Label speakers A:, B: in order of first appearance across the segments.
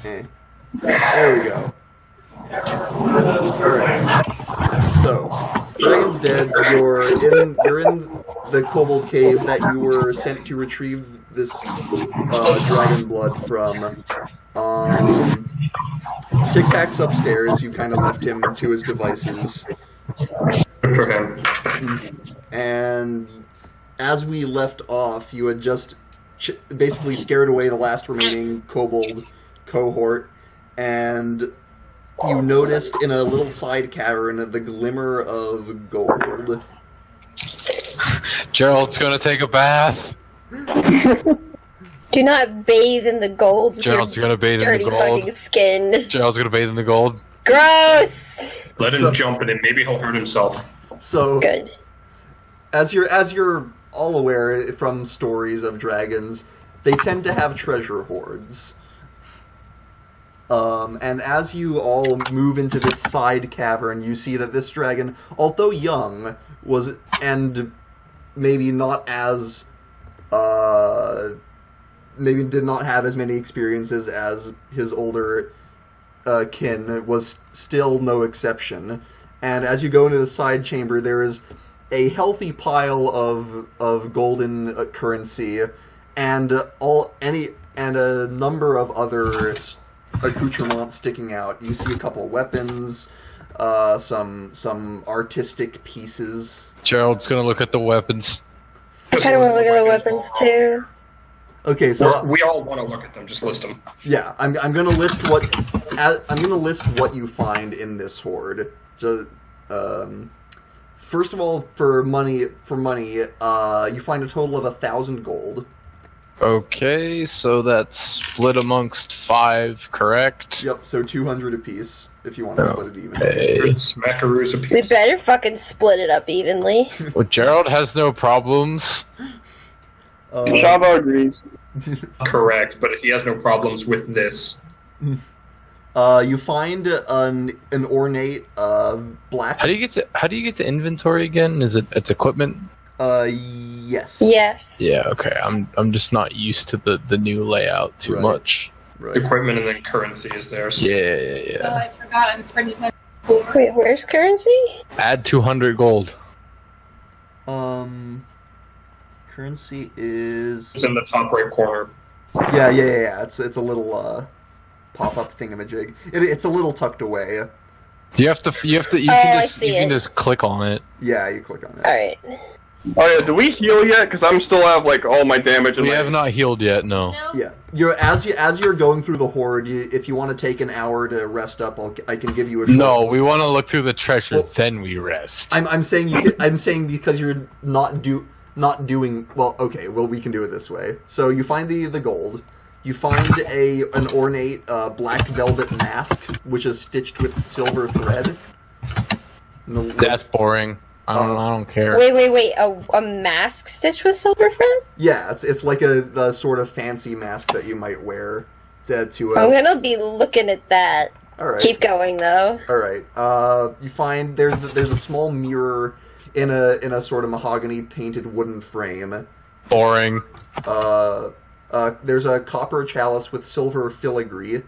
A: There we go. Alright. So, Dragon's dead. You're in the kobold cave that you were sent to retrieve this dragon blood from. Tic Tac's upstairs. You kind of left him to his devices.
B: Good for him.
A: And as we left off, you had just basically scared away the last remaining kobold cohort, and you noticed in a little side cavern the glimmer of gold.
C: Gerald's gonna take a bath.
D: Do not bathe in the gold.
C: Gerald's gonna bathe in the gold.
D: Dirty fucking skin.
C: Gerald's gonna bathe in the gold.
D: Gross!
B: Let him jump in it. Maybe he'll hurt himself.
A: So,
D: good.
A: As you're all aware from stories of dragons, they tend to have treasure hoards. And as you all move into this side cavern, you see that this dragon, although young, was, and maybe not as, maybe did not have as many experiences as his older kin, was still no exception. And as you go into the side chamber, there is a healthy pile of golden currency, and a number of other accoutrements sticking out. You see a couple of weapons, some artistic pieces.
C: Gerald's gonna look at the weapens.
D: I kind of want to look at the weapons too.
A: Okay, so
B: we all want to look at them. Just list them.
A: Yeah, I'm gonna list what you find in this hoard. Just, first of all, for money, you find a total of 1,000 gold.
C: Okay, so that's split amongst 5, correct?
A: Yep, so 200 apiece, if you want to split it even.
B: Good smackaroos apiece.
D: We better fucking split it up evenly.
C: Well, Gerald has no problems.
E: Shava agrees.
A: Correct.
B: Correct, but he has no problems with this.
A: You find an ornate black.
C: How do you get the inventory again? It's equipment?
A: Yes.
D: Yes.
C: Yeah, okay. I'm just not used to the new layout too
A: Right.
C: much.
A: Right.
B: Equipment and then currency is theirs.
C: Yeah.
F: Oh, I forgot. I'm pretty much poor.
D: Wait, where's currency?
C: Add 200 gold.
A: Currency is.
B: It's in the top right corner.
A: Yeah. It's a little pop-up thingamajig. It's a little tucked away.
C: You can just click on it.
A: Yeah, you click on it.
D: All right.
E: Oh yeah, do we heal yet? Because I'm still have like all my damage.
C: We have not healed yet. No.
A: Yeah, as you're going through the hoard, if you want to take an hour to rest up, I can give you a.
C: No, we want to look through the treasure,
A: Well,
C: then we rest.
A: I'm saying because you're not doing well. Okay, well we can do it this way. So you find the gold. You find an ornate black velvet mask, which is stitched with silver thread.
C: That's boring. I don't care.
D: Wait. A mask stitched with silver thread?
A: Yeah, it's like the sort of fancy mask that you might wear to
D: I'm gonna be looking at that.
A: All right.
D: Keep going though.
A: All right. You find there's a small mirror in a sort of mahogany painted wooden frame.
C: Boring.
A: There's a copper chalice with silver filigree.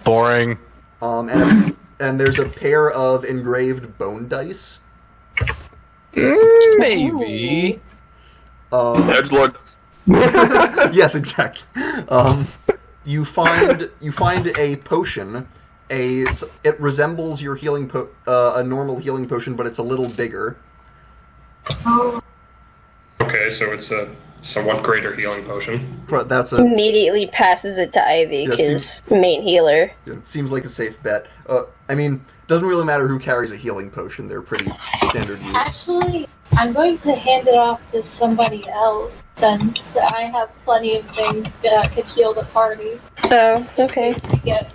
C: Boring.
A: And there's a pair of engraved bone dice.
C: Maybe.
E: Edgelord.
A: Yes, exactly. You find a potion. It resembles your healing a normal healing potion, but it's a little bigger.
B: Okay, so it's a somewhat greater healing potion.
A: But that's
D: Immediately passes it to Ivy,
A: Yeah,
D: his main healer.
A: it seems like a safe bet. I mean, doesn't really matter who carries a healing potion. They're pretty standard use.
F: Actually, I'm going to hand it off to somebody else since I have plenty of things that could heal the party.
D: Oh, okay.
F: To get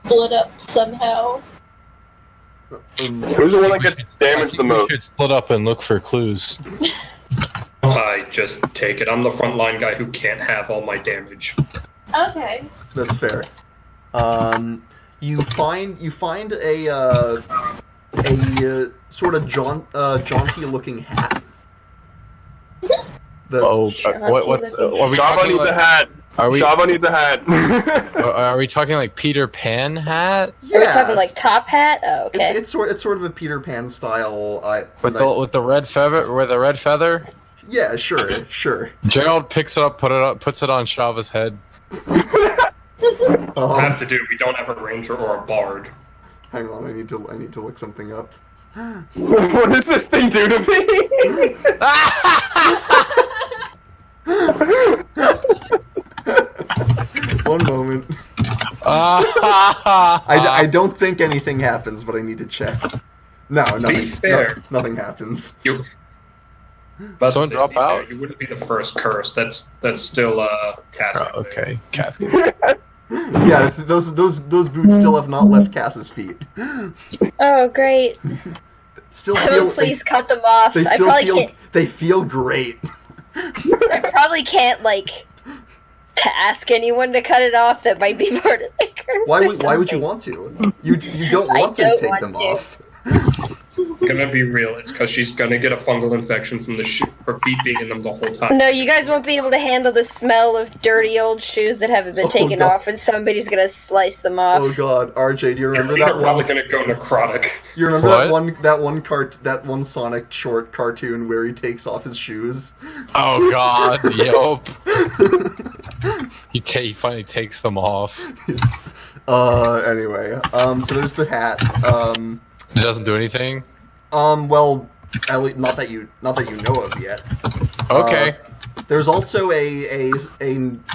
F: split up somehow.
E: Who's the one that gets damaged the
C: We
E: most?
C: should split up and look for clues.
B: I just take it. I'm the frontline guy who can't have all my damage.
F: Okay.
A: That's fair. You find a sort of jaunty looking hat. The
C: Oh, what? Are we
E: Shava
C: talking
E: needs a
C: like?
E: hat.
C: Are we?
E: Shava needs a hat.
C: Are we talking like Peter Pan hat?
D: Are we talking like top hat? Oh, okay.
A: It's sort of a Peter Pan style.
C: With the red feather? With the red feather?
A: Yeah, sure.
C: Gerald picks it up, puts it on Shava's head.
B: We'll have to do. We don't have a ranger or a bard.
A: Hang on, I need to look something up.
E: What does this thing do to me?
A: One moment. I don't think anything happens, but I need to check. No, nothing.
B: Be fair.
A: Nothing happens.
C: Someone drop out?
B: You wouldn't be the first curse. That's still casting.
C: Oh, okay, casket.
A: Yeah, those boots still have not left Cass's feet.
D: Oh, great.
A: Still
D: Please cut them off.
A: They still they feel great.
D: I probably can't, to ask anyone to cut it off. That might be part of the curse.
A: Why would you want to? You don't want to take them off.
B: Gonna be real. It's because she's gonna get a fungal infection from her feet being in them the whole time.
D: No, you guys won't be able to handle the smell of dirty old shoes that haven't been taken off, and somebody's gonna slice them off.
A: Oh God, RJ, do you remember
B: Your feet
A: that
B: are probably
A: one?
B: gonna go necrotic.
A: You remember that one Sonic short cartoon where he takes off his shoes?
C: Oh God, yup. He finally takes them off.
A: Anyway, so there's the hat.
C: It doesn't do anything.
A: Well, at least not that you know of yet.
C: Okay.
A: There's also a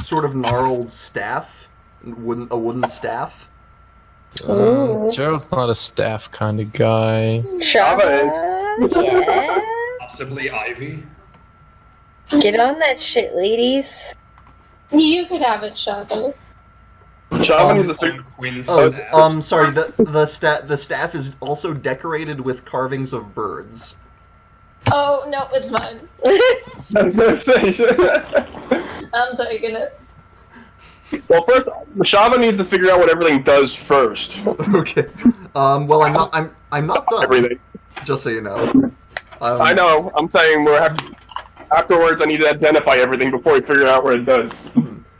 A: sort of gnarled staff, a wooden staff.
C: Gerald's not a staff kind of guy.
D: Shava, yeah.
B: Possibly Ivy.
D: Get on that shit, ladies.
F: You could have it, Shava.
E: Shava needs a figure.
B: Queen's
A: Oh, sorry. The staff is also decorated with carvings of birds.
F: Oh, no, it's mine.
E: I was gonna say.
F: I'm taking it.
E: Well, first, Shava needs to figure out what everything does first.
A: Okay. Well, I'm not done.
E: Everything.
A: Just so you know.
E: I know. I'm saying afterwards. I need to identify everything before we figure out what it does.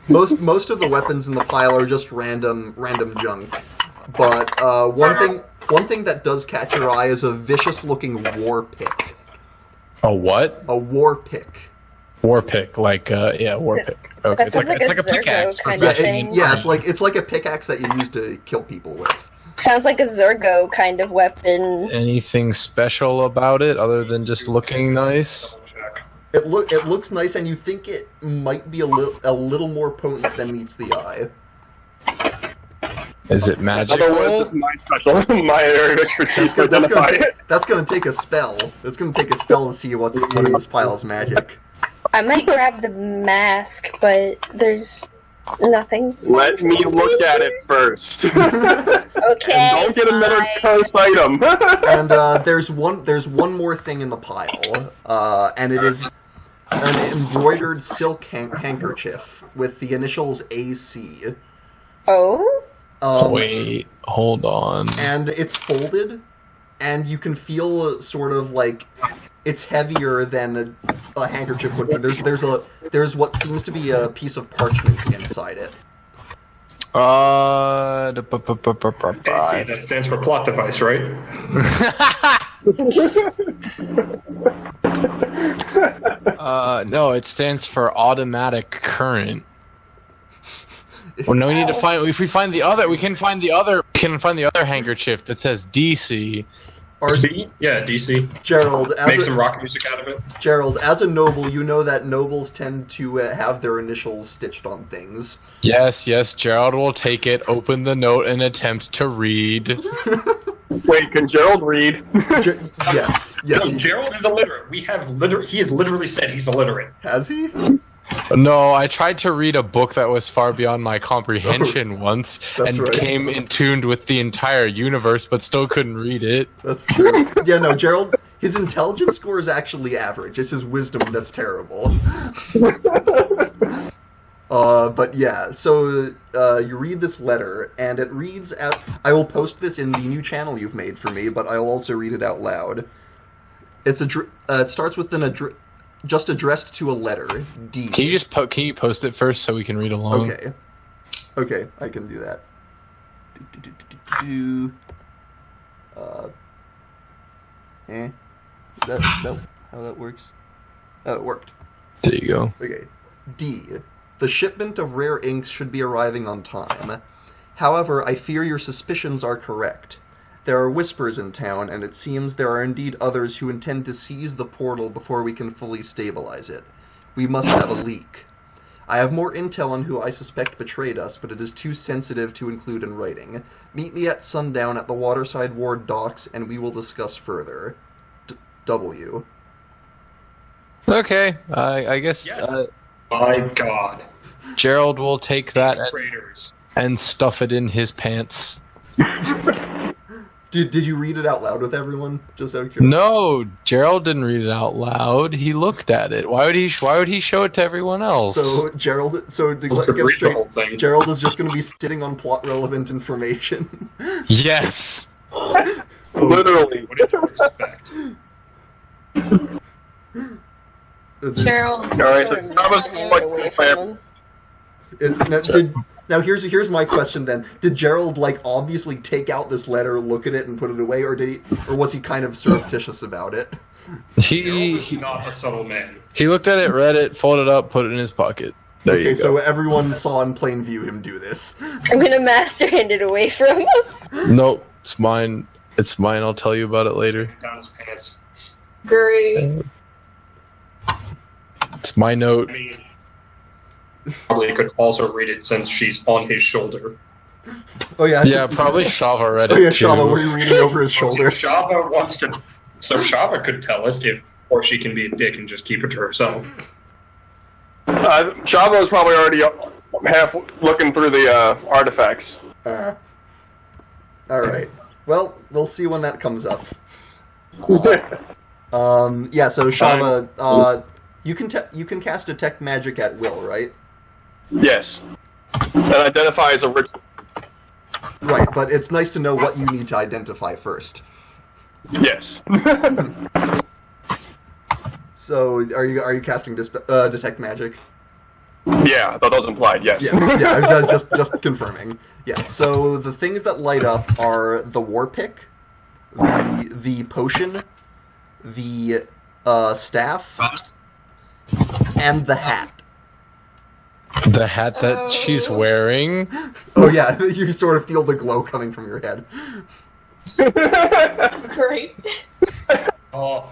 A: Most of the weapons in the pile are just random junk. But one thing that does catch your eye is a vicious-looking war pick.
C: A what?
A: A war pick.
C: War pick, war pick. Okay, it's like a pickaxe.
D: kind of thing.
A: It's like a pickaxe that you use to kill people with.
D: Sounds like a Zergo kind of weapon.
C: Anything special about it other than just looking nice?
A: It looks nice, and you think it might be a little more potent than meets the eye.
C: Is it magical?
E: In other words, it's my special, my area of expertise to identify it.
A: That's gonna take a spell. It's gonna take a spell to see what in this pile is magic.
D: I might grab the mask, but there's nothing.
E: Let me look at it first.
D: Okay.
E: And don't get another
D: fine.
E: cursed item.
A: And there's one more thing in the pile, and it is an embroidered silk handkerchief with the initials AC.
D: Oh?
C: Wait, hold on.
A: And it's folded, and you can feel sort of like it's heavier than a handkerchief would be. There's what seems to be a piece of parchment inside it.
B: AC, that stands for plot device, right?
C: No, it stands for automatic current. Well, no, we need to find. If we find the other, we can find the other. We can find the other handkerchief that says DC.
B: DC? Yeah, DC.
A: Gerald,
B: Make some rock music out of it.
A: Gerald, as a noble, you know that nobles tend to have their initials stitched on things.
C: Yes, Gerald will take it, open the note, and attempt to read.
E: Wait, can Gerald read?
A: Yes.
B: No, Gerald is illiterate. He has literally said he's illiterate.
A: Has he?
C: No, I tried to read a book that was far beyond my comprehension once, and
A: right.
C: became in tuned with the entire universe, but still couldn't read it.
A: That's true. Yeah, no, Gerald, his intelligence score is actually average. It's his wisdom that's terrible. But yeah, so you read this letter, and it reads out... I will post this in the new channel you've made for me, but I'll also read it out loud. It starts with just addressed to a letter, D.
C: Can you just can you post it first so we can read along?
A: Okay, I can do that. Is that how that works? Oh, it worked.
C: There you go.
A: Okay. D. The shipment of rare inks should be arriving on time. However, I fear your suspicions are correct. There are whispers in town, and it seems there are indeed others who intend to seize the portal before we can fully stabilize it. We must have a leak. I have more intel on who I suspect betrayed us, but it is too sensitive to include in writing. Meet me at sundown at the Waterside Ward docks, and we will discuss further. W.
C: Okay, I guess
B: Yes. My God.
C: Gerald will take that
B: Traitors.
C: and stuff it in his pants.
A: Did you read it out loud with everyone? Just out of curiosity.
C: No, Gerald didn't read it out loud. He looked at it. Why would he show it to everyone else?
A: So Gerald, to get
B: Read the
A: straight,
B: whole thing.
A: Gerald is just going to be sitting on plot relevant information.
C: Yes.
E: Literally.
B: What did you expect?
F: Gerald.
E: Alright, so Starbucks
D: Hand
E: like
D: away from him.
A: Now here's my question then. Did Gerald obviously take out this letter, look at it, and put it away, or was he kind of surreptitious about it?
C: He
B: Not a subtle man.
C: he looked at it, read it, folded it up, put it in his pocket. There
A: Okay,
C: you go.
A: so everyone saw in plain view him do this.
D: I'm gonna master hand it away from him.
C: Nope, it's mine. It's mine. I'll tell you about it later.
B: Down his pants.
F: Great.
C: It's my note.
B: I mean, probably could also read it since she's on his shoulder.
A: Oh yeah.
C: Yeah, probably Shava read it
A: Oh yeah,
C: too.
A: Shama, were you reading over his shoulder?
B: If Shava wants to, so Shava could tell us or she can be a dick and just keep it to herself.
E: Shava was probably already half looking through the artifacts.
A: All right. Well, we'll see when that comes up. Yeah. So Shava, you can cast detect magic at will, right?
E: Yes. And identify as a ritual.
A: Right, but it's nice to know what you need to identify first.
E: Yes.
A: So, are you casting detect magic?
E: Yeah, that was implied, yes.
A: Yeah, I was just confirming. Yeah. So the things that light up are the war pick, the potion, the staff, and the hat.
C: The hat that she's wearing.
A: Oh yeah, you sort of feel the glow coming from your head.
F: Great.
B: Oh,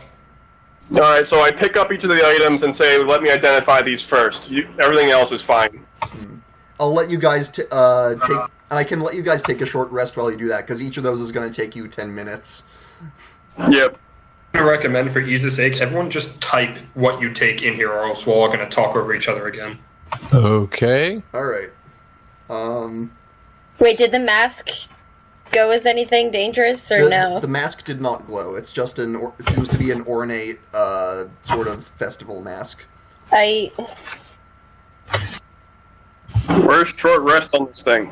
E: Alright, so I pick up each of the items and say, let me identify these first. Everything else is fine.
A: I'll let you guys take, and I can let you guys take a short rest while you do that, because each of those is going to take you 10 minutes.
E: Yep.
B: I'm going to recommend, for ease's sake, everyone just type what you take in here, or else we're all going to talk over each other again.
C: Okay.
A: Alright.
D: Wait, did the mask go as anything dangerous or no?
A: The mask did not glow. It's just it seems to be an ornate, sort of festival mask.
E: Where's short rest on this thing?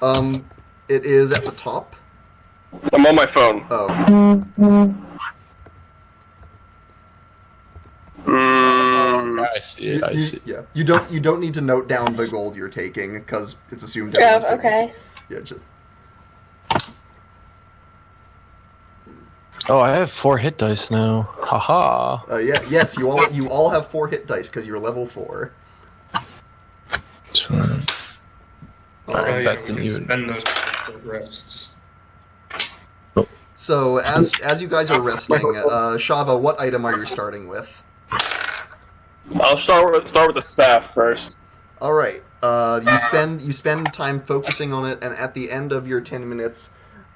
A: It is at the top.
E: I'm on my phone.
A: Oh.
C: I see it. I see.
A: Yeah. You don't need to note down the gold you're taking, because it's assumed
D: Oh,
A: everyone's taking
D: okay.
A: it. Yeah, just...
C: Oh, I have 4 hit dice now. Haha.
A: Yes, you all have 4 hit dice, because you're level 4.
C: Alright, that
B: we
C: didn't
B: can
C: even.
B: spend those short rests.
A: So, as you guys are resting, Shava, what item are you starting with?
E: I'll start with the staff first.
A: Alright, you spend time focusing on it, and at the end of your 10 minutes,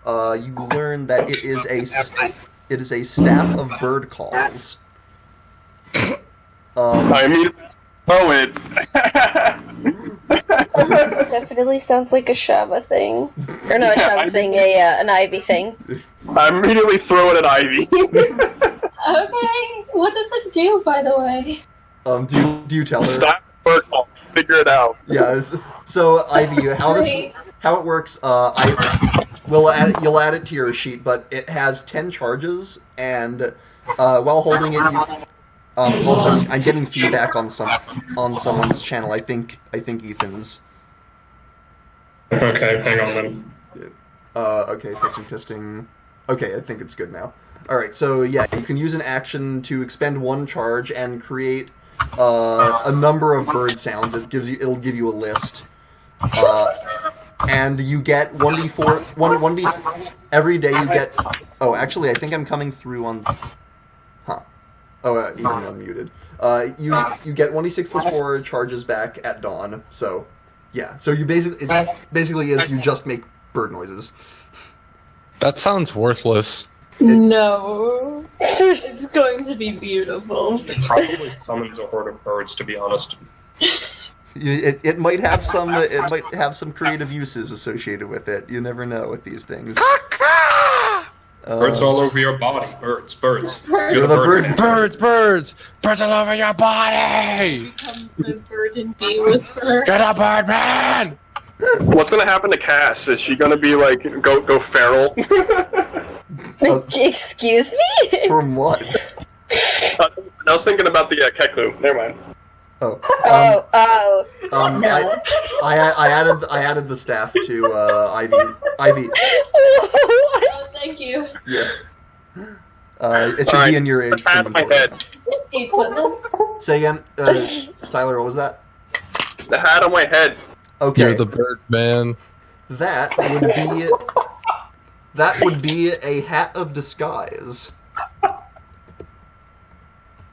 A: you learn that it is a staff of bird calls.
E: I immediately throw it.
D: Definitely sounds like a Shava thing. Or not a Shava thing, an Ivy thing.
E: I immediately throw it at Ivy.
F: Okay, what does it do, by the way?
A: Do you tell her?
E: Stop bird call. Figure it out.
A: Yeah. So Ivy, how it works? You'll add it to your sheet, but it has 10 charges, and while holding it, Also, I'm getting feedback on someone's channel. I think Ethan's.
B: Okay, hang on then.
A: Okay, testing. Okay, I think it's good now. Alright, so yeah, you can use an action to expend one charge and create a number of bird sounds. It'll give you a list. And you get 1d4, 1d, every day you get, oh, actually, I think I'm coming through on, Ethan unmuted. You get 1d6 plus 4 charges back at dawn, so, yeah. So you basically is you just make bird noises.
C: That sounds worthless.
F: No. It's going to be beautiful.
B: It probably summons a horde of birds, to be honest.
A: It might have some creative uses associated with it. You never know with these things.
B: Birds all over your body. Birds.
A: You're the bird.
C: Birds all over your body.
F: Become the bird and bee whisperer.
C: Get a bird man.
E: What's gonna happen to Cass? Is she gonna be like go feral?
D: Excuse me?
A: From what?
E: I was thinking about the Keklu. Never mind.
A: Oh.
D: No.
A: I added the staff to Ivy.
F: Oh, thank you.
A: Yeah. It should be in your
E: just a hat on my head.
F: Equipment.
A: Say again, Tyler. What was that?
E: The hat on my head.
A: Okay.
C: You're the bird man.
A: That would be a hat of disguise.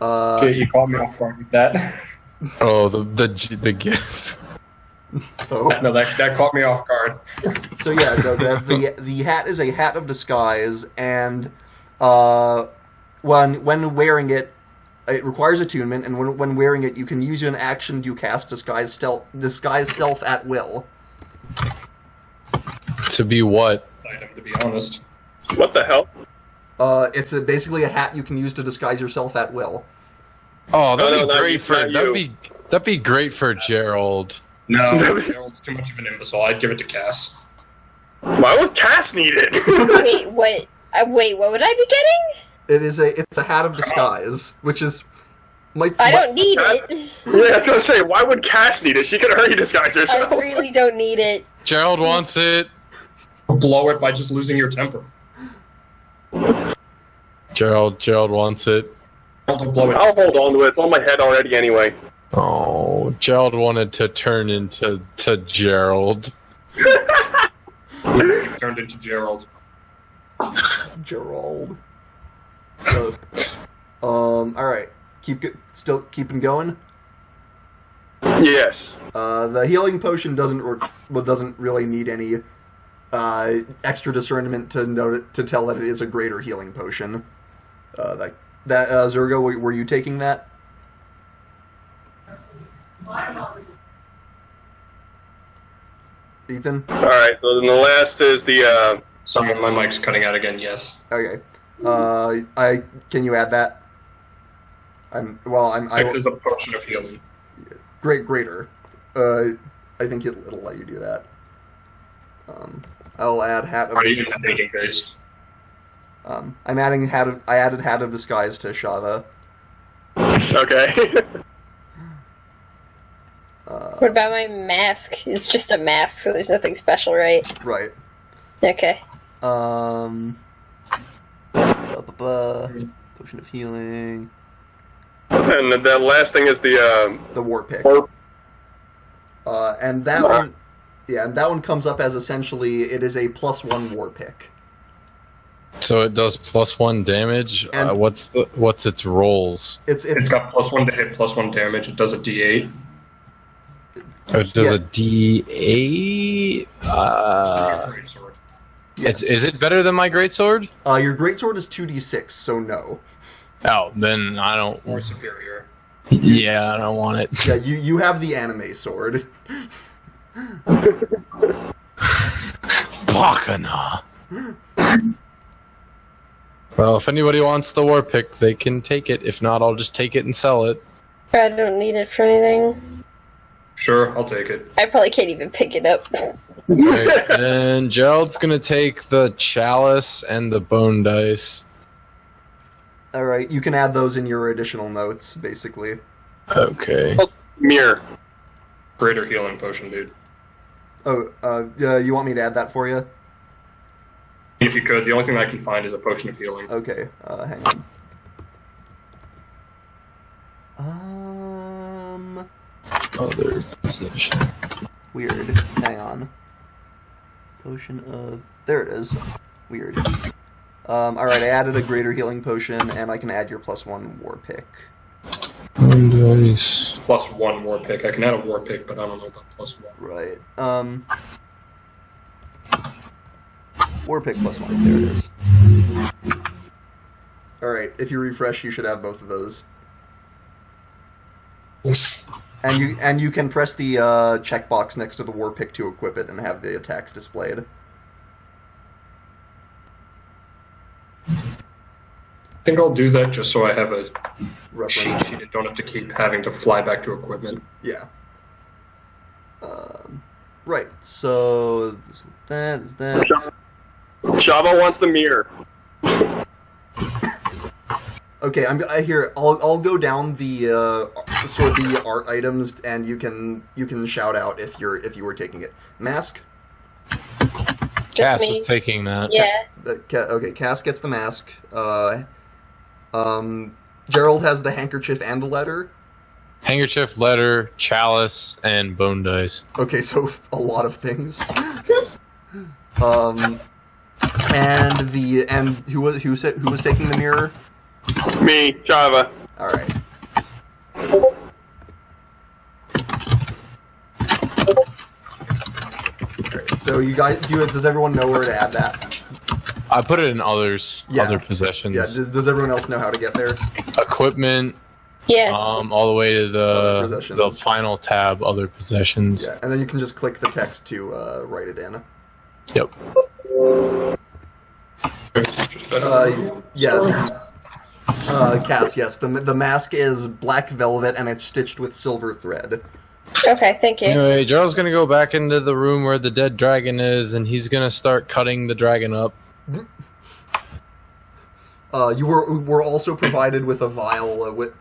B: Okay, you caught me off guard with that.
C: Oh, the gift.
A: Oh.
B: No, that caught me off guard.
A: So yeah, the hat is a hat of disguise, and when wearing it, it requires attunement, and when wearing it, you can use an action to cast disguise self at will.
C: To be what?
B: Item, to be honest.
E: What the hell?
A: It's basically a hat you can use to disguise yourself at will.
C: Oh, that'd be great for Gerald.
B: No, Gerald's too much of an imbecile. I'd give it to Cass.
E: Why would Cass need it?
D: Wait, what? Wait, what would I be getting?
A: It's a hat of disguise, which is
D: I don't need it.
E: Yeah, I was gonna say, why would Cass need it? She could already disguise herself.
D: I really don't need it.
C: Gerald wants it.
B: Blow it by just losing your temper.
C: Gerald wants it.
B: Don't blow it.
E: I'll hold on to it. It's on my head already anyway.
C: Oh, Gerald wanted to turn into Gerald.
B: Turned into Gerald.
A: Gerald. So, all right. Still keeping going.
E: Yes.
A: The healing potion doesn't really need any extra discernment to tell that it is a greater healing potion. Zergo, were you taking that? Ethan?
E: Alright, so then the last is the,
B: Sorry, my mic's cutting out again, yes.
A: Okay. Can you add that?
B: It is a potion of healing.
A: Greater. I think it'll let you do that. I'll add hat of.
B: Are you taking this?
A: I'm adding I added hat of disguise to Shava.
E: okay.
D: What about my mask? It's just a mask, so there's nothing special, right?
A: Right.
D: Okay.
A: Potion of healing.
E: And the last thing is the
A: war pick.
E: War...
A: And that one, yeah, and that one comes up as essentially it is a +1 war pick.
C: So it does +1 damage.
A: And
C: what's its rolls?
B: It's got +1 to hit, +1 damage. It does a D8.
C: It does a D8.
A: Yes.
C: Is it better than my greatsword?
A: Your greatsword is 2d6, so no.
C: Oh, then I don't.
B: More superior.
C: Yeah, I don't want it.
A: Yeah, you have the anime sword.
C: Bakana. Well, if anybody wants the war pick, they can take it. If not, I'll just take it and sell it.
D: I don't need it for anything.
B: Sure, I'll take it.
D: I probably can't even pick it up.
C: Okay, and Gerald's gonna take the chalice and the bone dice.
A: Alright, you can add those in your additional notes, basically.
C: Okay.
E: Mirror.
B: Greater healing potion, dude.
A: Oh, yeah, you want me to add that for you?
B: If you could, the only thing I can find is a potion of healing.
A: Okay, hang on.
C: Other possession.
A: Weird. Hang on. Potion of... There it is. Weird. Alright, I added a greater healing potion, and I can add your +1 war pick.
C: Nice.
B: +1 war pick. I can add a war pick, but I don't know about +1.
A: Right. War pick +1. There it is. Alright, if you refresh, you should have both of those. And you can press the checkbox next to the war pick to equip it and have the attacks displayed.
B: I think I'll do that just so I have a cheat
A: Reference.
B: sheet and don't have to keep having to fly back to equipment.
A: Yeah. Right. So this is that.
E: Shava wants the mirror.
A: Okay, I hear. I'll go down the sort of the art items, and you can shout out if you were taking it. Mask.
C: Cass
D: me.
C: was taking that.
D: Yeah.
A: Okay, Cass gets the mask. Gerald has the handkerchief and the letter.
C: Handkerchief, letter, chalice, and bone dice.
A: Okay, so a lot of things. And who was taking the mirror?
E: Me, Shava.
A: All right. Alright, so you guys, does everyone know where to add that?
C: I put it in others,
A: Yeah.
C: other possessions.
A: Yeah, does everyone else know how to get there?
C: Equipment,
D: Yeah.
C: all the way to
A: Other
C: the
A: possessions.
C: final tab, other possessions.
A: Yeah, and then you can just click the text to write it in.
C: Yep.
B: Just better.
A: Yeah. Cass, yes, the mask is black velvet and it's stitched with silver thread.
D: Okay, thank you.
C: Anyway, Gerald's gonna go back into the room where the dead dragon is, and he's gonna start cutting the dragon up.
A: You were also provided with a vial with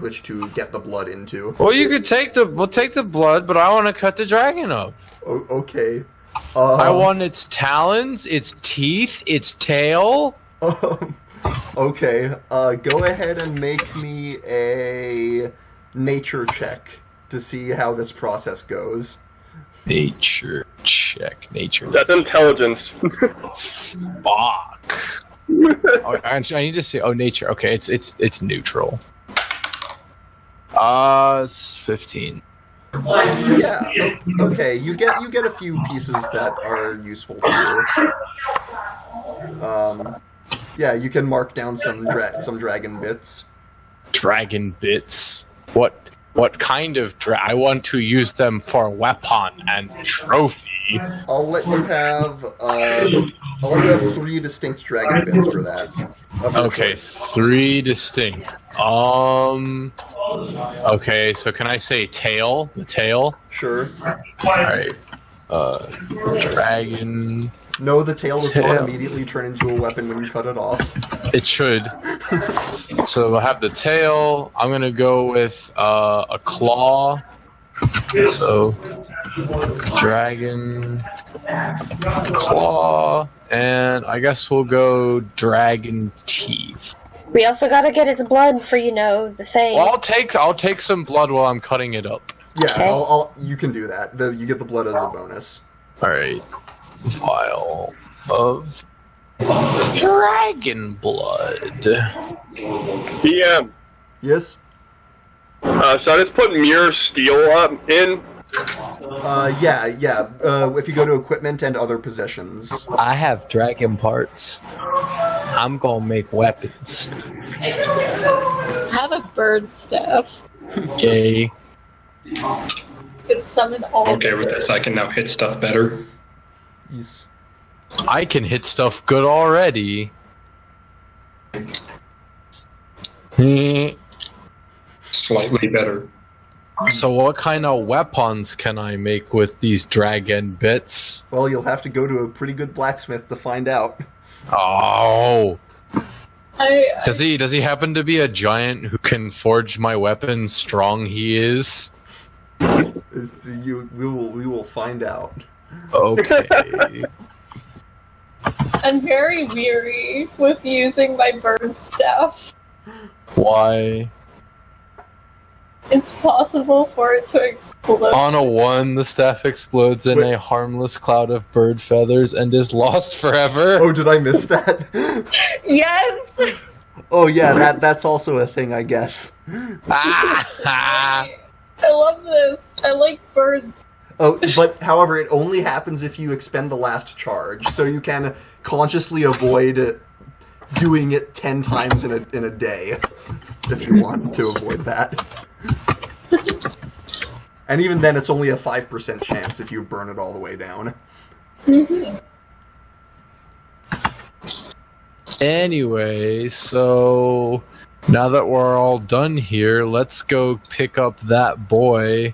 A: which to get the blood into.
C: Well, you could take the blood, but I want to cut the dragon up.
A: Okay.
C: I want its talons, its teeth, its tail.
A: Okay. Go ahead and make me a nature check to see how this process goes.
C: Nature check. Nature.
E: That's intelligence.
C: Fuck. Oh, I need to see. Oh, nature. Okay, it's neutral. It's 15.
A: Yeah. Okay. You get a few pieces that are useful to you. Yeah, you can mark down some dragon bits.
C: Dragon bits. What kind of I want to use them for weapon and trophy.
A: I'll let you have 3 distinct dragon bits for that.
C: Okay, 3 distinct. Okay, so can I say tail? The tail?
A: Sure.
C: Alright. Dragon.
A: No, the tail does
C: Tail.
A: not immediately turn into a weapon when you cut it off.
C: It should. So we'll have the tail. I'm gonna go with a claw. So dragon, claw, and I guess we'll go dragon teeth.
D: We also gotta get its blood for, the thing.
C: Well, I'll take some blood while I'm cutting it up.
A: Yeah,
D: Okay.
A: you can do that. You get the blood as a bonus.
C: All right. Vial of dragon blood.
E: PM.
A: Yes.
E: Should I just put mirror steel up in?
A: Yeah. If you go to equipment and other possessions.
C: I have dragon parts. I'm gonna make weapons.
F: I have a bird staff.
C: Gay.
F: You can summon all
B: Okay
F: the
B: with this, I can now hit stuff better.
A: Yes.
C: I can hit stuff good already.
B: Slightly better.
C: So what kind of weapons can I make with these dragon bits?
A: Well, you'll have to go to a pretty good blacksmith to find out.
C: Oh. Does he happen to be a giant who can forge my weapon strong he is?
A: We will find out.
C: Okay.
F: I'm very weary with using my bird staff.
C: Why?
F: It's possible for it to explode.
C: On a 1, the staff explodes in a harmless cloud of bird feathers and is lost forever.
A: Oh, did I miss that?
F: Yes!
A: Oh yeah, that's also a thing, I guess.
C: Ah!
F: I love this. I like birds.
A: Oh, but however, it only happens if you expend the last charge, so you can consciously avoid doing it 10 times in a day, if you want to avoid that. And even then, it's only a 5% chance if you burn it all the way down.
F: Mm-hmm.
C: Anyway, so now that we're all done here, let's go pick up that boy.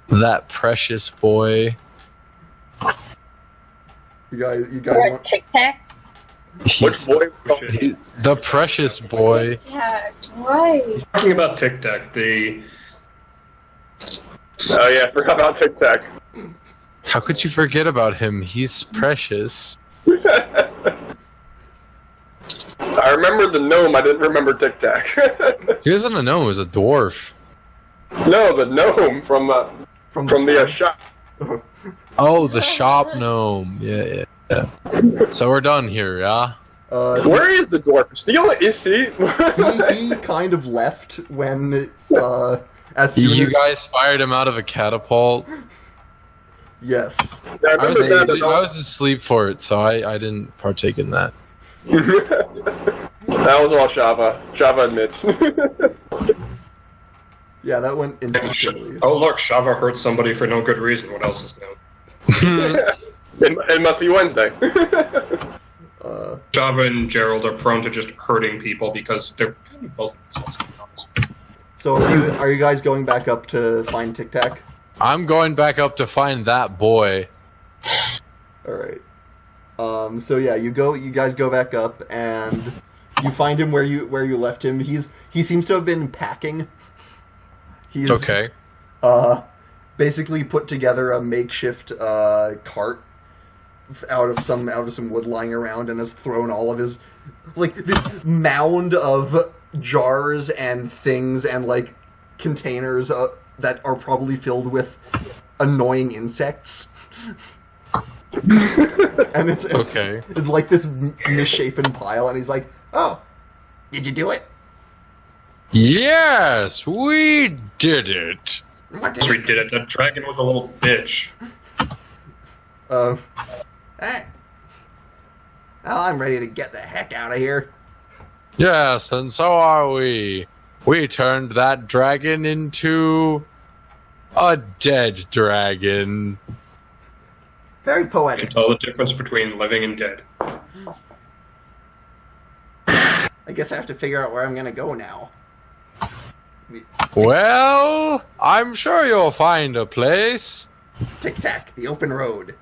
C: That precious boy.
A: You guys
D: Or
A: want...
D: Tic Tac.
E: Which boy?
C: The precious boy.
F: Tic-tac, right.
B: Talking about Tic Tac, the
E: Oh yeah, I forgot about Tic Tac.
C: How could you forget about him? He's precious.
E: I remember the gnome, I didn't remember Tic Tac.
C: He wasn't a gnome, he was a dwarf.
E: No, the gnome from the shop.
C: Oh, the shop gnome. Yeah. So we're done here, yeah?
E: Where is the dwarf? Is he?
A: He kind of left when, as soon
C: You
A: as...
C: guys fired him out of a catapult.
A: Yes.
E: Yeah, I
C: I
E: remember that.
C: was asleep for it, so I didn't partake in that.
E: That was all Shava. Shava admits.
A: Yeah, that went interestingly.
B: oh look, Shava hurt somebody for no good reason. What else is new?
E: It must be Wednesday.
B: Shava and Gerald are prone to just hurting people because they're kind of both themselves. To be honest.
A: So are you guys going back up to find Tic Tac?
C: I'm going back up to find that boy.
A: All right. So yeah, you guys go back up and you find him where you left him. He seems to have been packing. He's
C: Okay.
A: basically put together a makeshift cart out of some wood lying around and has thrown all of his, like, this mound of jars and things and like containers that are probably filled with annoying insects. And it's
C: Okay.
A: It's like this misshapen pile, and he's like, "Oh, did you do it?
C: Yes, we did it.
A: What
B: Yes, we did it. That dragon was a little bitch.
A: Hey. Well, I'm ready to get the heck out of here."
C: Yes, and so are we. We turned that dragon into a dead dragon.
A: Very
B: You can
A: poetic.
B: tell the difference between living and dead.
A: I guess I have to figure out where I'm gonna go now.
C: Well, I'm sure you'll find a place.
A: Tic Tac, the open road.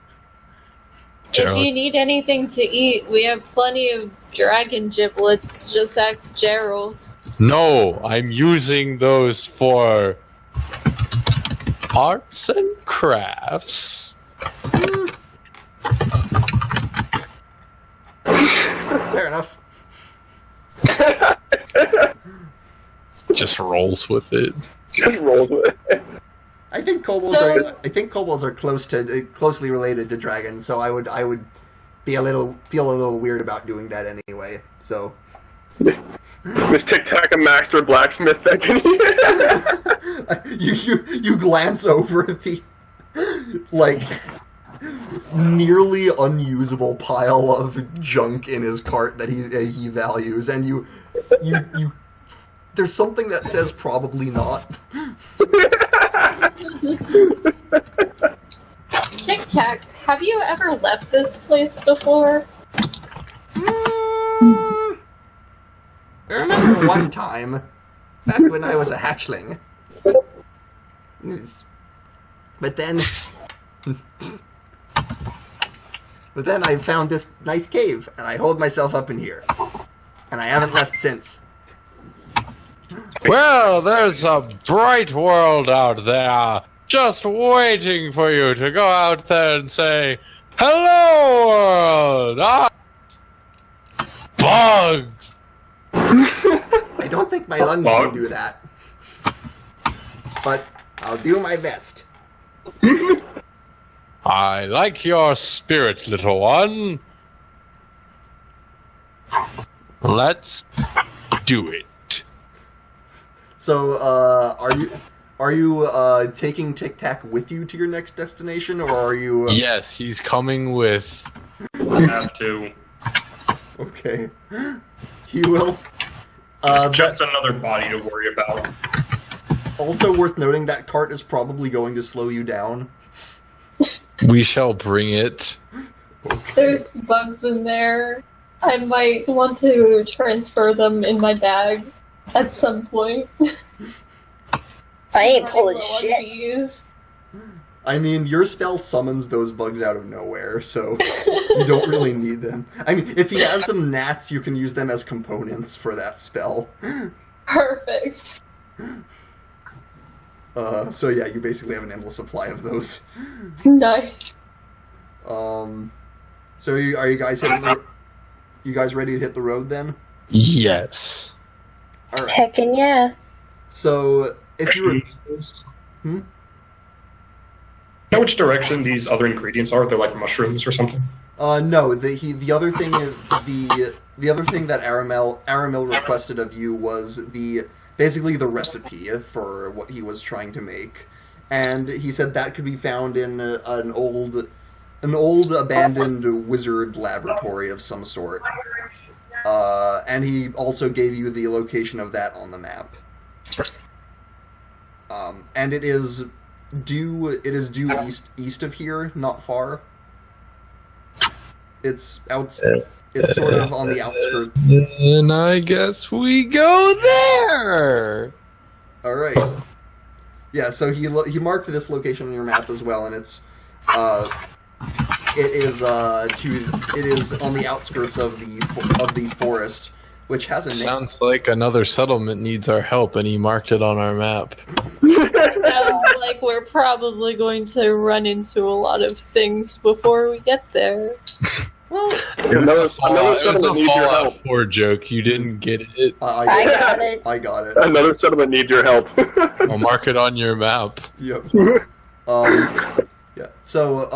C: Gerald.
F: If you need anything to eat, we have plenty of dragon giblets. Just ask Gerald.
C: No, I'm using those for arts and crafts.
A: Fair enough.
C: Just rolls with it.
E: Just rolled with it.
A: I think kobolds are closely related to dragons, so I would feel a little weird about doing that anyway. So
E: Miss Tic Tac, a master blacksmith that can
A: you glance over the like nearly unusable pile of junk in his cart that he values, and you there's something that says probably not.
F: Tic Tac, have you ever left this place before?
A: I remember one time, back when I was a hatchling. But then But then I found this nice cave, and I holed myself up in here. And I haven't left since.
C: Well, there's a bright world out there, just waiting for you to go out there and say, "Hello, world! Bugs!"
A: I don't think my lungs can do that. But I'll do my best.
C: I like your spirit, little one. Let's do it.
A: So, are you taking Tic Tac with you to your next destination, or are you?
C: Yes, he's coming with.
B: I have to.
A: Okay, he will.
B: Just another body to worry about.
A: Also worth noting, that cart is probably going to slow you down.
C: We shall bring it.
F: There's bugs in there. I might want to transfer them in my bag at some point.
D: I ain't pulling
F: Running low on
D: shit.
F: bees.
A: I mean, your spell summons those bugs out of nowhere, so you don't really need them. I mean, if you have some gnats, you can use them as components for that spell.
F: Perfect.
A: So yeah, you basically have an endless supply of those.
F: Nice.
A: So are you guys you guys ready to hit the road then?
C: Yes.
A: All right.
D: Heckin' yeah.
A: So if you
B: Know which direction these other ingredients are? They're like mushrooms or something.
A: no, the other thing is the other thing that Aramil requested of you was basically the recipe for what he was trying to make, and he said that could be found in an old abandoned wizard laboratory of some sort. And he also gave you the location of that on the map. And it is due east of here, not far. It's sort of on the outskirts.
C: And I guess we go there.
A: All right. Yeah. So he marked this location on your map as well, and it is on the outskirts of the forest, which has a name.
C: Sounds like another settlement needs our help, and he marked it on our map.
F: Sounds like we're probably going to run into a lot of things before we get there.
A: Well,
C: It was a Fallout 4 joke. You didn't get it.
D: I got it.
A: I got it.
E: Another settlement needs your help.
C: I'll mark it on your map.
A: Yep. Yeah. So,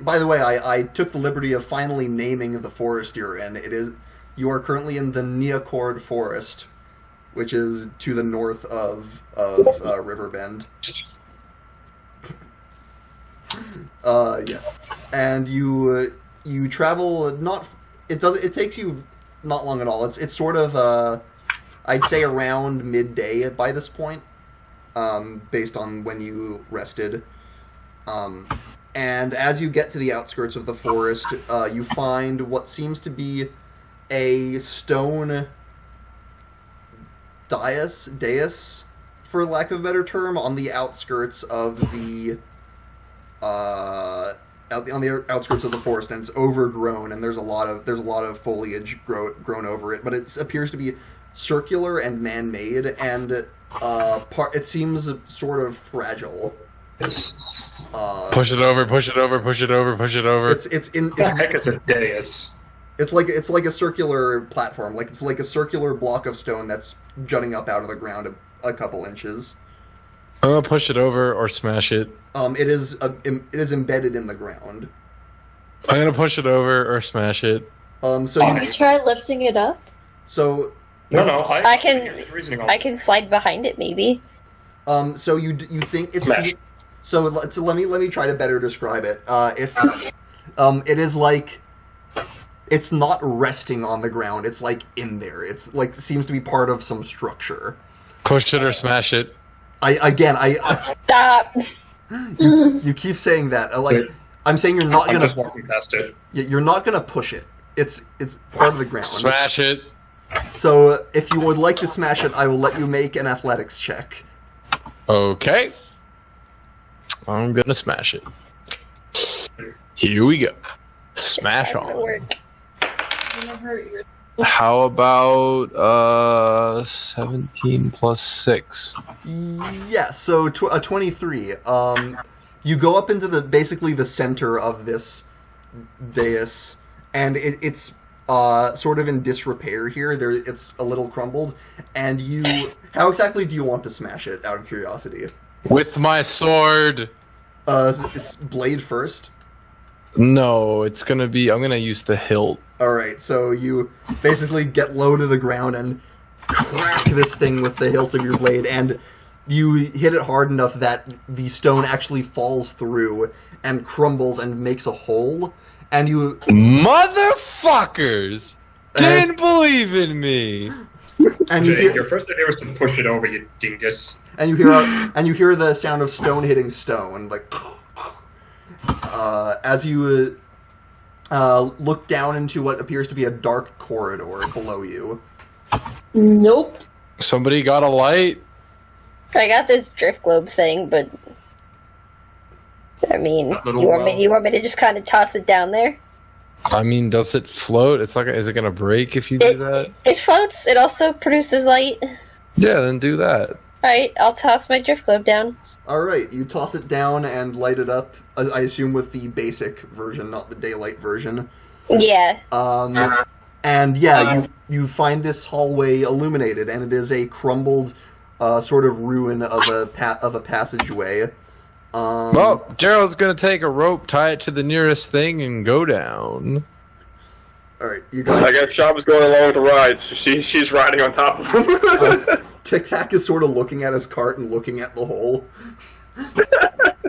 A: by the way, I took the liberty of finally naming the forest you're in. You are currently in the Neocord Forest, which is to the north of Riverbend. Yes. And you travel it takes you not long at all. It's sort of I'd say around midday by this point, based on when you rested. And as you get to the outskirts of the forest, you find what seems to be a stone dais, for lack of a better term, on the outskirts of the outskirts of the forest, and it's overgrown, and there's a lot of foliage grown over it, but it appears to be circular and man-made, and it seems sort of fragile.
C: Push it over.
B: The heck is a dais?
A: It's like a circular platform, it's like a circular block of stone that's jutting up out of the ground a couple inches.
C: I'm gonna push it over or smash it.
A: It is embedded in the ground.
C: I'm gonna push it over or smash it.
A: So
F: Can we try lifting it up?
A: So
B: No,
D: I can slide behind it maybe.
A: So you think it's
B: Smash.
A: so let me try to better describe it. It is like it's not resting on the ground. It's like in there. It's like seems to be part of some structure.
C: Push it or smash it.
D: Stop.
A: You keep saying that. I'm saying you're not
B: I'm
A: gonna.
B: just walking past it.
A: You're not gonna push it. It's part of the ground.
C: Smash it.
A: So if you would like to smash it, I will let you make an athletics check.
C: Okay. I'm gonna smash it. Here we go. Smash
D: That would
C: on.
D: work.
F: You're gonna hurt your.
C: How about 17 plus 6?
A: Yeah, so a 23. You go up into basically the center of this dais, and it's sort of in disrepair here. It's a little crumbled, and how exactly do you want to smash it? Out of curiosity.
C: With my sword.
A: It's blade first.
C: No, I'm gonna use the hilt.
A: Alright, so you basically get low to the ground and crack this thing with the hilt of your blade, and you hit it hard enough that the stone actually falls through and crumbles and makes a hole, and you...
C: Motherfuckers! Didn't believe in me!
A: And
B: Your first idea was to push it over, you dingus.
A: and you hear the sound of stone hitting stone, like... as you look down into what appears to be a dark corridor below you.
F: Nope.
C: Somebody got a light?
D: I got this drift globe thing, but I mean,
B: That little
D: you want me to just kind of toss it down there?
C: I mean, does it float? Is it gonna break if you do that?
D: It floats. It also produces light.
C: Yeah, then do that.
D: All right, I'll toss my drift globe down.
A: Alright, you toss it down and light it up, I assume with the basic version, not the daylight version.
D: Yeah.
A: And yeah, you find this hallway illuminated, and it is a crumbled sort of ruin of a passageway.
C: Well, Gerald's gonna take a rope, tie it to the nearest thing, and go down.
A: Alright, you
E: I
A: guys...
E: guess Shop is going along with the ride, so she's riding on top of him.
A: Tic Tac is sort of looking at his cart and looking at the hole.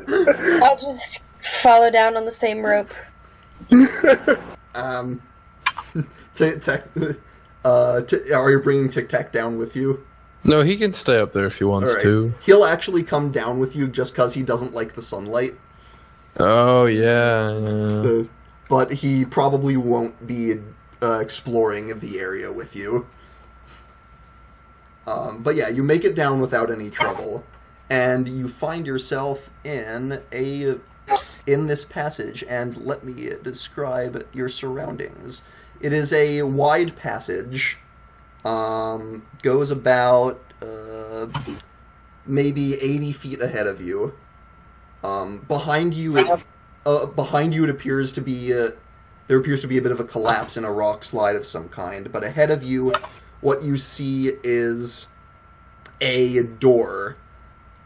D: I'll just follow down on the same rope.
A: Tic Tac... are you bringing Tic Tac down with you?
C: No, he can stay up there if he wants
A: Alright.
C: to.
A: He'll actually come down with you just because he doesn't like the sunlight.
C: Oh, yeah.
A: But he probably won't be exploring the area with you. But yeah, you make it down without any trouble, and you find yourself in this passage. And let me describe your surroundings. It is a wide passage. Goes about maybe 80 feet ahead of you. Behind you, it appears to be there appears to be a bit of a collapse in a rock slide of some kind. But ahead of you, what you see is a door,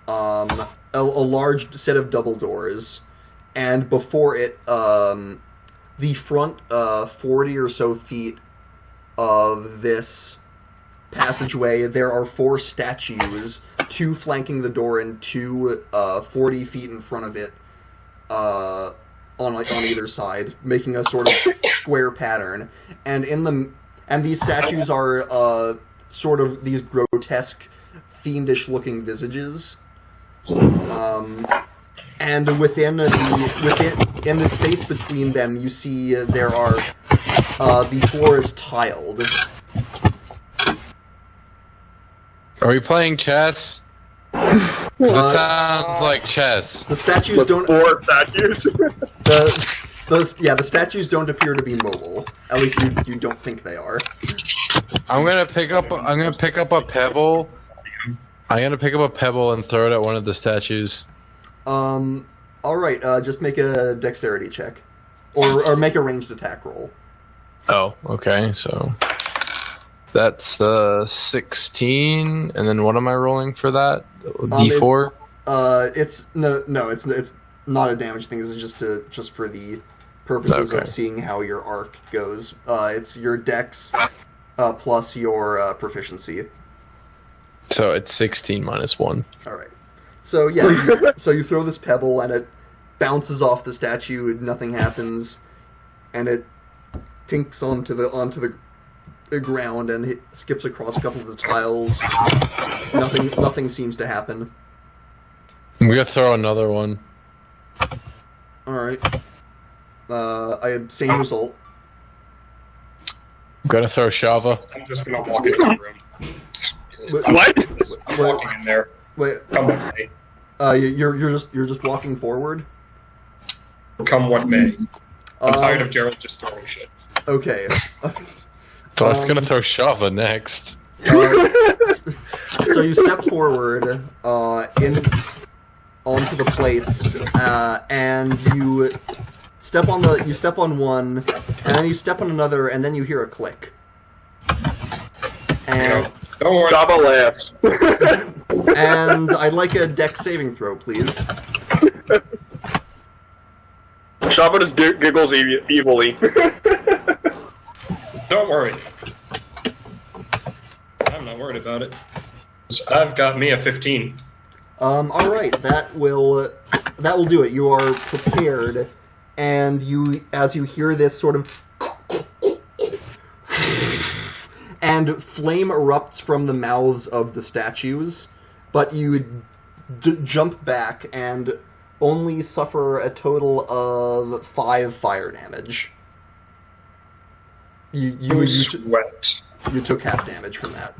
A: a large set of double doors, and before it, the front 40 or so feet of this passageway, there are 4 statues, 2 flanking the door and 2 40 feet in front of it, on either side, making a sort of square pattern. And these statues are sort of these grotesque, fiendish-looking visages. And within the space between them, you see there are the floor is tiled.
C: Are we playing chess? 'Cause it sounds like chess.
A: The statues
E: With
A: don't.
E: 4 statues.
A: The statues don't appear to be mobile. At least you don't think they are.
C: I'm gonna pick up a pebble. I'm gonna pick up a pebble and throw it at one of the statues.
A: All right. Just make a dexterity check, or make a ranged attack roll.
C: Oh, okay. So that's 16, and then what am I rolling for that? D4.
A: It's not a damage thing. This is just for the purposes
C: Okay.
A: of seeing how your arc goes. It's your dex plus your proficiency.
C: So it's 16 minus 1.
A: All right. So yeah, so you throw this pebble and it bounces off the statue. Nothing happens, and it tinks onto the ground and it skips across a couple of the tiles. Nothing seems to happen.
C: I'm gonna throw another one.
A: All right. I had same result.
C: I'm gonna throw Shava.
B: I'm just gonna walk into the room.
E: What?
B: I'm walking in there.
A: Wait.
B: Come what may.
A: You're just walking forward.
B: Come what may. I'm tired of Gerald just throwing shit.
A: Okay.
C: So I was gonna throw Shava next.
A: So you step forward in onto the plates, and you step on one, and then you step on another, and then you hear a click. And
B: Don't worry.
E: Java laughs.
A: and I'd like a dex saving throw, please.
E: Java just giggles evilly.
B: Don't worry. I'm not worried about it. I've got me a 15.
A: All right, that will do it. You are prepared, and as you hear this sort of, and flame erupts from the mouths of the statues, but you jump back and only suffer a total of 5 fire damage. You
B: Sweat.
A: you took half damage from that.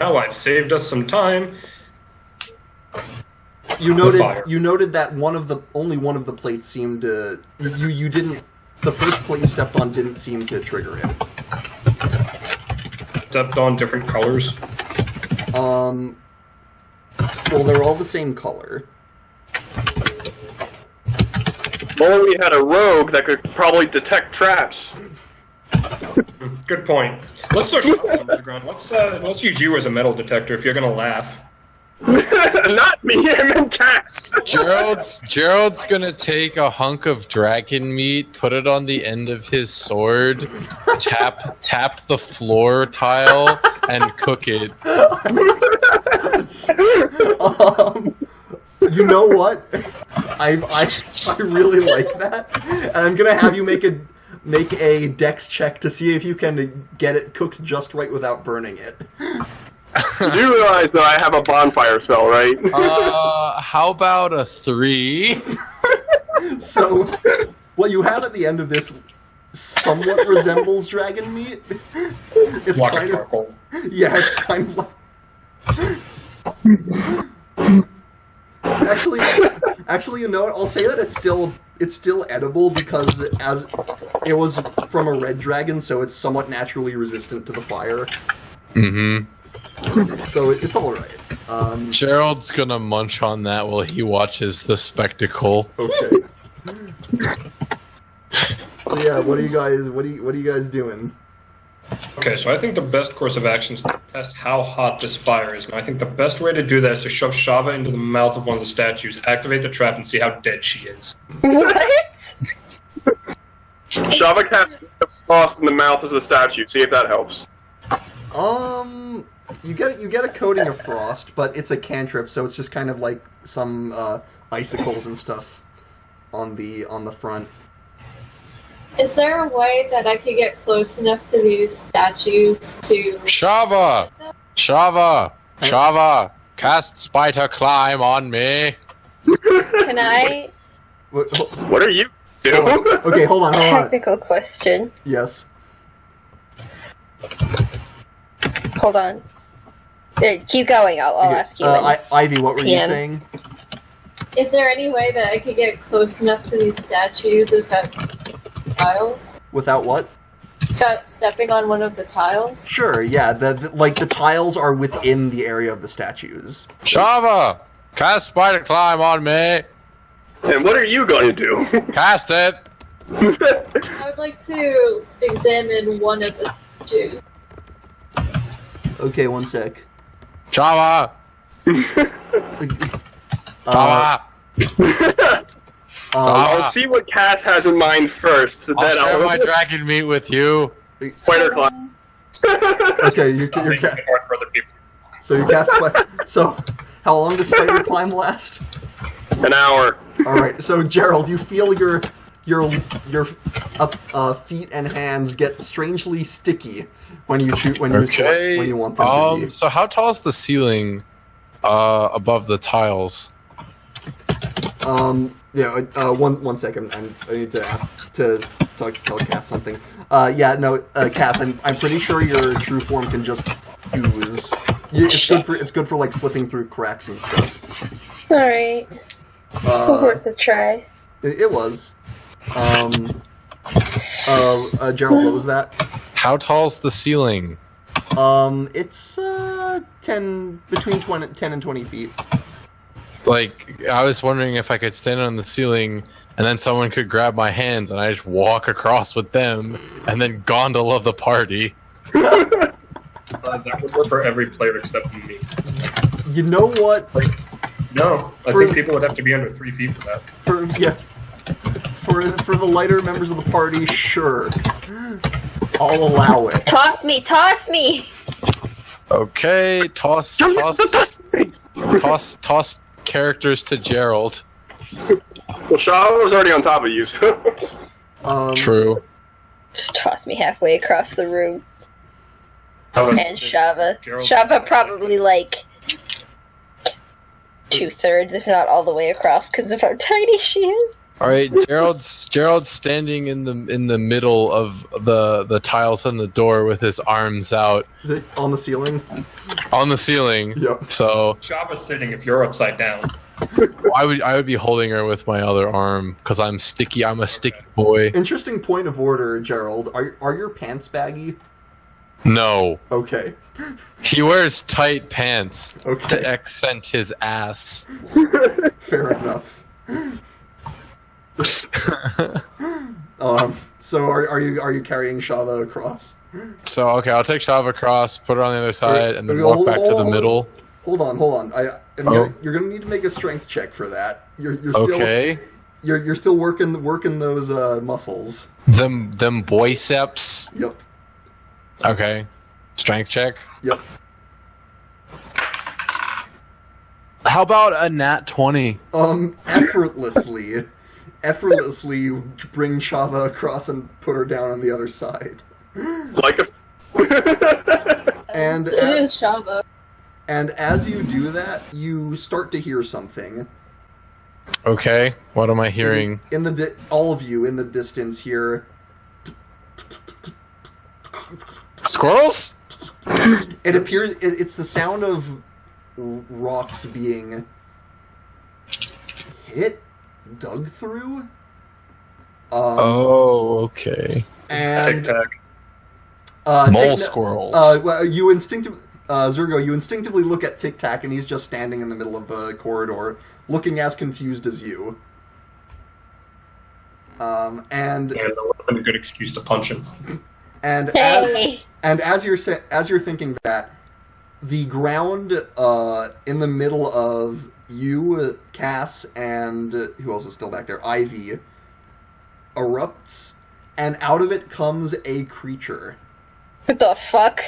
B: Now I've saved us some time.
A: You
B: Fire.
A: noted that only one of the plates seemed to you didn't. The first plate you stepped on didn't seem to trigger it.
B: Stepped on different colors.
A: Well, they're all the same color.
E: Well, we had a rogue that could probably detect traps.
B: Good point. Let's throw Shava on the ground. Let's use you as a metal detector if you're gonna laugh.
E: Not me, I meant Cass.
C: Gerald's gonna take a hunk of dragon meat, put it on the end of his sword, tap the floor tile, and cook it.
A: You know what? I really like that, and I'm gonna have you make a dex check to see if you can get it cooked just right without burning it.
E: You do realize that I have a bonfire spell, right?
C: How about a 3?
A: So, what you have at the end of this somewhat resembles dragon meat. It's
B: Block
A: kind
B: of
A: of,
B: charcoal.
A: yeah, it's kind of like. Actually, you know what? I'll say that it's still edible because as it was from a red dragon, so it's somewhat naturally resistant to the fire.
C: Mm-hmm.
A: So it's all right.
C: Gerald's gonna munch on that while he watches the spectacle.
A: Okay. So yeah, what are you guys doing?
B: Okay, so I think the best course of action is to test how hot this fire is. And I think the best way to do that is to shove Shava into the mouth of one of the statues, activate the trap, and see how dead she is.
D: What?
E: Shava casts frost in the mouth of the statue. See if that helps.
A: You get a coating of frost, but it's a cantrip, so it's just kind of like some icicles and stuff on the front.
F: Is there a way that I could get close enough to these statues to...
C: Shava! Cast Spider Climb on me!
D: Can I?
E: What are you doing?
A: Hold on. Okay, hold on.
D: Technical question.
A: Yes.
D: Hold on. Keep going. I'll
A: Okay,
D: ask you.
A: Ivy, what were you
D: PM.
A: saying?
F: Is there any way that I could get close enough to these statues without tile?
A: Without what?
F: Without stepping on one of the tiles?
A: Sure, yeah. The tiles are within the area of the statues.
C: Shava! Cast Spider Climb on me!
E: And what are you going to do?
C: Cast it!
F: I would like to examine one of the statues.
A: Okay, one sec.
C: Shava! Shava!
E: I'll see what Cass has in mind first. So
C: I'll
E: then
C: share my dragon meat with you.
E: Spider climb.
A: Okay, you're
B: Make it hard for other people.
A: so you cast So, how long does spider climb last?
E: An hour.
A: All right. So Gerald, you feel your feet and hands get strangely sticky when you when you want them to be.
C: So how tall is the ceiling above the tiles?
A: Yeah. One second. I need to tell Cass something. Cass. I'm pretty sure your true form can just ooze. Yeah, it's good for like slipping through cracks and stuff.
D: All right. Worth a try.
A: It was. Gerald, what was that?
C: How tall's the ceiling?
A: It's between 10 and 20 feet.
C: Like, I was wondering if I could stand on the ceiling and then someone could grab my hands and I just walk across with them and then gondola the party.
B: That would work for every player except me.
A: You know what?
B: No, I think people would have to be under 3 feet for that.
A: For the lighter members of the party, sure. I'll allow it.
D: Toss me!
C: Okay, toss characters to Gerald.
E: Well, Shaw was already on top of you, so...
C: True.
D: Just toss me halfway across the room.
B: And
D: Shava. Shava probably like 2/3, if not all the way across, because of how tiny she is.
C: All right, Gerald's standing in the middle of the tiles on the door with his arms out.
A: Is it on the ceiling?
C: On the ceiling.
A: Yep.
C: So
B: Shava's sitting if you're upside down.
C: I would be holding her with my other arm because I'm sticky. I'm a sticky boy.
A: Interesting point of order, Gerald. Are your pants baggy?
C: No.
A: Okay.
C: He wears tight pants
A: Okay.
C: to accent his ass.
A: Fair enough. So are you carrying Shava across?
C: So okay, I'll take Shava across, put her on the other side, and then
A: Okay,
C: walk back to the middle.
A: Hold on. You're gonna need to make a strength check for that. You're still
C: Okay.
A: You're still working those muscles.
C: Them biceps.
A: Yep.
C: Okay. Strength check.
A: Yep.
C: How about a nat 20?
A: Effortlessly bring Shava across and put her down on the other side.
E: Like a...
A: And
F: It is Shava.
A: And as you do that, you start to hear something.
C: Okay. What am I hearing?
A: All of you in the distance hear.
C: Squirrels?
A: It appears it's the sound of rocks being dug through.
C: Okay.
A: And
B: Tic-tac.
C: Mole squirrels.
A: Well, Zergo, you instinctively look at Tic Tac, and he's just standing in the middle of the corridor, looking as confused as you. And
B: Yeah, that would have been a good excuse to punch him.
A: and
D: Hey!
A: as you're thinking that, the ground in the middle of you, Cass, and who else is still back there? Ivy erupts, and out of it comes a creature.
D: What the fuck?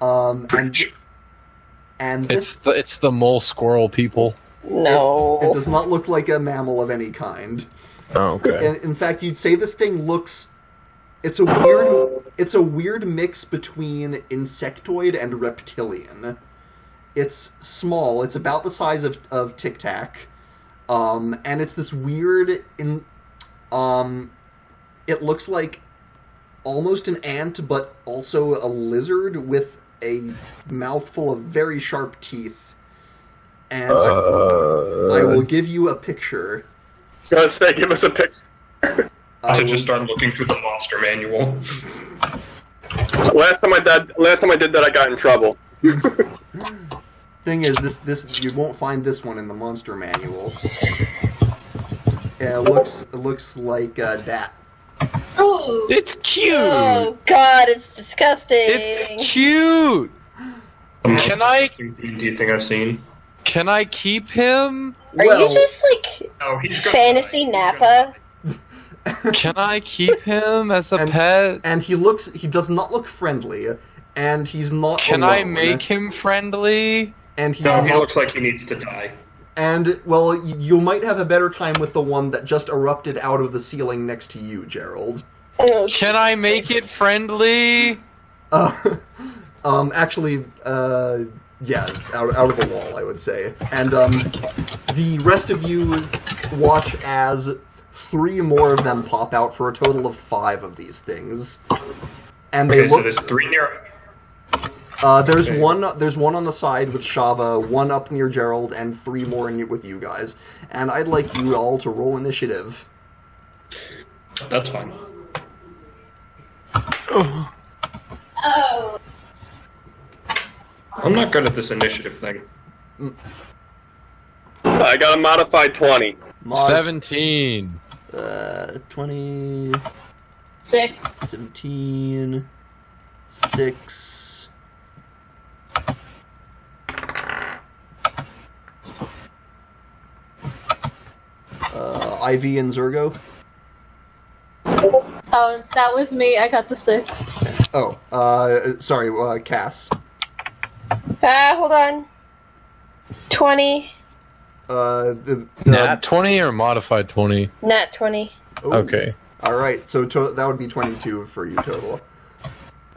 A: And this,
C: It's the mole squirrel people.
D: No.
A: it does not look like a mammal of any kind.
C: Oh, okay.
A: In fact, you'd say this thing looks. It's a weird mix between insectoid and reptilian. It's small. It's about the size of Tic Tac, and it's this weird. It looks like almost an ant, but also a lizard with a mouthful of very sharp teeth. And I will give you a picture.
E: So let's say, give us a picture.
B: I should just start looking through the monster manual.
E: Last time I did that, I got in trouble.
A: Thing is, this you won't find this one in the monster manual. Yeah, it looks like that.
F: Ooh.
C: It's cute.
D: Oh god, it's disgusting.
C: It's cute. Can I
B: D&D thing I've seen.
C: Can I keep him?
D: Are you just like
B: Oh, he's gonna
D: fantasy
B: die. He's
D: Nappa?
C: Can I keep him as a pet?
A: And he does not look friendly, and he's not.
C: Can
A: alone.
C: I make him friendly?
A: And he's
B: No, he
A: not-
B: looks like he needs to die.
A: And well, you might have a better time with the one that just erupted out of the ceiling next to you, Gerald.
D: Oh,
C: Can I make it friendly?
A: Actually, yeah, out of the wall, I would say. And the rest of you watch as 3 more of them pop out for a total of 5 of these things. And they
B: Okay, so
A: look.
B: there's 3 near.
A: There's
B: Okay.
A: one on the side with Shava, 1 up near Gerald, and 3 more with you guys. And I'd like you all to roll initiative.
B: That's fine.
F: Oh.
B: I'm not good at this initiative thing.
E: I got a modified 20.
C: 17.
A: 20,
F: 6.
A: 17, 6. Ivy and Zergo.
F: Oh, that was me. I got the 6.
A: Oh, sorry, Cass.
D: Hold on. 20.
C: Nat 20 or modified 20?
D: Nat 20.
A: Oh,
C: Okay.
A: All right, so that would be 22 for you total.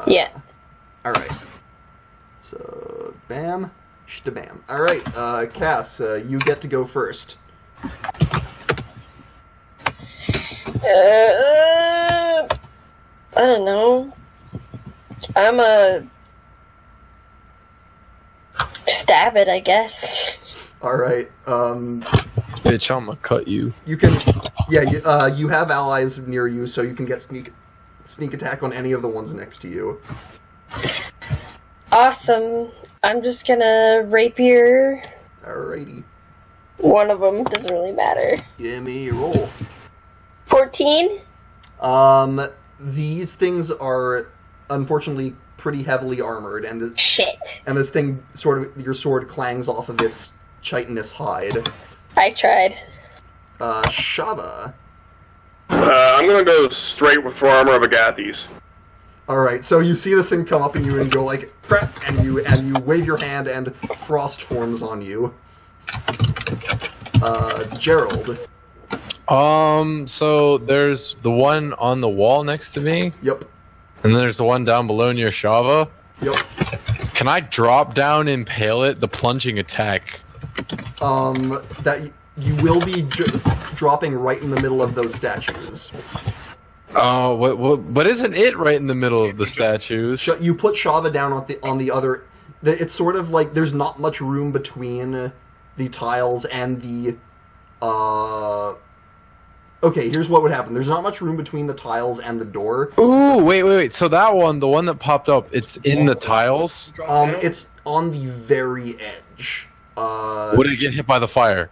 D: Yeah.
A: All right. So, bam, bam. All right, Cass, you get to go first.
D: I don't know. I'm a stab it, I guess.
A: All right.
C: Bitch, I'm gonna cut you.
A: You can, yeah. You have allies near you, so you can get sneak attack on any of the ones next to you.
D: Awesome. I'm just gonna rapier.
A: Alrighty.
D: One of them doesn't really matter.
A: Give me a roll.
D: 14.
A: These things are unfortunately pretty heavily armored, and
D: Shit.
A: this thing your sword clangs off of its chitinous hide.
D: I tried.
A: Shava.
E: I'm gonna go straight for armor of Agathes.
A: Alright, so you see this thing come up and you go like, "Prep," and you wave your hand and frost forms on you. Gerald.
C: So there's the one on the wall next to me,
A: Yep.
C: and then there's the one down below near Shava.
A: Yep.
C: Can I drop down and impale it? The plunging attack.
A: That you will be dropping right in the middle of those statues.
C: Oh, what isn't it right in the middle of the statues?
A: You put Shava down on the other. It's sort of like there's not much room between the tiles and the. Okay, here's what would happen. There's not much room between the tiles and the door.
C: Ooh, wait. So that one, the one that popped up, it's in the tiles?
A: It's on the very edge.
C: Would it get hit by the fire?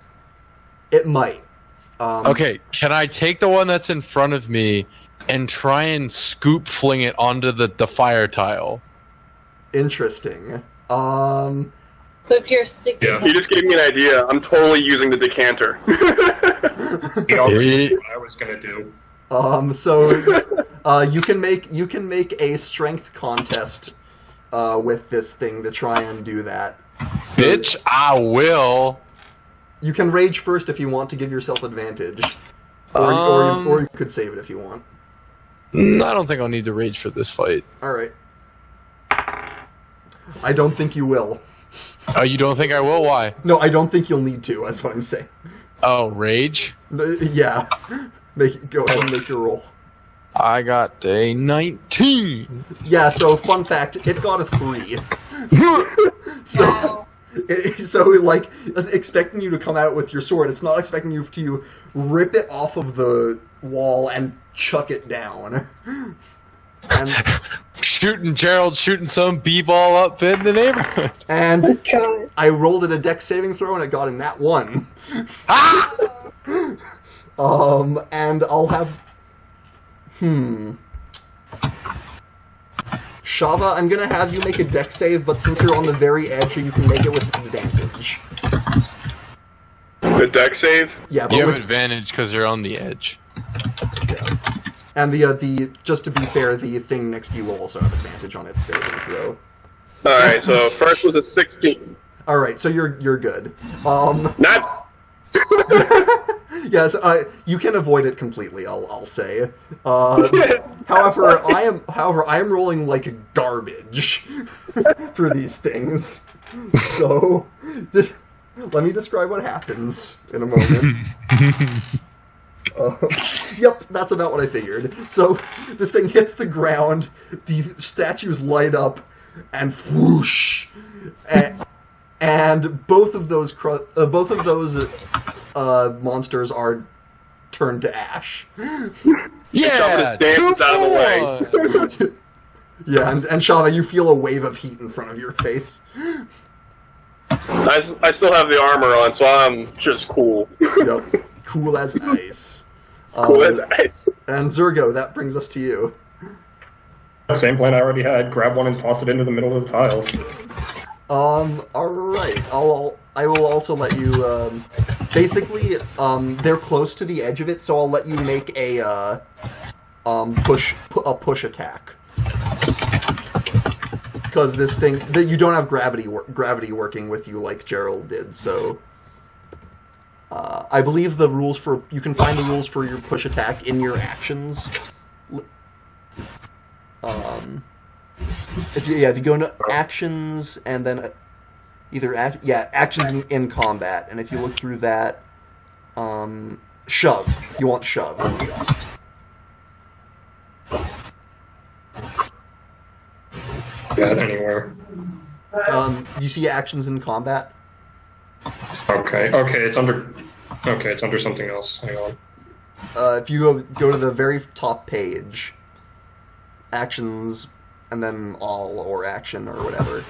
A: It might.
C: Okay, can I take the one that's in front of me and try and scoop fling it onto the fire tile?
A: Interesting.
F: But if you're sticking...
B: Yeah.
E: You just gave me an idea. I'm totally using the decanter.
B: You already knew what I was gonna do.
A: So you can make a strength contest with this thing to try and do that.
C: Bitch, I will.
A: You can rage first if you want to give yourself advantage, or you could save it if you want.
C: I don't think I'll need to rage for this fight.
A: All right. I don't think you will.
C: Oh, you don't think I will? Why?
A: No, I don't think you'll need to. That's what I'm saying.
C: Oh, rage?
A: Yeah. Go ahead and make your roll.
C: I got a 19.
A: Yeah. So fun fact, it got a 3.
F: Wow.
A: So like expecting you to come out with your sword, it's not expecting you to rip it off of the wall and chuck it down. And
C: Gerald shooting some b-ball up in the neighborhood.
A: and
D: God.
A: I rolled it a dex saving throw and it got in that one.
C: Ah!
A: And I'll have Shava, I'm gonna have you make a dex save, but since you're on the very edge, you can make it with advantage.
E: The deck save?
A: Yeah, but
C: You have
A: with,
C: advantage because you're on the edge.
A: yeah. And the just to be fair, the thing next to you will also have advantage on its saving throw.
E: Alright, so first was a 16.
A: All right, so you're good.
E: Not...
A: Yes, you can avoid it completely. I'll say. However, I am rolling like garbage through these things. So, let me describe what happens in a moment. Yep, that's about what I figured. So, this thing hits the ground, the statues light up, and whoosh, and both of those monsters are turn to ash.
C: Yeah,
E: dances out of the way.
A: Yeah, and Shava, you feel a wave of heat in front of your face.
E: I still have the armor on, so I'm just cool.
A: Yep. Cool as ice.
E: Cool as ice.
A: And Zergo, that brings us to you.
B: Same plan I already had. Grab one and toss it into the middle of the tiles.
A: Alright. I will also let you, basically, they're close to the edge of it, so I'll let you make a, push attack. Because this thing, you don't have gravity working with you like Gerald did, so... I believe the rules for... You can find the rules for your push attack in your actions. If you go into actions and then actions in combat, and if you look through that, shove. You want shove.
B: Got anywhere.
A: You see actions in combat?
B: Okay, it's under something else. Hang on.
A: If you go to the very top page, actions, and then all or action or whatever.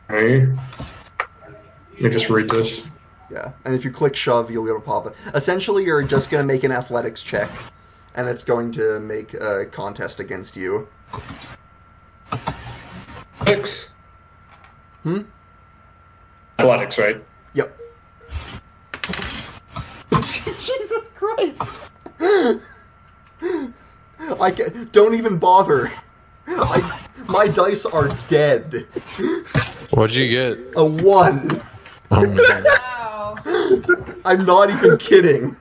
B: Okay. Let me just read this.
A: Yeah, and if you click shove, you'll be able to pop it. Essentially, you're just going to make an athletics check, and it's going to make a contest against you.
B: 6. Athletics, right?
A: Yep. Jesus Christ! Don't even bother. My dice are dead.
C: What'd you get?
A: A 1.
C: Oh my God.
F: Wow.
A: I'm not even kidding.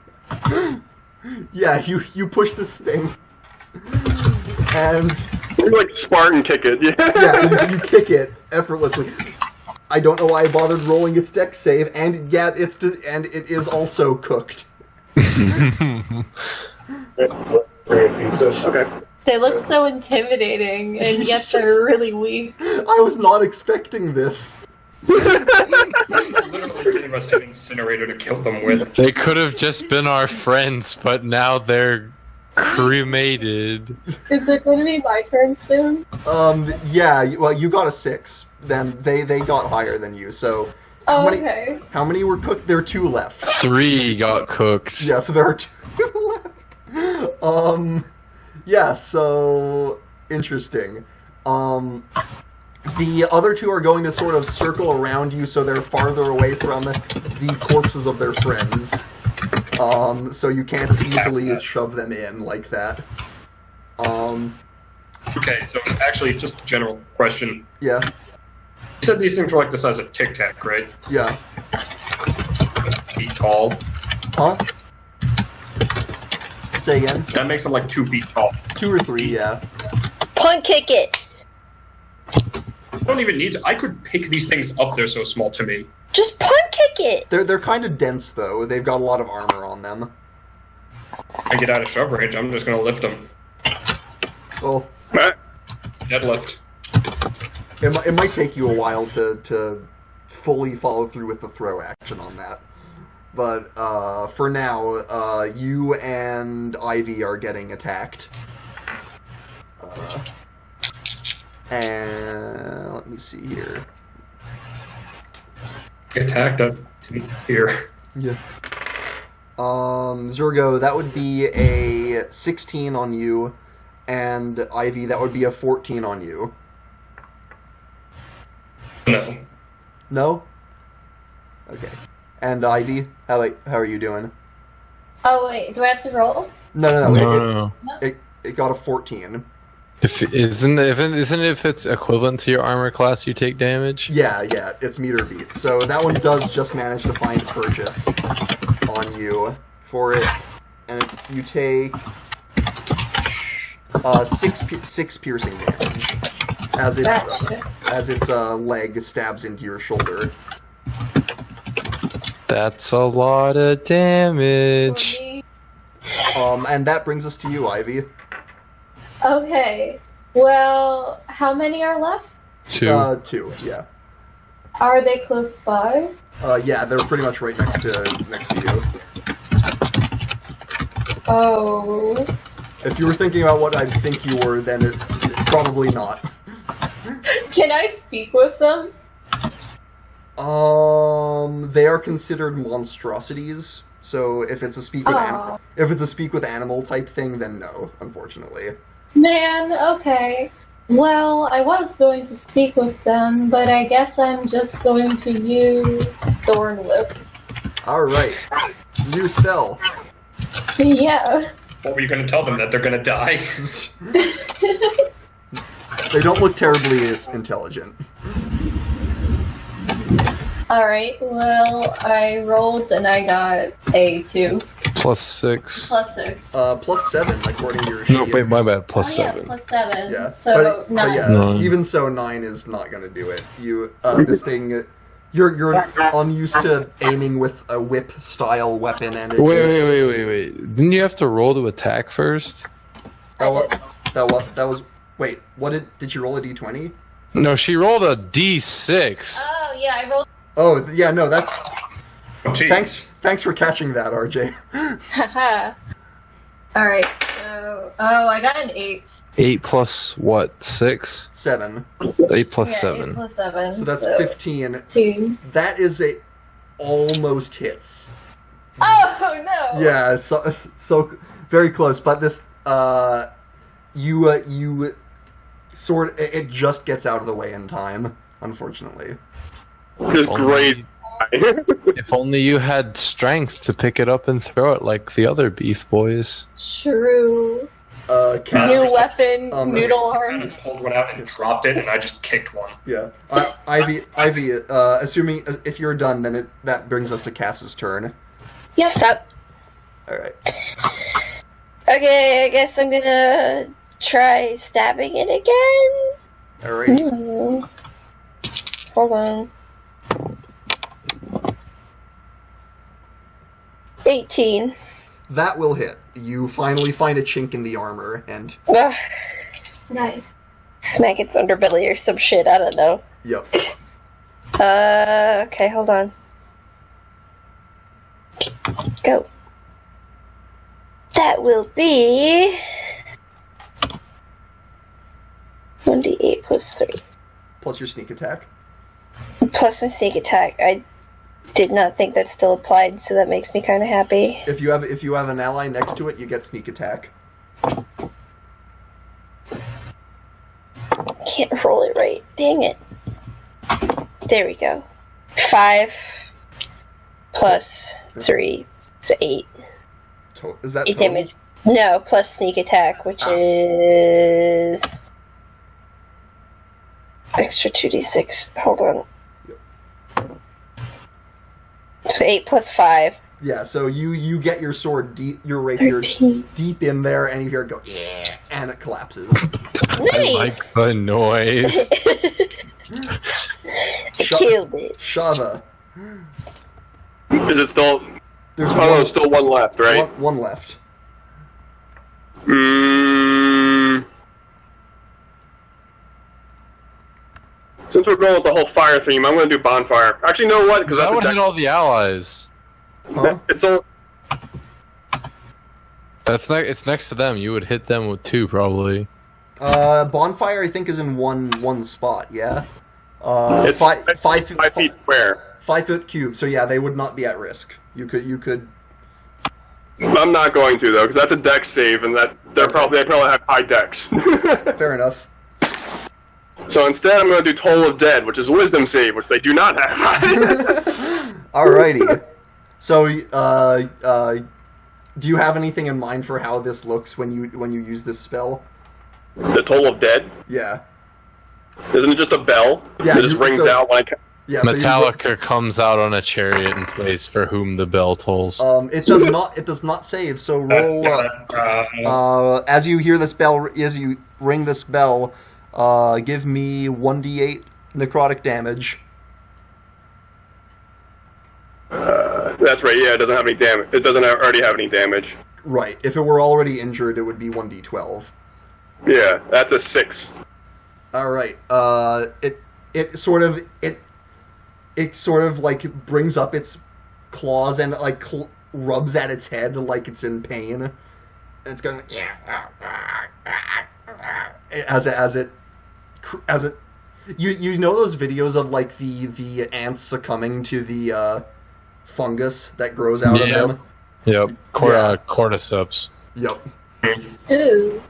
A: Yeah, you push this thing, and
E: Like Spartan kick it.
A: yeah, you kick it effortlessly. I don't know why I bothered rolling its dex save, and yeah, it is also cooked.
E: Okay.
F: They look so intimidating, and yet they're really weak.
A: I was not expecting this.
B: Literally gave us an incinerator to kill them with.
C: They could have just been our friends, but now they're cremated.
F: Is it going to be my turn soon?
A: Yeah, well, you got a 6. Then they got higher than you, so...
F: Oh,
A: How many-
F: okay.
A: How many were cooked? There are 2 left.
C: 3 got cooked.
A: Yeah, so there are 2 left. Yeah, so... Interesting. The other 2 are going to sort of circle around you, so they're farther away from the corpses of their friends. So you can't easily shove them in like that.
B: Okay, so actually, just a general question.
A: Yeah,
B: You said these things were like the size of Tic Tac, right?
A: yeah.
B: Feet tall.
A: Huh? Say again?
B: That makes them like 2 feet tall.
A: 2 or 3, yeah.
D: Punt kick it.
B: I don't even need to. I could pick these things up. They're so small to me.
D: Just punt kick it.
A: They're kind of dense, though. They've got a lot of armor on them.
B: I get out of shove range. I'm just gonna lift them.
A: Well,
B: Deadlift.
A: it might take you a while to fully follow through with the throw action on that. But for now, you and Ivy are getting attacked. And let me see here.
B: Attacked up here.
A: Yeah. Zergo, that would be a 16 on you, and Ivy, that would be a 14 on you.
B: No.
A: No? Okay. And Ivy, how are you doing?
F: Oh, wait. Do I have to roll?
A: No.
C: No.
A: It got a 14.
C: Isn't it if it's equivalent to your armor class, you take damage?
A: Yeah, it's meter beat. So that one does just manage to find purchase on you for it, and you take 6 piercing damage as its leg stabs into your shoulder.
C: That's a lot of damage.
A: And that brings us to you, Ivy.
F: Okay. Well, how many are left?
C: 2.
A: 2, yeah.
F: Are they close by?
A: Yeah, they're pretty much right next to you.
F: Oh.
A: If you were thinking about what I think you were, then probably not.
F: Can I speak with them?
A: They are considered monstrosities. So if it's a speak with if it's a speak with animal type thing, then no, unfortunately.
F: Man, okay. Well, I was going to speak with them, but I guess I'm just going to use Thorn Whip.
A: Alright. New spell.
F: Yeah.
B: What were you going to tell them? That they're going to die?
A: They don't look terribly intelligent.
F: Alright, well, I rolled and I got a 2.
C: +6.
F: Plus 6.
A: +7 according to your
C: No,
A: sheet.
C: wait, my bad.
F: Oh,
C: +7.
F: yeah, plus 7.
A: Yeah.
F: So,
A: but
F: 9.
A: yeah,
C: 9.
A: even so, 9 is not going to do it. You, this thing, you're unused to aiming with a whip style weapon, and it
C: Wait. Didn't you have to roll to attack first?
A: That was. Wait, what did you roll a d20?
C: No, she rolled a D6.
F: Oh, yeah, I rolled.
A: Oh, yeah, no, that's.
B: Jeez.
A: Thanks for catching that, RJ.
F: Haha. Alright, so. Oh, I got an 8.
C: 8 plus what? 6?
A: 7.
C: 8 plus
F: Yeah,
C: 7.
F: 8 plus 7.
A: So that's 15.
F: 2.
A: That is a almost hits.
F: Oh, no!
A: Yeah, so very close. But this, you sort it just gets out of the way in time, unfortunately.
E: Just great.
C: If only you had strength to pick it up and throw it like the other beef boys.
F: True.
A: Cat,
F: New weapon,
A: Um,
F: noodle
B: I
F: arms.
B: just pulled one out and dropped it, and I just kicked one.
A: yeah. Ivy. Assuming if you're done, then that brings us to Cass's turn.
F: Yep.
D: Sup?
A: All right.
D: Okay, I guess I'm gonna try stabbing it again.
A: All right.
D: Hold on. 18.
A: That will hit. You finally find a chink in the armor, and
D: Ugh,
F: Nice.
D: smack its underbelly or some shit, I don't know.
A: yep.
D: Okay, hold on. Go. That will be 1d8 plus 3.
A: Plus your sneak attack.
D: Plus a sneak attack. I did not think that still applied, so that makes me kind of happy.
A: If you have an ally next to it, you get sneak attack.
D: Can't roll it right. Dang it. There we go. 5 plus 3 is 8.
A: Is that
D: 8
A: total?
D: damage. No, plus sneak attack, which is extra 2d6. Hold on. So 8 plus 5.
A: Yeah. So you get your sword your rapier
D: 13.
A: deep in there, and you hear it go yeah, and it collapses.
C: I
D: Nice!
C: like the noise.
D: I killed it.
A: Shava.
E: Is it still?
A: There's
E: There's still one left, right?
A: one left.
E: Since we're going with the whole fire theme, I'm going to do bonfire. Actually, you know what? Because
C: That would
E: that's
C: hit all the allies.
A: Huh?
E: it's all.
C: It's next to them. You would hit them with 2 probably.
A: Bonfire, I think, is in one spot. Yeah.
E: It's
A: 5
E: feet square.
A: 5 foot cube. So yeah, they would not be at risk. You could.
E: I'm not going to though, because that's a dex save, and they probably have high dex.
A: Fair enough.
E: So instead, I'm going to do Toll of Dead, which is a wisdom save, which they do not have.
A: Alrighty. So, do you have anything in mind for how this looks when you use this spell?
E: The Toll of Dead?
A: Yeah.
E: Isn't it just a bell?
A: Yeah,
E: It just rings out like.
A: Yeah. So
C: Metallica comes out on a chariot and plays For Whom the Bell Tolls.
A: it does not save. So roll. As you hear this bell, as you ring this bell, give me 1d8 necrotic damage.
E: That's right. Yeah, it doesn't have any damage. It doesn't already have any damage.
A: Right. If it were already injured, it would be 1d12.
E: Yeah, that's a 6.
A: All right. It sort of like brings up its claws and like rubs at its head like it's in pain, and it's going as it you know those videos of like the ants succumbing to the fungus that grows out of them.
C: Yep. Cordyceps.
A: Yep.
F: Ooh.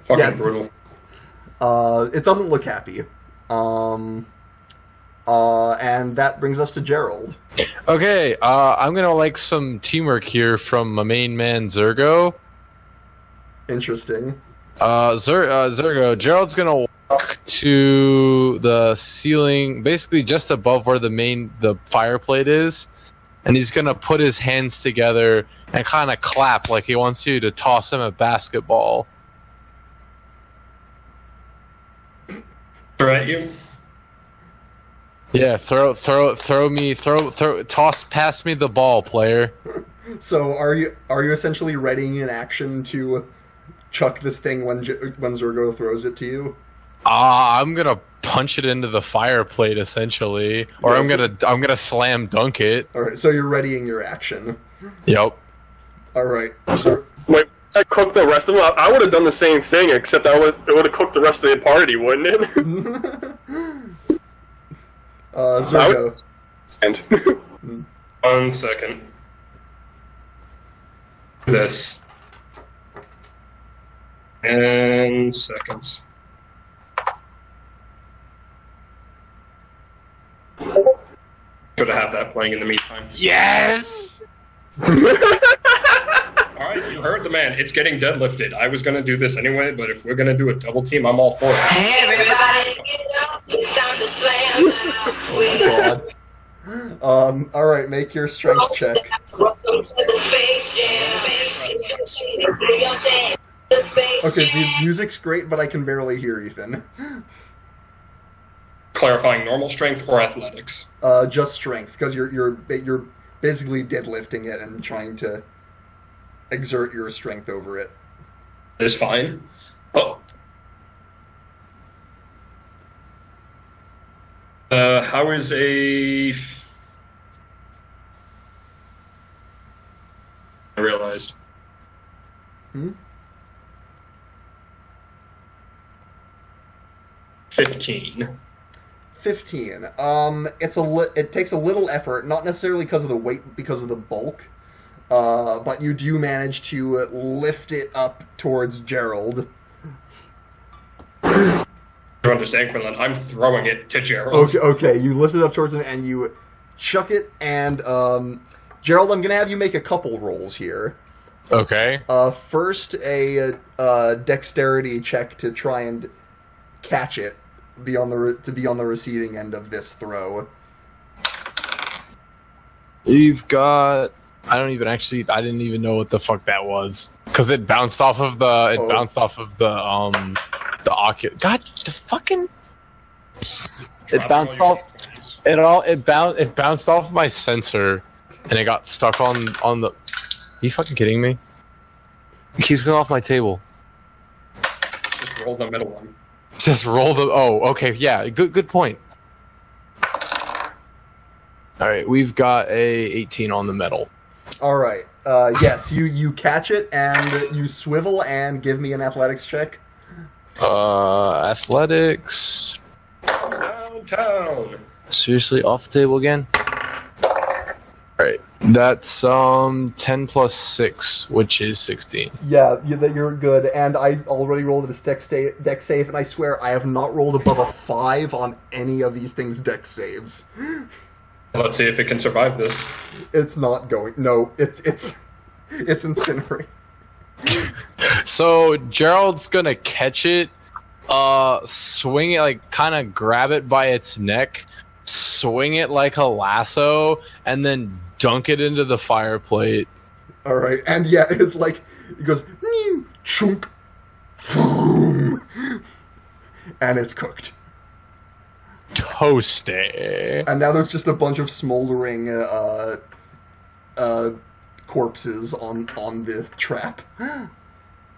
B: Fucking brutal.
A: It doesn't look happy. And that brings us to Gerald.
C: Okay, I'm gonna like some teamwork here from my main man Zergo.
A: Interesting.
C: Zergo, Gerald's gonna walk to the ceiling, basically just above where the fireplate is, and he's gonna put his hands together and kind of clap like he wants you to toss him a basketball.
B: Throw at you.
C: Yeah, pass me the ball, player.
A: So are you essentially readying an action to chuck this thing when Zergo throws it to you?
C: I'm gonna punch it into the fireplate essentially, or I'm gonna slam dunk it.
A: All right, so you're readying your action.
C: Yep.
A: All right.
E: So, wait, I cooked the rest of them. I would have done the same thing, except it would have cooked the rest of the party, wouldn't it?
A: Zergo.
E: And
B: 1 second. This. And seconds. Should have had that playing in the meantime.
C: Yes.
B: Alright, you heard the man. It's getting deadlifted. I was gonna do this anyway, but if we're gonna do a double team, I'm all for it.
G: Hey everybody, it's time to slam now.
A: God. All right, make your strength check.
G: Welcome to the Space Jam.
A: Okay, the music's great, but I can barely hear Ethan.
B: Clarifying normal strength or athletics?
A: Just strength, because you're basically deadlifting it and trying to exert your strength over it.
B: Is fine. Oh. How is a... I realized. 15.
A: 15. It takes a little effort, not necessarily because of the weight, because of the bulk. But you do manage to lift it up towards Gerald.
B: You understand, Quinlan? I'm throwing it to Gerald.
A: Okay, you lift it up towards him and you chuck it, and Gerald, I'm gonna have you make a couple rolls here.
C: Okay.
A: First, a dexterity check to try and catch it, to be on the receiving end of this throw.
C: You've got... I didn't even know what the fuck that was, because it bounced off of the ocular. God, the fucking. It bounced off. It bounced off my sensor, and it got stuck on the. Are you fucking kidding me? It keeps going off my table.
B: Just roll the middle one.
C: Just roll the. Oh, okay, yeah. Good point. All right, we've got a 18 on the metal.
A: All right. Yes, you catch it and you swivel and give me an athletics check.
C: Athletics.
B: Downtown.
C: Seriously, off the table again? Alright. That's 10 plus 6, which is 16.
A: Yeah, you're good. And I already rolled a dex save, and I swear I have not rolled above a 5 on any of these things' dex saves.
B: Let's see if it can survive this.
A: It's not going. No, it's incinerating.
C: So Gerald's gonna catch it, swing it, like kind of grab it by its neck, swing it like a lasso, and then dunk it into the fireplate.
A: All right, and yeah, it's like it goes chunk, boom, and it's cooked.
C: Toasty.
A: And now there's just a bunch of smoldering corpses on the trap.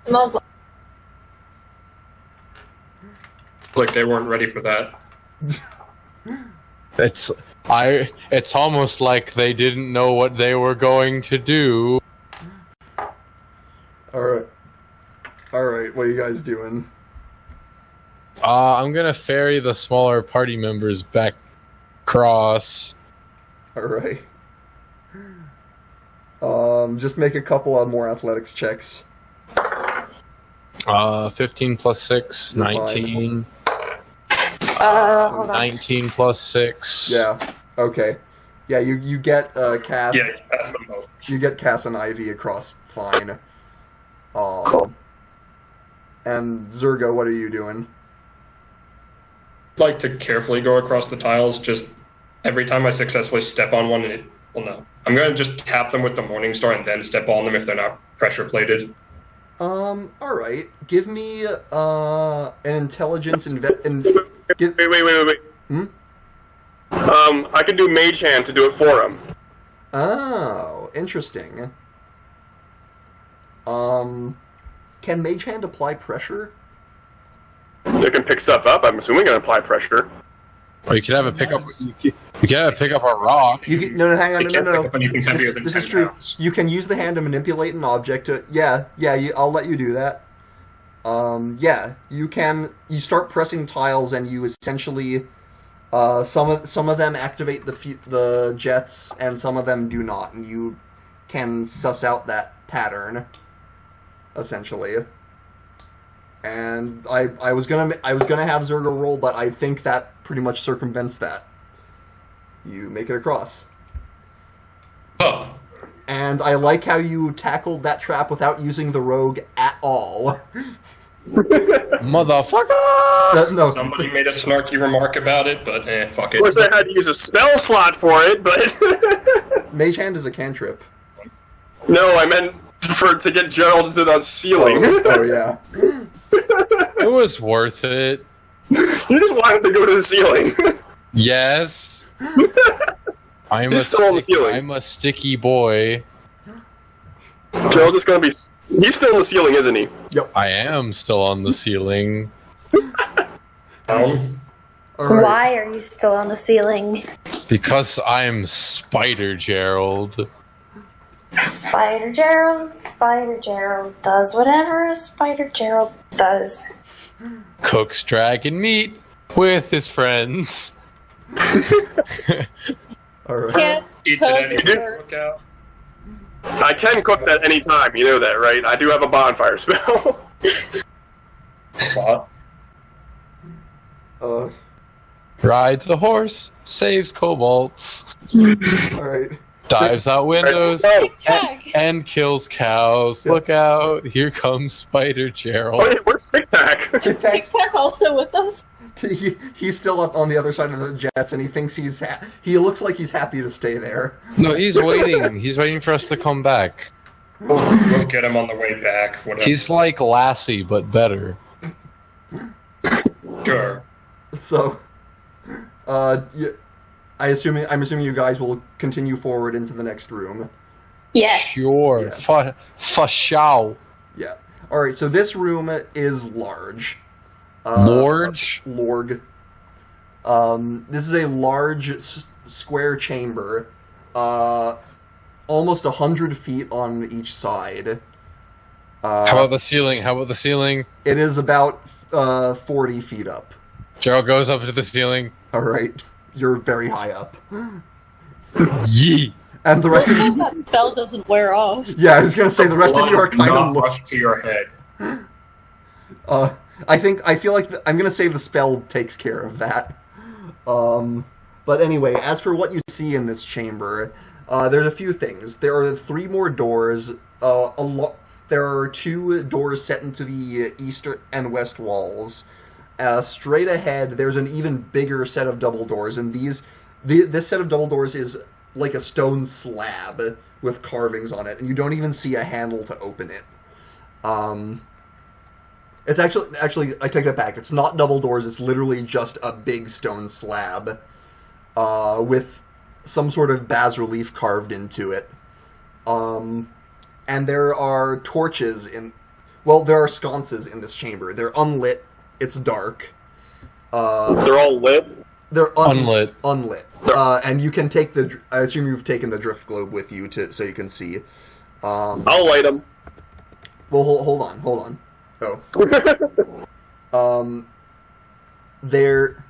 F: Smells
B: Like they weren't ready for that.
C: It's almost like they didn't know what they were going to do.
A: All right. Alright, what are you guys doing?
C: I'm gonna ferry the smaller party members back across.
A: Alright. Just make a couple of more athletics checks.
C: 15 plus 6,
A: You're
C: 19.
D: Hold on.
C: 19 plus 6.
A: Yeah. Okay. Yeah, you get Cass.
B: Yeah, that's the most.
A: You get Cass and Ivy across fine.
D: Cool.
A: And Zergo, what are you doing?
B: Like to carefully go across the tiles. Just every time I successfully step on one, I'm gonna just tap them with the Morning Star and then step on them if they're not pressure plated.
A: Alright. Give me an intelligence
E: Wait.
A: Hmm?
E: I could do Mage Hand to do it for him.
A: Oh, interesting. Can Mage Hand apply pressure?
E: They can pick stuff up. I'm assuming can apply pressure.
C: Or you could have it pick up. You could have it pick up a rock.
A: You can, no, hang on,
B: They can't pick up anything heavier than
A: This
B: 10
A: is true.
B: pounds.
A: You can use the hand to manipulate an object. I'll let you do that. You can. You start pressing tiles, and you essentially, some of them activate the jets, and some of them do not, and you can suss out that pattern, essentially. And I was gonna have Zergo roll, but I think that pretty much circumvents that. You make it across.
B: Oh,
A: And I like how you tackled that trap without using the rogue at all.
C: Motherfucker!
A: No,
B: somebody made a snarky remark about it, but fuck
E: Of course,
B: it.
E: I had to use a spell slot for it, but
A: Mage Hand is a cantrip.
E: no, I meant to get Gerald into that ceiling.
A: Oh yeah.
C: It was worth it.
E: You just wanted to go to the ceiling.
C: Yes. I'm
E: He's still on the ceiling.
C: I'm a sticky boy.
E: Gerald's just gonna be. He's still on the ceiling, isn't he?
C: I am still on the ceiling.
A: All right.
D: Why are you still on the ceiling?
C: Because I'm Spider Gerald.
D: Spider Gerald does whatever Spider Gerald does.
C: Cooks dragon meat with his friends.
A: All right.
F: Can't
B: Eats it
F: cook
B: anything.
F: or-
B: Look out.
E: I can cook that any time. You know that, right? I do have a bonfire spell.
B: What?
C: Rides a horse, saves kobolds,
A: All right.
C: dives out windows,
E: Oh,
F: Tag.
C: and kills cows.
A: Yeah.
C: Look out, here comes Spider Gerald.
E: wait, where's Tic Tac?
F: Is Tic Tac also with us?
A: He's still up on the other side of the jets, and he thinks he looks like he's happy to stay there.
C: No, he's waiting. He's waiting for us to come back.
B: We'll get him on the way back. Whatever.
C: He's like Lassie, but better.
B: Sure.
A: So, I'm assuming you guys will continue forward into the next room.
D: Yes.
C: Sure.
A: Yeah.
C: For sure.
A: Yeah. All right. So this room is large.
C: Lorge?
A: Lorg. This is a large square chamber, almost 100 feet on each side.
C: How about the ceiling?
A: It is about 40 feet up.
C: Gerald goes up to the ceiling.
A: All right, you're very high up,
C: Yee.
A: and the rest of you.
F: That spell doesn't wear off.
A: Yeah, I was gonna say the rest of you are kind of.
B: Not rush to your head.
A: I feel like I'm gonna say the spell takes care of that. But anyway, as for what you see in this chamber, there's a few things. There are 3 more doors. There are 2 doors set into the east and west walls. Straight ahead, there's an even bigger set of double doors, and this set of double doors is like a stone slab with carvings on it, and you don't even see a handle to open it. It's actually I take that back. It's not double doors. It's literally just a big stone slab with some sort of bas relief carved into it. And there are torches there are sconces in this chamber. They're unlit. It's dark.
E: They're all lit.
A: They're
C: Unlit.
A: Unlit. And you can take I assume you've taken the drift globe with you so you can see.
E: I'll light them.
A: Well, hold on. Oh. There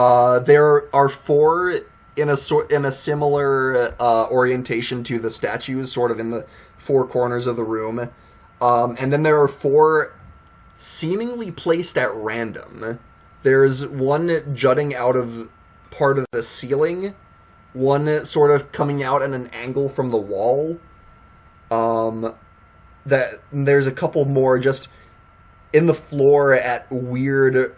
A: are four in a similar orientation to the statues, sort of in the four corners of the room, and then there are four seemingly placed at random. There's one jutting out of part of the ceiling, one sort of coming out at an angle from the wall. That there's a couple more just in the floor at weird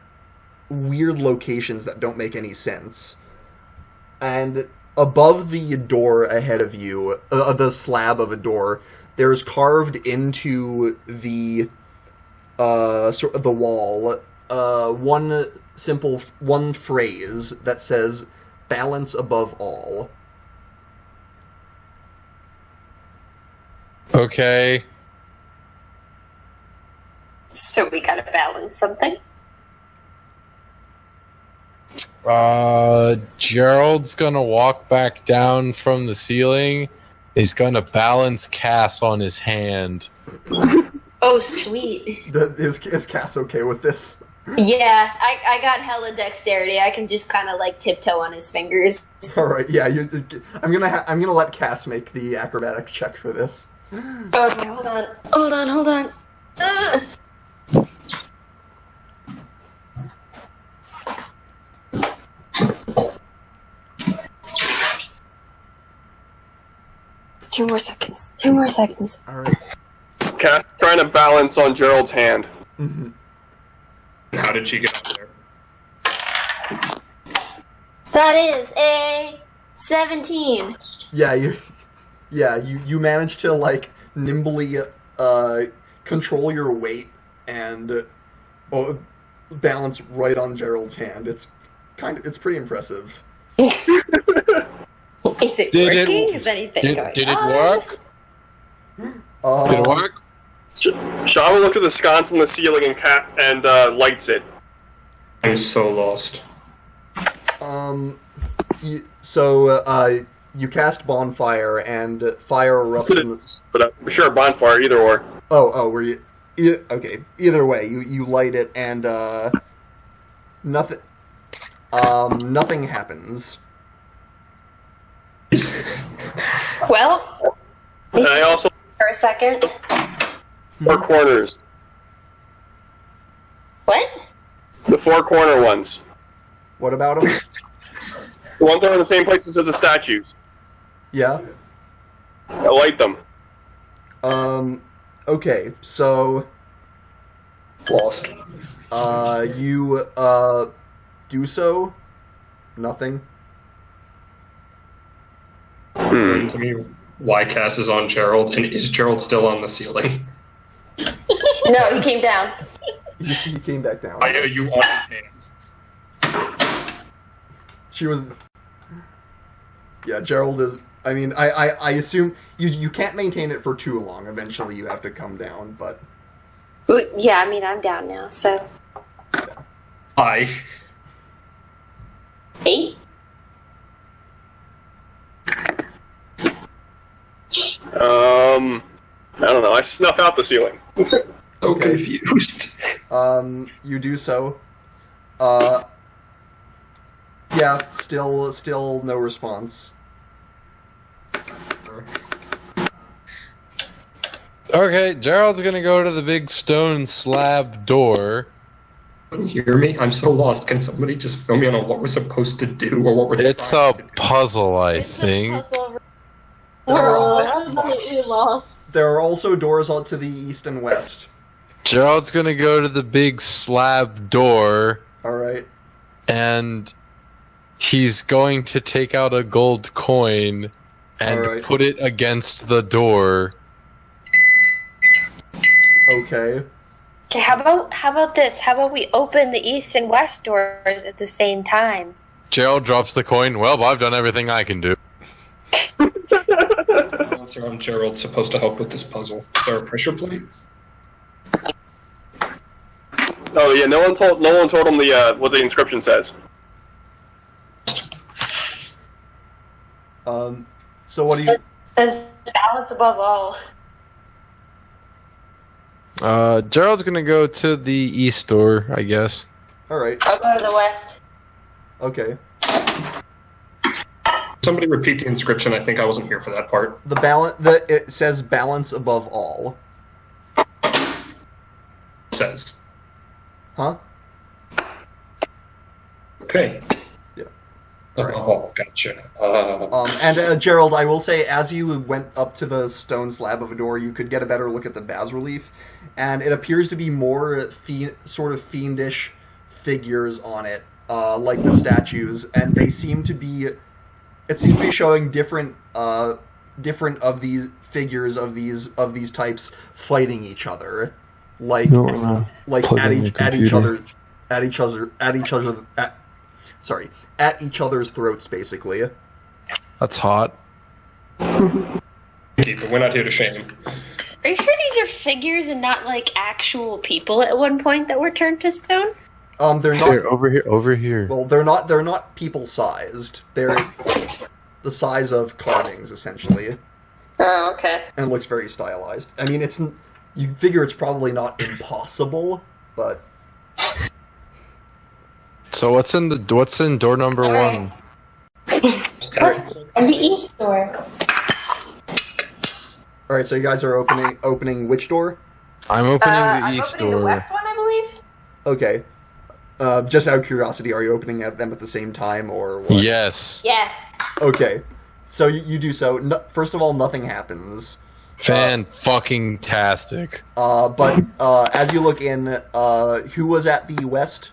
A: locations that don't make any sense. And above the door ahead of you, the slab of a door, there's carved into the the wall one phrase that says "balance above all."
C: Okay.
D: So we gotta balance something.
C: Gerald's gonna walk back down from the ceiling. He's gonna balance Cass on his hand.
D: Oh, sweet.
A: Is Cass okay with this?
D: Yeah, I got hella dexterity. I can just kind of like tiptoe on his fingers.
A: All right, yeah. I'm gonna let Cass make the acrobatics check for this.
D: Okay, hold on. Ugh. Two more seconds.
A: All right.
E: Cass trying to balance on Gerald's hand.
A: Mm-hmm.
B: How did she get up there?
D: That is a 17.
A: Yeah, you managed to like nimbly control your weight and balance right on Gerald's hand. It's pretty impressive.
D: Is it working? Is anything going
C: Did
D: on?
C: it work? Did it work?
E: Shava looks at the sconce on the ceiling and lights it.
B: I'm so lost.
A: You cast bonfire and fire erupts.
E: But sure, bonfire, either or.
A: Were you? Okay. Either way, you light it and nothing. Nothing happens.
D: Well,
E: And I also
D: for a second.
E: four corners.
D: What?
E: The four corner ones.
A: What about them?
E: The ones that are in the same places as the statues.
A: Yeah.
E: I light them.
A: Okay. So,
B: Lost.
A: you do so. Nothing.
B: Explain to me why Cass is on Gerald, and is Gerald still on the ceiling?
D: No, he came down.
A: He came back down.
B: I know you on his hand.
A: She was. Yeah, Gerald is. I mean, I assume you can't maintain it for too long. Eventually, you have to come down. But
D: Yeah, I mean, I'm down now, so.
B: Hi.
D: 8?
E: I don't know. I snuff out the ceiling.
B: So
A: Okay.
B: confused.
A: You do so. Yeah, still no response.
C: Okay, Gerald's gonna go to the big stone slab door.
B: Can you hear me? I'm so lost. Can somebody just fill me in on what we're supposed to do or what we're
C: It's
B: trying
C: a
B: to do?
C: puzzle, I
F: It's a
C: think.
F: puzzle. We're all absolutely lost.
A: There are also doors out to the east and west.
C: Gerald's gonna go to the big slab door,
A: All right.
C: and he's going to take out a gold coin and
A: Alright.
C: put it against the door.
A: Okay.
D: Okay, how about this? How about we open the east and west doors at the same time?
C: Gerald drops the coin. Well, I've done everything I can do.
B: Balancer on Gerald supposed to help with this puzzle. Is there a pressure plate?
E: Oh yeah, no one told him the what the inscription says.
A: So what do you?
D: Says balance above all.
C: Gerald's gonna go to the east door, I guess.
A: All right.
D: I'll go to the west.
A: Okay.
B: Somebody repeat the inscription. I think I wasn't here for that part.
A: It says balance above all.
B: Says.
A: Huh?
B: Okay.
A: Yeah. All right.
B: Oh, gotcha.
A: And Gerald, I will say, as you went up to the stone slab of a door, you could get a better look at the bas-relief, and it appears to be more sort of fiendish figures on it, like the statues, and they seem to be. It seems to be showing different of these figures of these types fighting each other, at each other's throats, basically.
C: That's hot.
B: But we're not here to shame.
D: Are you sure these are figures and not like actual people at one point that were turned to stone?
A: They're not.
C: Here, over here.
A: Well, they're not people-sized. They're the size of carvings, essentially.
D: Oh, okay.
A: And it looks very stylized. I mean, you figure it's probably not impossible, but.
C: So what's in door number
D: All right.
C: 1?
D: And the east door.
A: All right, so you guys are opening which door?
C: I'm opening the
D: I'm
C: east
D: opening
C: door.
D: the west one, I believe.
A: Okay. Just out of curiosity, are you opening them at the same time, or what?
C: Yes.
D: Yeah.
A: Okay. So you do so. No, first of all, nothing happens.
C: Fan-fucking-tastic.
A: But as you look in, who was at the west?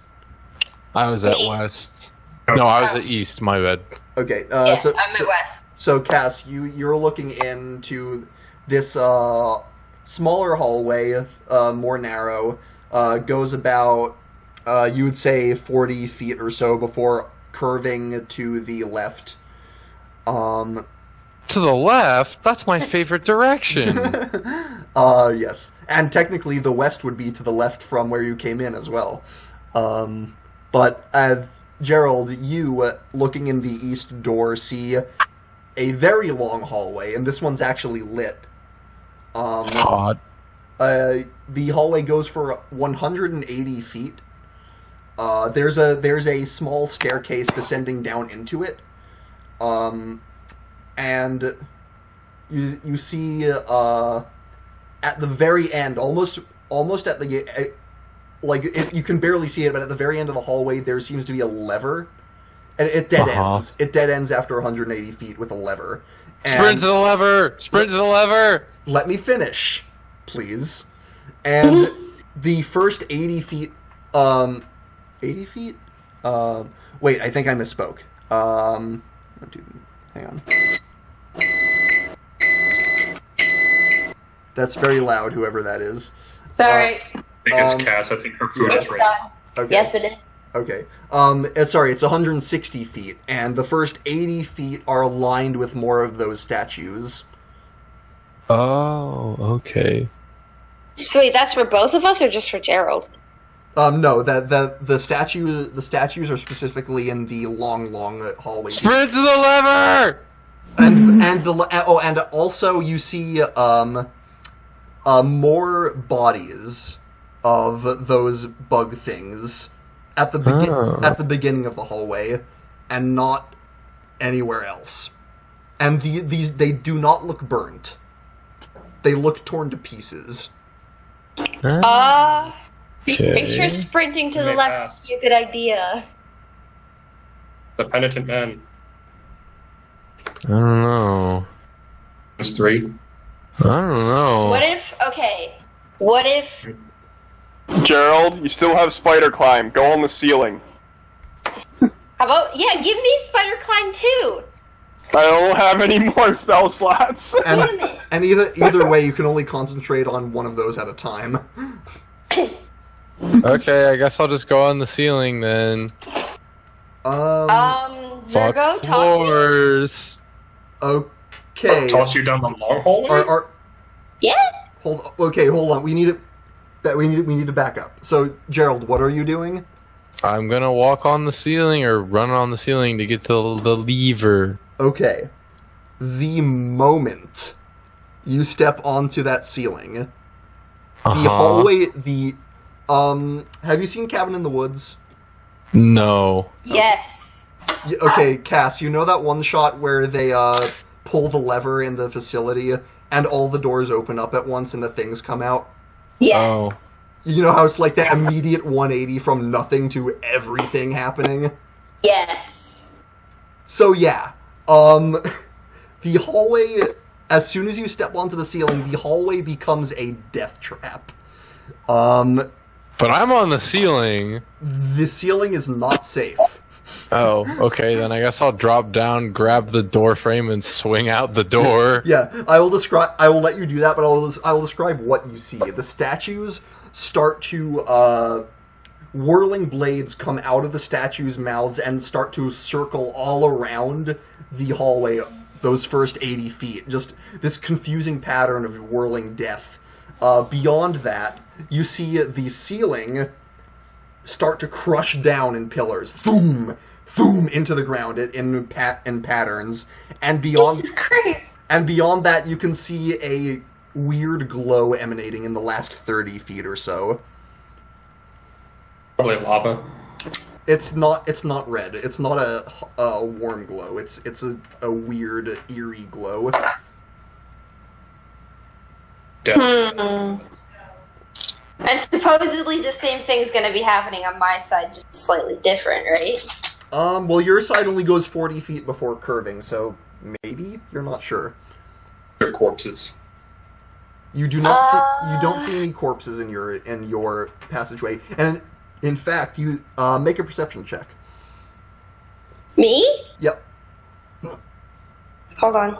C: I was at west. No, I was at east. My bad.
A: Okay.
D: I'm at west.
A: So Cass, you're looking into this smaller hallway, more narrow. Goes about you would say 40 feet or so before curving to the left.
C: To the left? That's my favorite direction.
A: Yes. And technically the west would be to the left from where you came in as well. But Gerald, you, looking in the east door, see a very long hallway, and this one's actually lit.
C: Hot.
A: The hallway goes for 180 feet. There's a small staircase descending down into it. And you see at the very end, almost at the you can barely see it, but at the very end of the hallway there seems to be a lever, and it dead ends. It dead ends after 180 feet with a lever. And
C: Sprint to the lever! Sprint to the lever!
A: let me finish, please. And the first 80 feet. 80 feet? Wait, I think I misspoke. Hang on. That's very loud, whoever that is.
D: Sorry.
B: I think it's Cass. I think her food
D: It's
B: is ready.
D: done.
A: Okay.
D: Yes, it is.
A: Okay. Sorry, it's 160 feet, and the first 80 feet are lined with more of those statues.
C: Oh, okay.
D: So wait, that's for both of us or just for Gerald?
A: No, the statues are specifically in the long hallway.
C: Sprint to the lever!
A: And also you see more bodies of those bug things at the beginning of the hallway, and not anywhere else. And they do not look burnt. They look torn to pieces.
D: Are you
C: Okay.
D: sure sprinting to the
B: May
D: left
B: pass.
D: would be a good idea?
B: The penitent man.
C: I don't know.
B: It's 3.
C: I don't know.
D: What if
E: Gerald, you still have spider climb. Go on the ceiling.
D: how about give me spider climb too?
E: I don't have any more spell slots.
D: Damn it.
A: And either way, you can only concentrate on one of those at a time.
C: Okay, I guess I'll just go on the ceiling then.
D: Zergo,
C: Fuck
D: toss me.
C: floors.
A: Okay.
B: Toss you down the long hallway?
D: Yeah.
A: Hold on. We need to back up. So, Gerald, what are you doing?
C: I'm gonna walk on the ceiling or run on the ceiling to get to the lever.
A: Okay. The moment you step onto that ceiling,
C: Uh-huh.
A: hallway, have you seen Cabin in the Woods?
C: No.
D: Yes.
A: Okay, Cass, you know that one shot where they pull the lever in the facility and all the doors open up at once and the things come out?
D: Yes.
C: Oh.
A: You know how it's like that immediate 180 from nothing to everything happening?
D: Yes.
A: So yeah, the hallway, as soon as you step onto the ceiling, the hallway becomes a death trap.
C: But I'm on the ceiling.
A: The ceiling is not safe.
C: Oh, okay, then I guess I'll drop down, grab the door frame, and swing out the door.
A: Yeah, I will let you do that, but I will describe what you see. The statues start to, whirling blades come out of the statues' mouths and start to circle all around the hallway, those first 80 feet. Just this confusing pattern of whirling death. Beyond that, you see the ceiling start to crush down in pillars. Boom! Boom! Into the ground in patterns. And beyond,
D: Jesus Christ.
A: and beyond that, you can see a weird glow emanating in the last 30 feet or so.
B: Probably lava.
A: It's not red. It's not a warm glow. It's a weird, eerie glow.
D: And supposedly the same thing's going to be happening on my side, just slightly different, right?
A: Well, your side only goes 40 feet before curving, so maybe? You're not sure.
B: They're corpses.
A: You do not see, you don't see any corpses in your passageway, and in fact, you make a perception check.
D: Me?
A: Yep.
D: Hold on.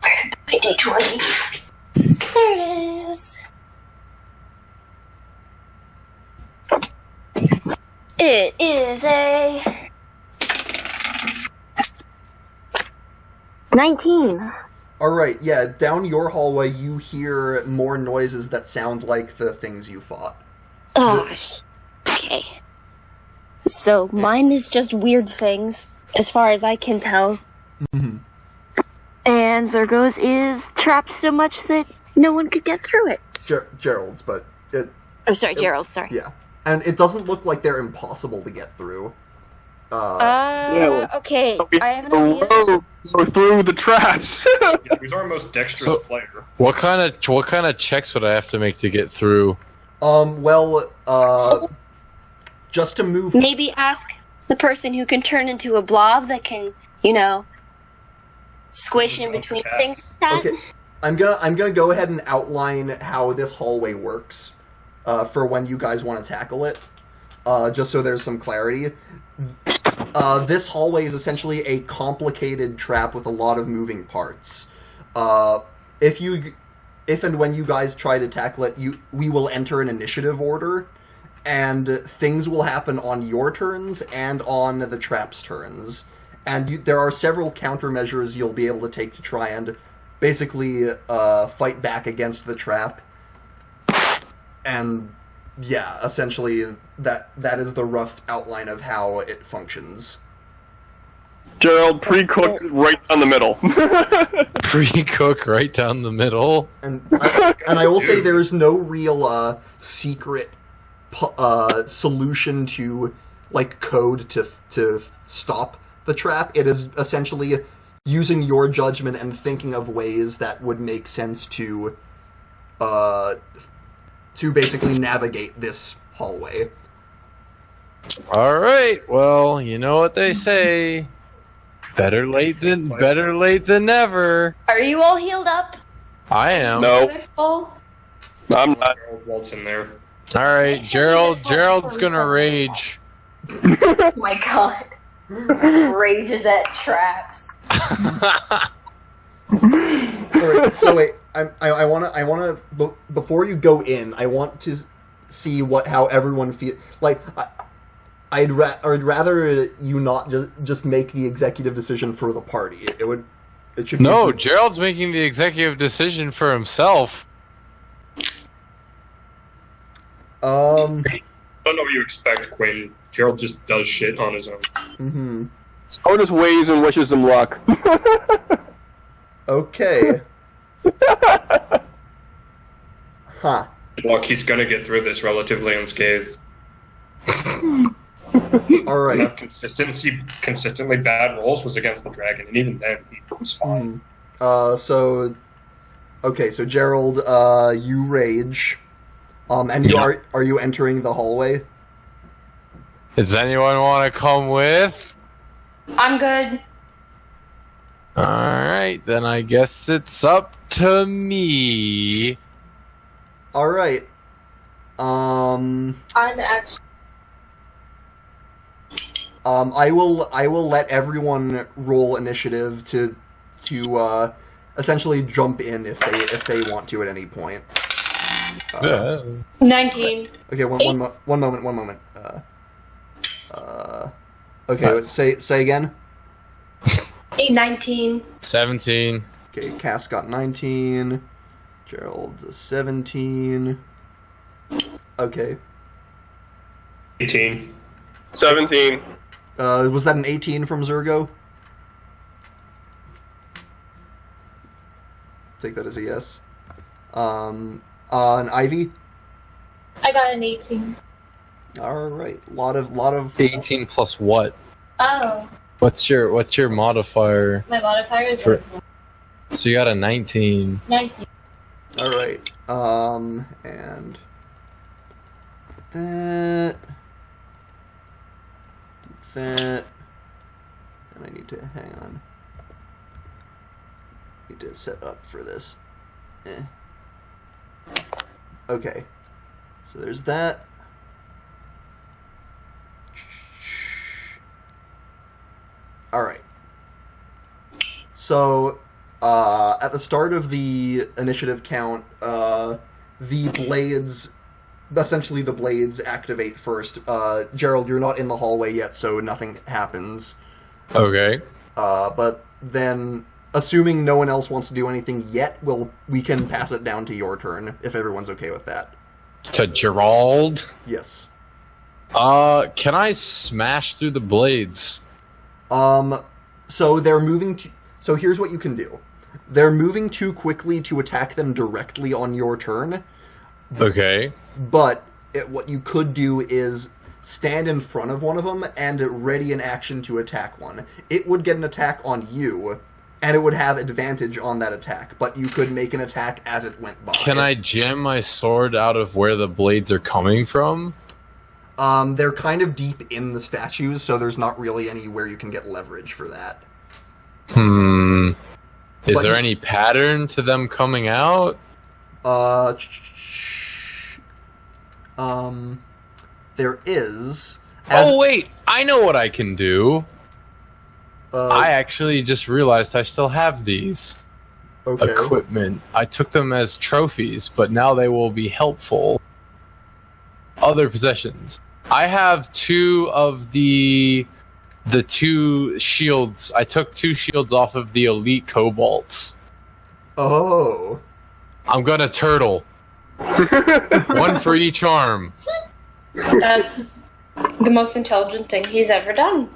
D: Where did my D20? There it is. It is a 19.
A: All right. Yeah. Down your hallway, you hear more noises that sound like the things you fought.
H: Oh, okay. So mine is just weird things, as far as I can tell.
A: Mm-hmm.
H: And Zergo's is trapped so much that no one could get through it.
A: Gerald's, but it.
H: Oh, sorry, Gerald, sorry.
A: Yeah, and it doesn't look like they're impossible to get through.
H: Okay, I have an idea.
E: Go through the traps.
B: Yeah, he's our most dexterous player.
C: What kind of checks would I have to make to get through?
A: Just to move.
H: Maybe ask the person who can turn into a blob that can, squish in between things.
A: Okay, I'm gonna go ahead and outline how this hallway works, for when you guys want to tackle it, just so there's some clarity. This hallway is essentially a complicated trap with a lot of moving parts. If and when you guys try to tackle it, we will enter an initiative order, and things will happen on your turns and on the trap's turns. And there are several countermeasures you'll be able to take to try and basically fight back against the trap. And yeah, essentially that is the rough outline of how it functions.
E: Gerald, pre-cooked right down the middle.
C: Pre-cook right down the middle.
A: And I will say there is no real secret solution to code to stop the trap. It is essentially using your judgment and thinking of ways that would make sense to basically navigate this hallway.
C: All right. Well, you know what they say. Better late than never.
D: Are you all healed up?
C: I am.
E: No,
D: Full?
E: I'm not.
B: Gerald Walt's in there.
C: All right, Gerald's gonna rage.
D: Oh my god. Rages at traps.
A: Alright, so wait, I wanna before you go in, I want to see how everyone feels. I'd rather you not just make the executive decision for the party. It should be
C: No, Gerald's making the executive decision for himself.
B: I don't know what you expect, Quinn. Gerald just does shit on his own.
A: Mm-hmm.
E: Or just waves and wishes him luck.
A: Okay. Huh.
B: Look, he's gonna get through this relatively unscathed.
A: All right.
B: Enough consistently bad rolls was against the dragon, and even then he was fine.
A: So Gerald, you rage. And you are you entering the hallway?
C: Does anyone want to come with?
I: I'm good.
C: Alright, then I guess it's up to me.
A: All right.
F: I'm actually.
A: I will let everyone roll initiative to essentially jump in if they want to at any point.
I: 19.
A: Okay, one moment. Okay, let's say again.
I: 19.
C: 17.
A: Okay, Cass got 19. Gerald's a 17. Okay.
B: 18.
E: 17.
A: Was that an 18 from Zergo? Take that as a yes. An Ivy?
F: I got an 18.
A: Alright. Lot of
C: 18 plus what?
F: Oh,
C: What's your modifier?
F: my modifier is
C: For- So you got a 19.
F: 19.
A: Alright. And that. And I need to hang on. Need to set up for this. Okay. So there's that. Alright. So, at the start of the initiative count, the blades, essentially the blades activate first. Gerald, you're not in the hallway yet, so nothing happens.
C: Okay.
A: But then, assuming no one else wants to do anything yet, we can pass it down to your turn, if everyone's okay with that.
C: To Gerald?
A: Yes.
C: Can I smash through the blades?
A: So they're moving so here's what you can do. They're moving too quickly to attack them directly on your turn,
C: Okay.
A: but what you could do is stand in front of one of them and ready an action to attack one. It would get an attack on you, and it would have advantage on that attack, but you could make an attack as it went by.
C: Can I jam my sword out of where the blades are coming from?
A: They're kind of deep in the statues, so there's not really anywhere you can get leverage for that.
C: Is
A: But
C: there
A: you-
C: any pattern to them coming out?
A: There is.
C: Oh, wait! I know what I can do!
A: I
C: I actually just realized I still have these
A: okay.
C: equipment. I took them as trophies, but now they will be helpful. Other possessions. I have two of the two shields. I took 2 shields off of the elite kobolds.
A: Oh.
C: I'm gonna turtle. One for each arm.
I: That's the most intelligent thing he's ever done.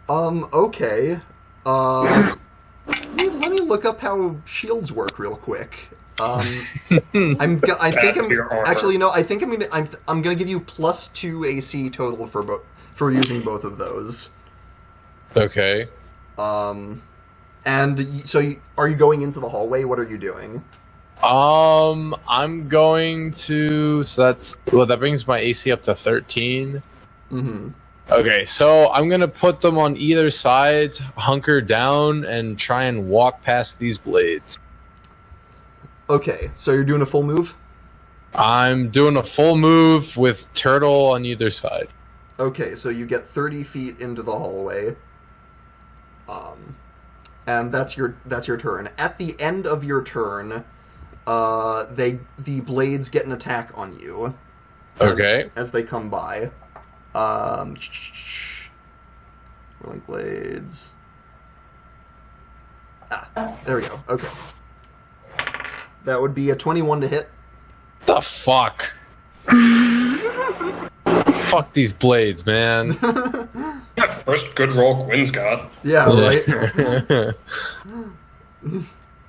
A: Okay. Let me look up how shields work real quick. I think I'm gonna give you +2 AC total for using both of those.
C: Okay.
A: And so are you going into the hallway? What are you doing?
C: I'm going to. So that brings my AC up to 13.
A: Mm-hmm.
C: Okay, so I'm gonna put them on either side, hunker down, and try and walk past these blades.
A: Okay, so you're doing a full move?
C: I'm doing a full move with turtle on either side.
A: Okay, so you get 30 feet into the hallway. And that's your turn. At the end of your turn, the blades get an attack on you. As they come by. Rolling blades. There we go. Okay. That would be a 21 to hit.
C: The fuck? Fuck these blades, man.
B: Yeah, first good roll Quinn's got.
A: Yeah, right.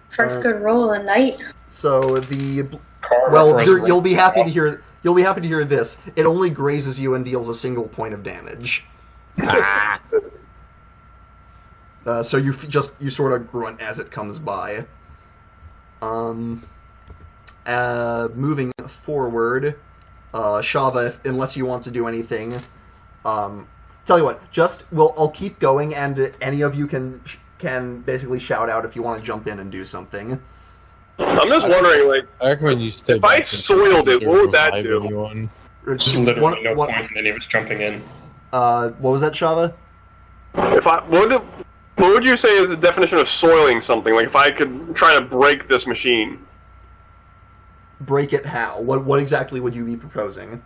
I: First good roll of the night.
A: So the
B: Carver first
A: you'll be happy
B: roll.
A: to hear. You'll be happy to hear this. It only grazes you and deals a single point of damage. So you sort of grunt as it comes by. Moving forward, Shava, unless you want to do anything, tell you what, I'll keep going, and any of you can basically shout out if you want to jump in and do something.
E: I'm just wondering, like,
C: I recommend you stay
E: if I
C: back and
E: soiled it, what would that
C: revive
E: do?
C: anyone.
B: There's literally no point in any of us jumping in.
A: What was that, Shava?
E: What would you say is the definition of soiling something? Like, if I could try to break this machine.
A: Break it how? What exactly would you be proposing?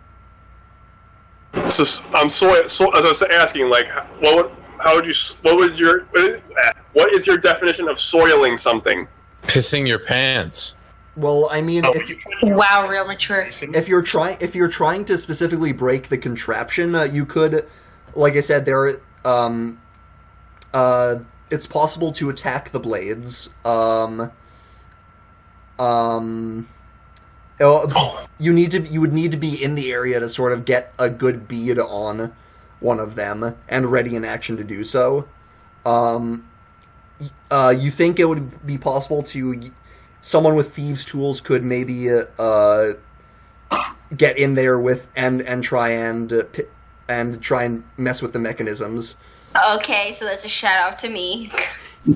E: So I'm I was asking, like, what is your definition of soiling something?
C: Pissing your pants.
A: Well, I mean,
I: Wow, real mature.
A: if you're trying to specifically break the contraption, you could, like I said, it's possible to attack the blades. You would need to be in the area to sort of get a good bead on one of them and ready in action to do so. You think it would be possible to someone with thieves' tools could maybe get in there with and try and mess with the mechanisms.
H: Okay, so that's a shout out to me.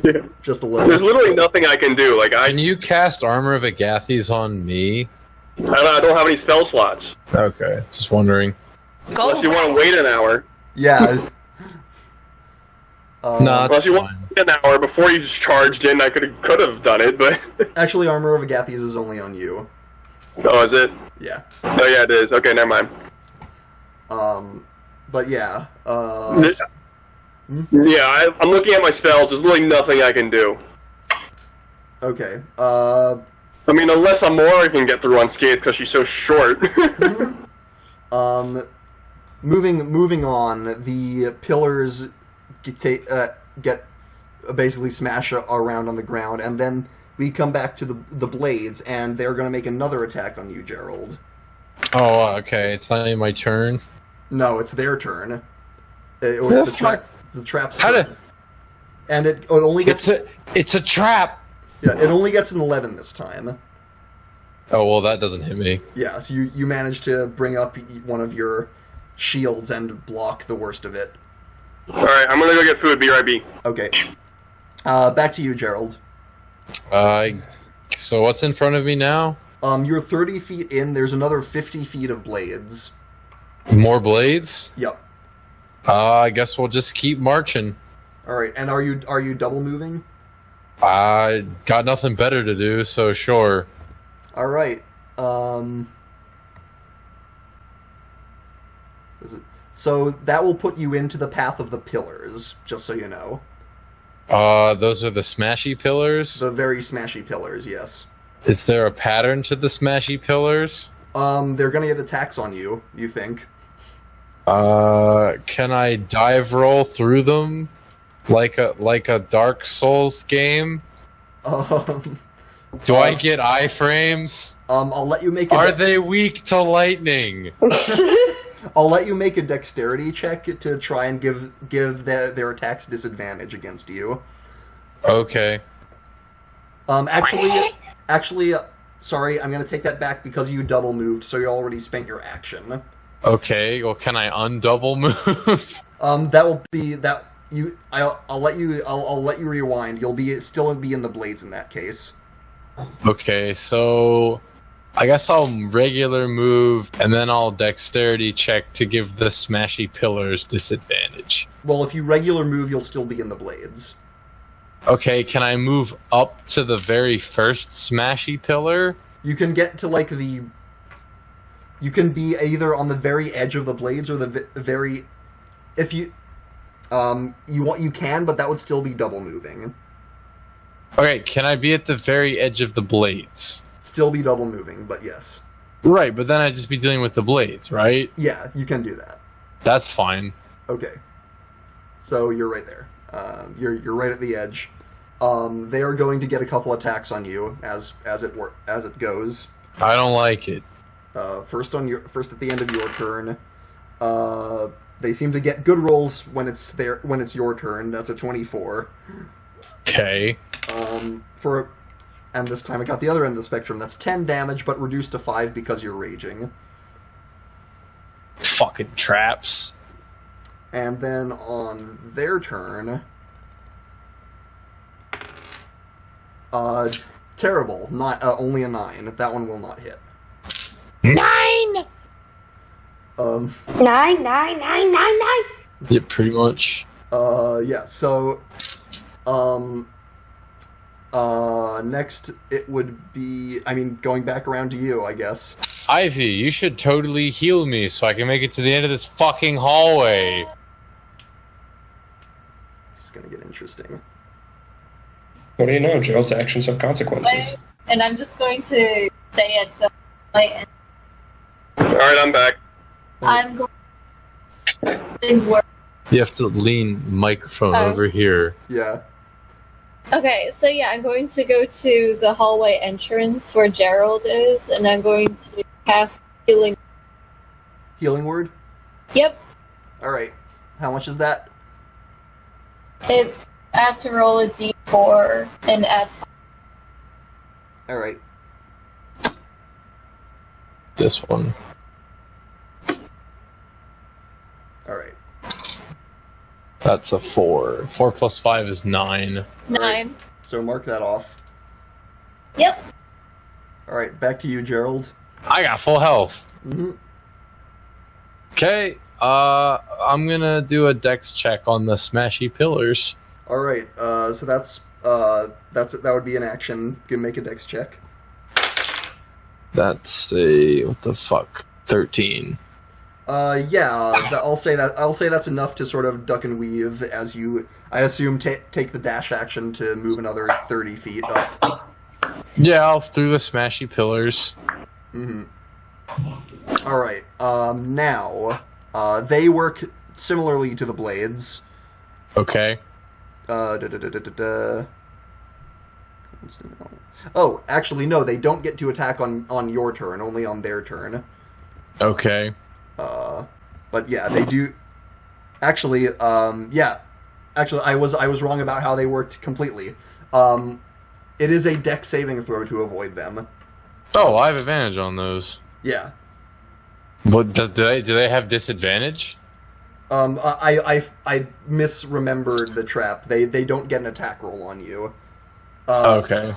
E: Yeah.
A: Just a little.
E: There's literally nothing I can do. Like,
C: Can you cast Armor of Agathes on me?
E: I don't have any spell slots.
C: Okay, just wondering.
H: Go
E: Unless you want to wait an hour.
A: Yeah.
C: No,
E: Unless you want to wait an hour before you just charged in, I could have done it, but...
A: Actually, Armor of Agathes is only on you.
E: Oh, is it?
A: Yeah.
E: Oh, yeah, it is. Okay, never mind.
A: But yeah.
E: Yeah, I'm looking at my spells. There's really nothing I can do.
A: Okay.
E: I mean, unless Amora can get through unscathed because she's so short.
A: Moving on, the pillars get basically smashed around on the ground, and then we come back to the blades, and they're going to make another attack on you, Gerald.
C: Oh, okay. It's not even my turn.
A: No, it's their turn. It was the trap's
C: How
A: turn. And it only gets...
C: It's a trap!
A: Yeah, it only gets an 11 this time.
C: Oh, well, that doesn't hit me.
A: Yeah, so you managed to bring up one of your shields and block the worst of it.
E: Alright, I'm gonna go get food. BRB.
A: Okay. Back to you, Gerald.
C: So what's in front of me now?
A: You're 30 feet in. There's another 50 feet of blades.
C: More blades?
A: Yep.
C: I guess we'll just keep marching.
A: All right. And are you double moving?
C: I got nothing better to do, so sure.
A: All right. So that will put you into the path of the pillars, just so you know.
C: Those are the smashy pillars?
A: The very smashy pillars, yes.
C: Is there a pattern to the smashy pillars?
A: They're gonna get attacks on you, you think.
C: Can I dive roll through them? Like a Dark Souls game? Do I get iframes?
A: I'll let you make
C: Are they weak to lightning?
A: I'll let you make a dexterity check to try and give their attacks disadvantage against you.
C: Okay.
A: Actually, sorry, I'm gonna take that back because you double moved, so you already spent your action.
C: Okay. Well, can I undouble move?
A: That will be that you. I'll let you rewind. You'll still be in the blades in that case.
C: Okay, so I guess I'll regular move and then I'll dexterity check to give the smashy pillars disadvantage.
A: Well, if you regular move, you'll still be in the blades.
C: Okay, can I move up to the very first smashy pillar?
A: You can get to like the. You can be either on the very edge of the blades or the very. If you. You can, but that would still be double moving.
C: Okay, can I be at the very edge of the blades?
A: Still be double moving, but yes.
C: Right, but then I'd just be dealing with the blades, right?
A: Yeah, you can do that.
C: That's fine.
A: Okay. So you're right there. You're right at the edge. They are going to get a couple attacks on you as it goes.
C: I don't like it.
A: First at the end of your turn. They seem to get good rolls when it's your turn. That's a 24.
C: Okay.
A: And this time I got the other end of the spectrum. That's 10 damage, but reduced to 5 because you're raging.
C: Fucking traps.
A: And then on their turn, terrible. Not only a 9. That one will not hit.
C: 9.
H: 9, 9, 9, 9, 9.
C: Yeah, pretty much.
A: Yeah. So, next it would be. I mean, going back around to you, I guess.
C: Ivy, you should totally heal me so I can make it to the end of this fucking hallway.
A: This is gonna get interesting.
B: What do you know? Gerald's actions have consequences.
F: And I'm just going to stay at the light.
E: Alright, I'm back.
F: I'm going to work.
C: You have to lean microphone over here.
A: Yeah.
F: Okay, so yeah, I'm going to go to the hallway entrance where Gerald is, and I'm going to cast healing.
A: Healing word?
F: Yep.
A: Alright. How much is that?
F: I have to roll a d4 and add 5.
A: Alright.
C: This one.
A: Alright.
C: That's a 4. 4 plus 5 is 9.
F: 9.
A: So mark that off.
F: Yep.
A: Alright, back to you, Gerald.
C: I got full health.
A: Mm-hmm.
C: Okay, I'm gonna do a dex check on the smashy pillars.
A: Alright, so that would be an action. You can make a dex check.
C: That's a, what the fuck, 13.
A: I'll say that's enough to sort of duck and weave as you, I assume, take the dash action to move another 30 feet up.
C: Yeah, I'll through the smashy pillars.
A: Mm-hmm. Alright, now, they work similarly to the blades.
C: Okay.
A: Oh, actually, no, they don't get to attack on your turn, only on their turn.
C: Okay.
A: But yeah, they do. Actually, Actually, I was wrong about how they worked completely. It is a dex saving throw to avoid them.
C: Oh, I have advantage on those.
A: Yeah.
C: But do they have disadvantage?
A: I misremembered the trap. They don't get an attack roll on you.
C: Okay.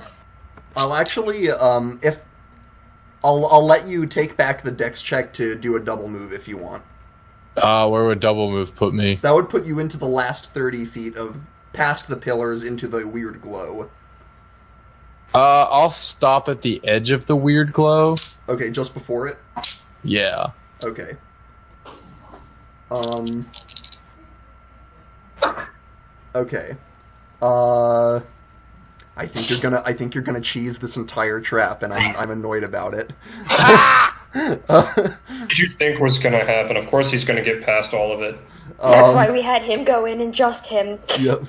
A: I'll actually I'll let you take back the dex check to do a double move if you want.
C: Where would double move put me?
A: That would put you into the last 30 feet of past the pillars into the weird glow.
C: I'll stop at the edge of the weird glow.
A: Okay, just before it?
C: Yeah.
A: Okay. Okay. I think you're gonna cheese this entire trap, and I'm annoyed about it.
B: What did you think was gonna happen? Of course he's gonna get past all of it.
H: That's why we had him go in and just him.
A: Yep.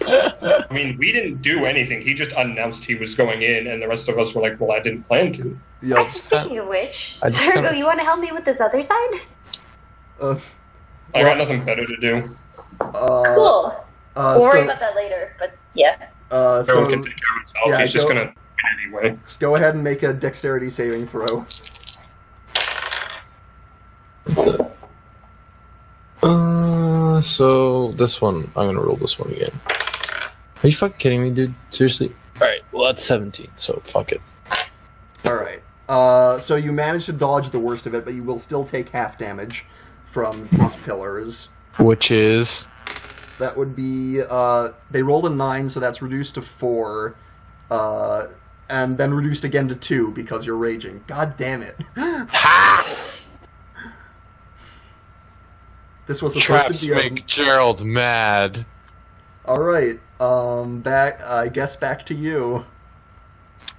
B: I mean, we didn't do anything. He just announced he was going in, and the rest of us were like, well, I didn't plan to.
A: Yep.
H: Actually, speaking of which,
C: I just
H: Sergo,
C: kinda-
H: you want to help me with this other side?
B: I got nothing better to do.
H: Cool. We'll worry about that later, but yeah.
B: Everyone can take care of himself.
A: yeah,
B: He's just gonna anyway.
A: Go ahead and make a dexterity saving throw.
C: So this one, I'm gonna roll this one again. Are you fucking kidding me, dude? Seriously? Alright, well that's 17, so fuck it.
A: Alright. So you managed to dodge the worst of it, but you will still take half damage from these pillars.
C: Which is...
A: That would be, they rolled a 9, so that's reduced to 4, and then reduced again to 2 because you're raging. God damn it.
C: Ha!
A: This was supposed
C: Traps
A: to be
C: make Gerald mad.
A: Alright, I guess back to you.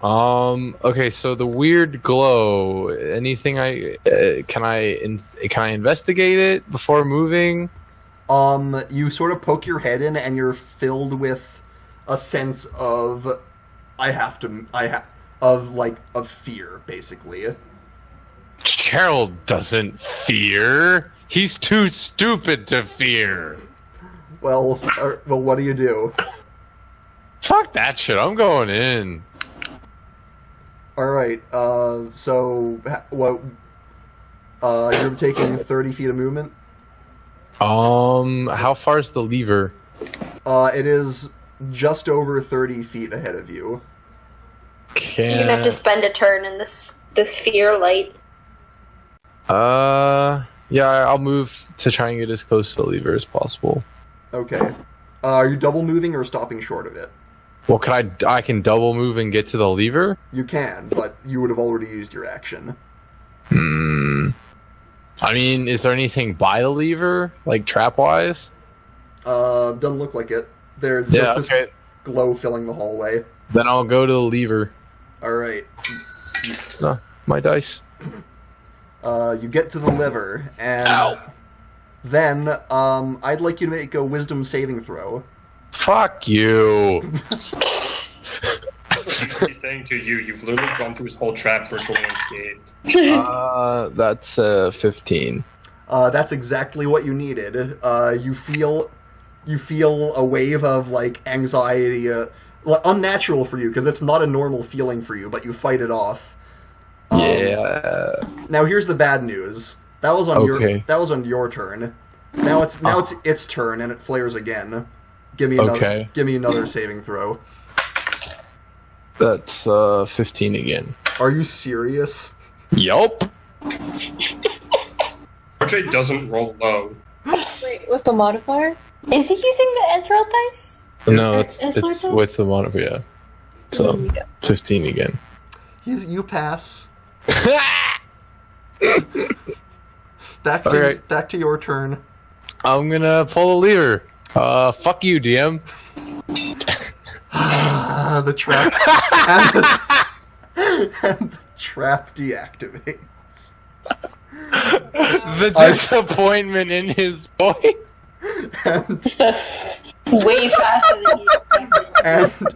C: Okay, so the weird glow, anything can I investigate it before moving?
A: You sort of poke your head in, and you're filled with a sense of of fear, basically.
C: Gerald doesn't fear. He's too stupid to fear.
A: Well, what do you do?
C: Fuck that shit. I'm going in.
A: All right. So what? You're taking 30 feet of movement.
C: How far is the lever?
A: It is just over 30 feet ahead of you.
I: So you're gonna have to spend a turn in this fear light.
C: Yeah, I'll move to try and get as close to the lever as possible.
A: Okay. Are you double moving or stopping short of it?
C: Well, I can double move and get to the lever?
A: You can, but you would have already used your action.
C: I mean, is there anything by the lever, like trap-wise?
A: Doesn't look like it. There's just this glow filling the hallway.
C: Then I'll go to the lever.
A: Alright.
C: No, my dice.
A: You get to the lever, and
C: Ow.
A: then, I'd like you to make a wisdom saving throw.
C: Fuck you.
B: He's saying to you, you've literally gone through his whole trap virtually unscathed.
C: That's 15.
A: That's exactly what you needed. You feel a wave of, like, anxiety, unnatural for you, because it's not a normal feeling for you, but you fight it off.
C: Yeah.
A: Now here's the bad news. That was on your turn. Now it's its turn, and it flares again. Give me another saving throw.
C: That's 15 again.
A: Are you serious?
C: Yup.
B: RJ doesn't roll low.
F: Wait, with the modifier?
I: Is he using the edge roll dice?
C: No, it's
F: dice?
C: with the monitor, yeah. So, 15 again.
A: You pass. Back to your turn.
C: I'm gonna pull the lever. Fuck you, DM.
A: The trap and the trap deactivates.
C: The disappointment in his voice.
A: And
I: Way faster than you expected.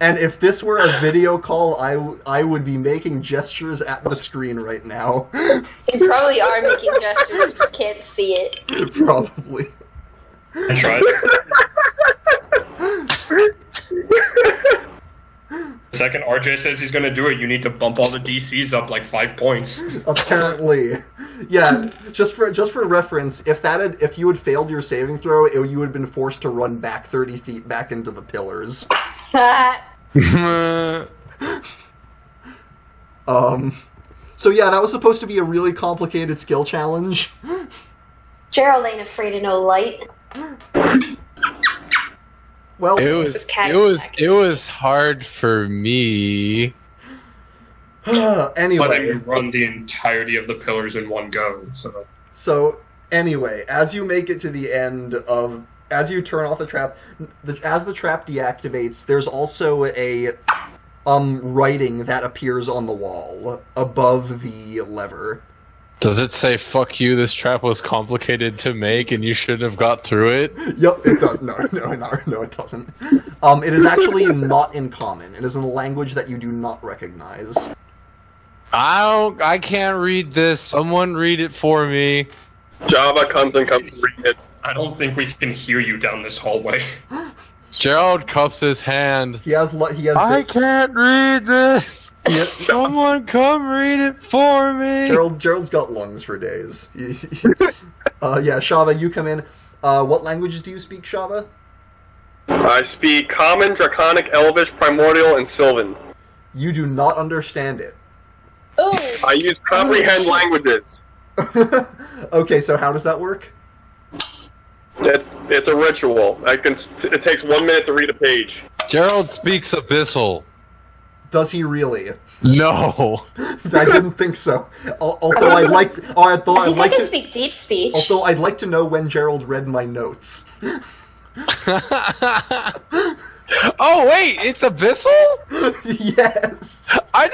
A: and if this were a video call, I would be making gestures at the screen right now.
I: You probably are making gestures, you just can't see it.
A: Probably.
B: I tried. The second RJ says he's gonna do it, you need to bump all the DCs up like 5 points.
A: Apparently. Yeah, just for reference, if you had failed your saving throw, you would have been forced to run back 30 feet back into the pillars. So yeah, that was supposed to be a really complicated skill challenge.
I: Gerald ain't afraid of no light.
A: Well,
C: it was hard for me.
A: Anyway,
B: But then you run the entirety of the pillars in one go.
A: So anyway, as you make it to the end as you turn off the trap, as the trap deactivates, there's also a writing that appears on the wall above the lever.
C: Does it say, fuck you, this trap was complicated to make and you shouldn't have got through it?
A: Yep, it does. No, it doesn't. It is actually not in common. It is in a language that you do not recognize.
C: I can't read this. Someone read it for me.
E: Java comes and read it.
B: I don't think we can hear you down this hallway.
C: Gerald cups his hand.
A: He has.
C: I can't read this. Someone come read it for me.
A: Gerald's got lungs for days. Yeah, Shava, you come in. What languages do you speak, Shava?
E: I speak Common, Draconic, Elvish, Primordial, and Sylvan.
A: You do not understand it.
F: Oh!
E: I use comprehend languages.
A: Okay, so how does that work?
E: It's a ritual. It takes 1 minute to read a page.
C: Gerald speaks Abyssal.
A: Does he really?
C: No.
A: I didn't think so. Although I'd like to
I: speak deep speech.
A: Although I'd like to know when Gerald read my notes.
C: Oh wait, it's Abyssal?
A: Yes.
C: I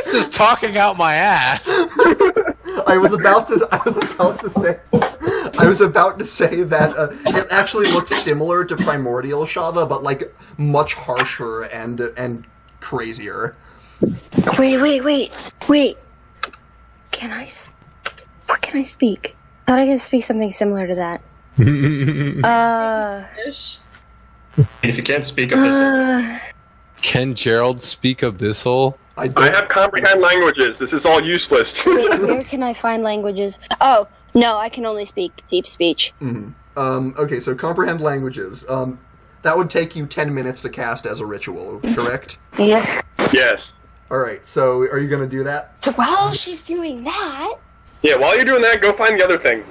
C: was just talking out my ass.
A: I was about to say I was about to say that it actually looks similar to Primordial Shava, but like much harsher and crazier.
H: Wait. What can I speak? I thought I could speak something similar to that.
F: Ish.
B: If you can't speak Abyssal,
C: Can Gerald speak Abyssal?
E: I have comprehend languages. This is all useless.
H: Wait, where can I find languages? Oh, no, I can only speak deep speech.
A: Okay, so comprehend languages. That would take you 10 minutes to cast as a ritual, correct?
H: Yeah.
E: Yes.
A: Alright, so are you gonna do that?
H: While she's doing that...
E: Yeah, while you're doing that, go find the other thing.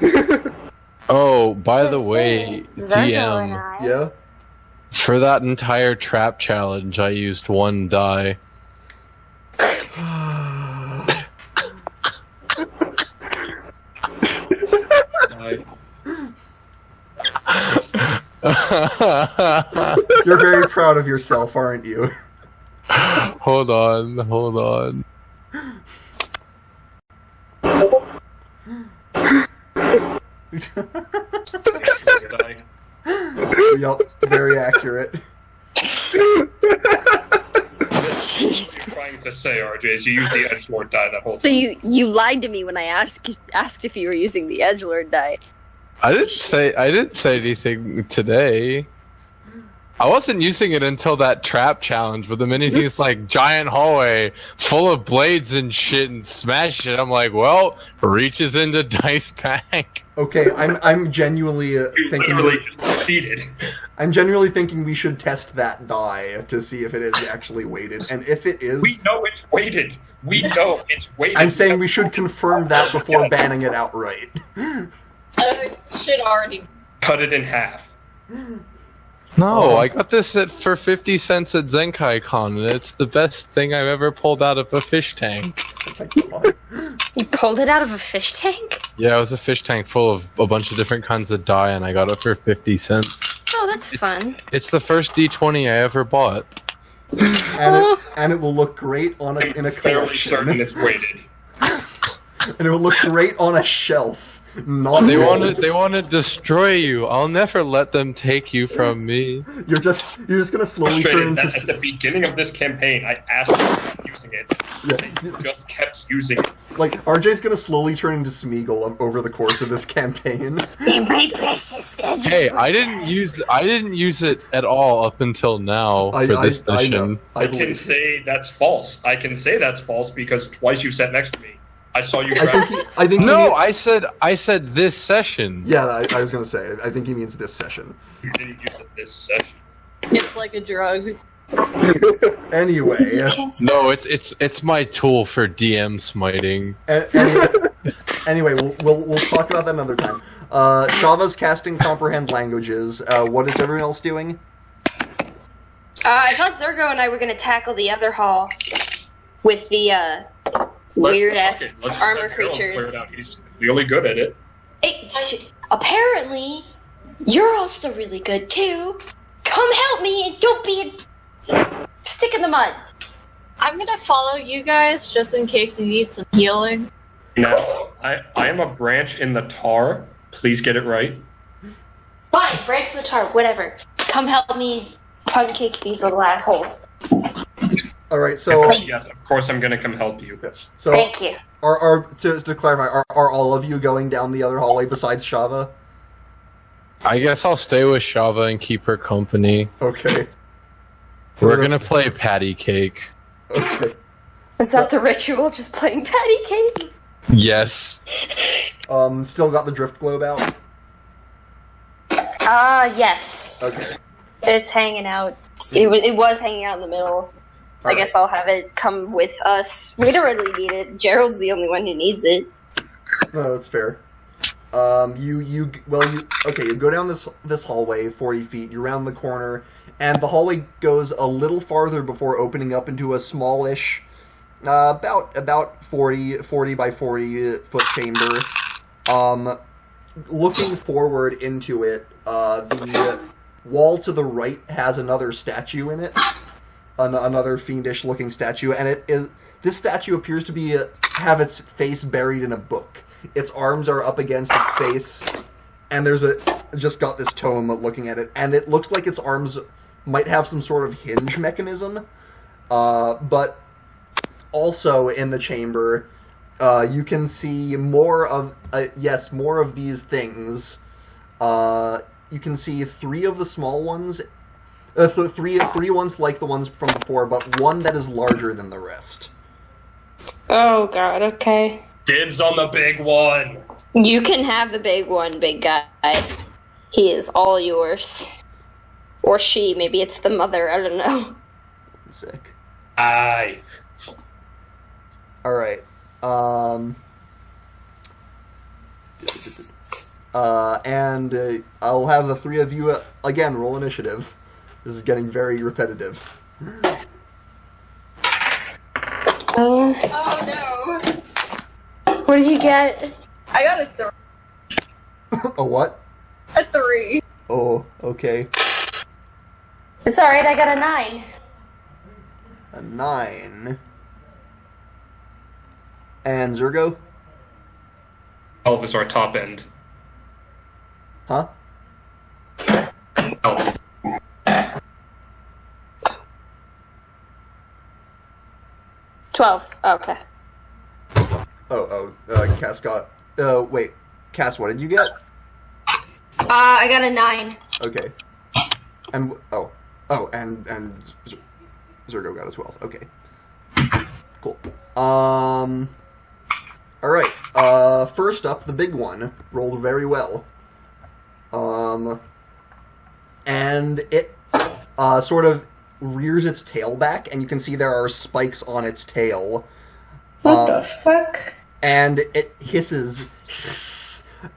C: Oh, by the way,
H: Zergo and
C: DM,
H: I...
A: Yeah?
C: for that entire trap challenge, I used 1 die.
A: You're very proud of yourself, aren't you?
C: Hold on.
A: Yup, very accurate.
H: Jesus.
B: trying to say, RJ, is you used the edgelord die that whole
H: So
B: time.
H: you lied to me when I asked if you were using the edgelord die.
C: I didn't say anything today. I wasn't using it until that trap challenge, but the minute he's like giant hallway full of blades and shit and smash it, I'm like, well, reaches into dice pack.
A: Okay, I'm genuinely
B: You
A: thinking.
B: literally just repeated.
A: I'm genuinely thinking we should test that die to see if it is actually weighted, and if it is,
B: We know it's weighted. We know it's weighted.
A: I'm saying we should confirm that before banning it outright.
F: It should already.
B: cut it in half.
C: No, I got this for 50 cents at ZenkaiCon, and it's the best thing I've ever pulled out of a fish tank.
H: You pulled it out of a fish tank?
C: Yeah, it was a fish tank full of a bunch of different kinds of dye, and I got it for 50 cents.
H: Oh, that's fun.
C: It's the first D20 I ever bought.
A: And it will look great on in a
B: Fairly certain
A: collection,
B: it's weighted.
A: and it will look great on a shelf. Not
C: They
A: rolled.
C: want to destroy you. I'll never let them take you from me.
A: You're just gonna slowly turn
B: Frustrated
A: into.
B: that at the beginning of this campaign, I asked you to keep using it.
A: Yeah.
B: You just kept using it.
A: Like, RJ's gonna slowly turn into Smeagol over the course of this campaign.
H: My precious edgelord.
C: Hey, I didn't use it at all up until now for this
A: I
C: session.
A: know. I
B: I can
A: believe.
B: say that's false. I can say that's false because twice you sat next to me. I saw you
A: I
B: grab
A: think he
C: No,
A: means-
C: I said this session.
A: Yeah, I was gonna say. I think he means this session.
B: you didn't use it this session.
F: It's like a drug.
A: Anyway,
C: No, it's my tool for DM smiting.
A: anyway, we'll talk about that another time. Shava's casting comprehend languages. What is everyone else doing?
I: I thought Zergo and I were going to tackle the other hall with the weird ass
B: Let's
I: armor
B: let Gerald clear
I: creatures.
B: it out. He's really good at it.
I: Apparently, you're also really good too. Come help me and don't be a stick in the mud.
F: I'm gonna follow you guys just in case you need some healing.
B: No, I am a branch in the tar. Please get it right.
I: Fine, breaks the tar, whatever. Come help me pancake these little assholes.
A: All right, so
B: Yes, of course I'm gonna come help you.
I: Thank you.
A: are to clarify, are all of you going down the other hallway besides Shava?
C: I guess I'll stay with Shava and keep her company.
A: Okay.
C: We're gonna play patty cake.
A: Okay.
H: Is that the ritual? Just playing patty cake?
C: Yes.
A: Still got the drift globe out.
H: Yes.
A: Okay.
H: It's hanging out. It was hanging out in the middle. I guess I'll have it come with us. We don't really need it. Gerald's the only one who needs it.
A: No, that's fair. You go down this hallway 40 feet. You round the corner, and the hallway goes a little farther before opening up into a smallish, about 40 by 40 foot chamber. Looking forward into it, the wall to the right has another statue in it, another fiendish-looking statue, and this statue appears to have its face buried in a book. Its arms are up against its face, and there's just got this tome looking at it, and it looks like its arms might have some sort of hinge mechanism, but also in the chamber, you can see more of these things. You can see 3 of the small ones, three ones like the ones from before, but one that is larger than the rest.
I: Oh god, okay.
B: Dibs on the big one.
I: You can have the big one, big guy. He is all yours. Or she, maybe it's the mother, I don't know.
A: Sick.
B: Aye.
A: Alright. And I'll have the 3 of you, again, roll initiative. This is getting very repetitive.
I: Oh
H: no.
I: What did you get?
F: I got a 3.
A: A what?
F: A 3.
A: Oh, okay.
H: It's alright, I got a 9.
A: A 9. And Zergo?
B: 12 is our top end.
A: Huh?
B: Oh.
I: Okay.
A: Cass got... wait. Cass, what did you get?
H: I got a 9.
A: Okay. And... and Zergo got a 12. Okay. Cool. Alright. First up, the big one. Rolled very well. And it, sort of rears its tail back, and you can see there are spikes on its tail.
H: What the fuck?
A: And it hisses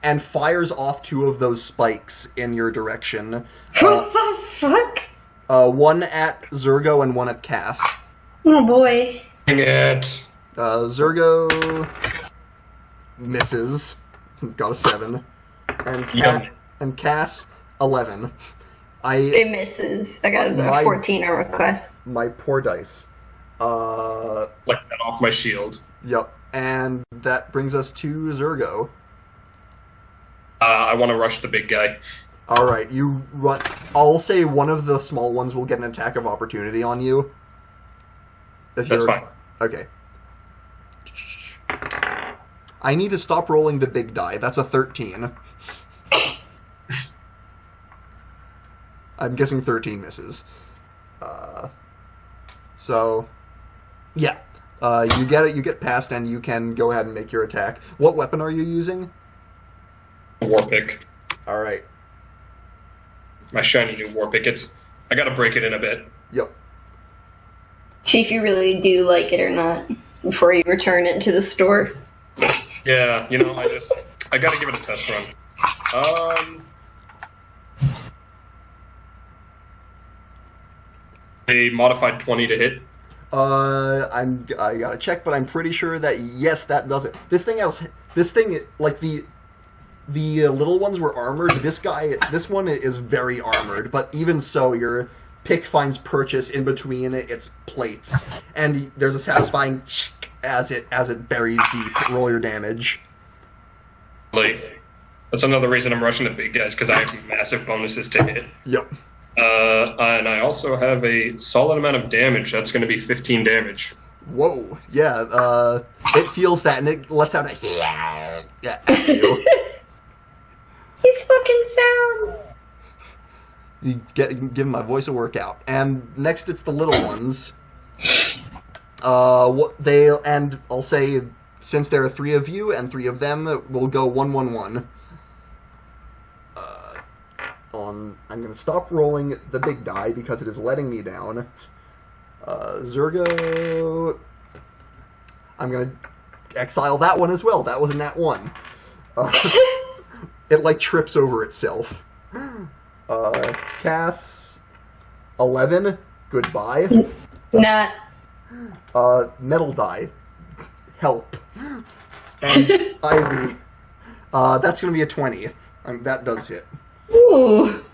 A: and fires off 2 of those spikes in your direction.
H: What the fuck?
A: One at Zergo and one at Cass.
H: Oh boy.
B: Dang it.
A: Zergo misses. Got a 7. And Cass, 11.
H: It misses. I got a 14 on request.
A: My poor dice.
B: Like that off my shield.
A: Yep. And that brings us to Zergo.
B: I want to rush the big guy.
A: Alright, you run. I'll say one of the small ones will get an attack of opportunity on you.
B: That's fine.
A: Okay. I need to stop rolling the big die. That's a 13. I'm guessing 13 misses. So, yeah. You get it. You get past, and you can go ahead and make your attack. What weapon are you using?
B: War pick.
A: All right.
B: My shiny new war pick. I gotta break it in a bit.
A: Yep.
H: See if you really do like it or not before you return it to the store.
B: Yeah, I gotta give it a test run. A modified 20 to hit.
A: I gotta check, but I'm pretty sure that yes, that does it. This thing, like the little ones were armored. This one is very armored, but even so, your pick finds purchase in between its plates, and there's a satisfying as it buries deep. Roll your damage.
B: That's another reason I'm rushing the big guys, because I have massive bonuses to hit.
A: Yep.
B: And I also have a solid amount of damage. That's going to be 15 damage.
A: Whoa. Yeah. It feels that, and it lets out a yeah.
H: It's fucking sound.
A: You give my voice a workout. And next, it's the little ones. And I'll say, since there are 3 of you and 3 of them, we'll go 1-1-1. I'm going to stop rolling the big die because it is letting me down. Zergo, I'm going to exile that one as well. That was a nat 1. It like trips over itself. Cass, 11. Goodbye.
H: Nah.
A: Metal die. Help. And Ivy. That's going to be a 20. That does hit.
H: Ooh.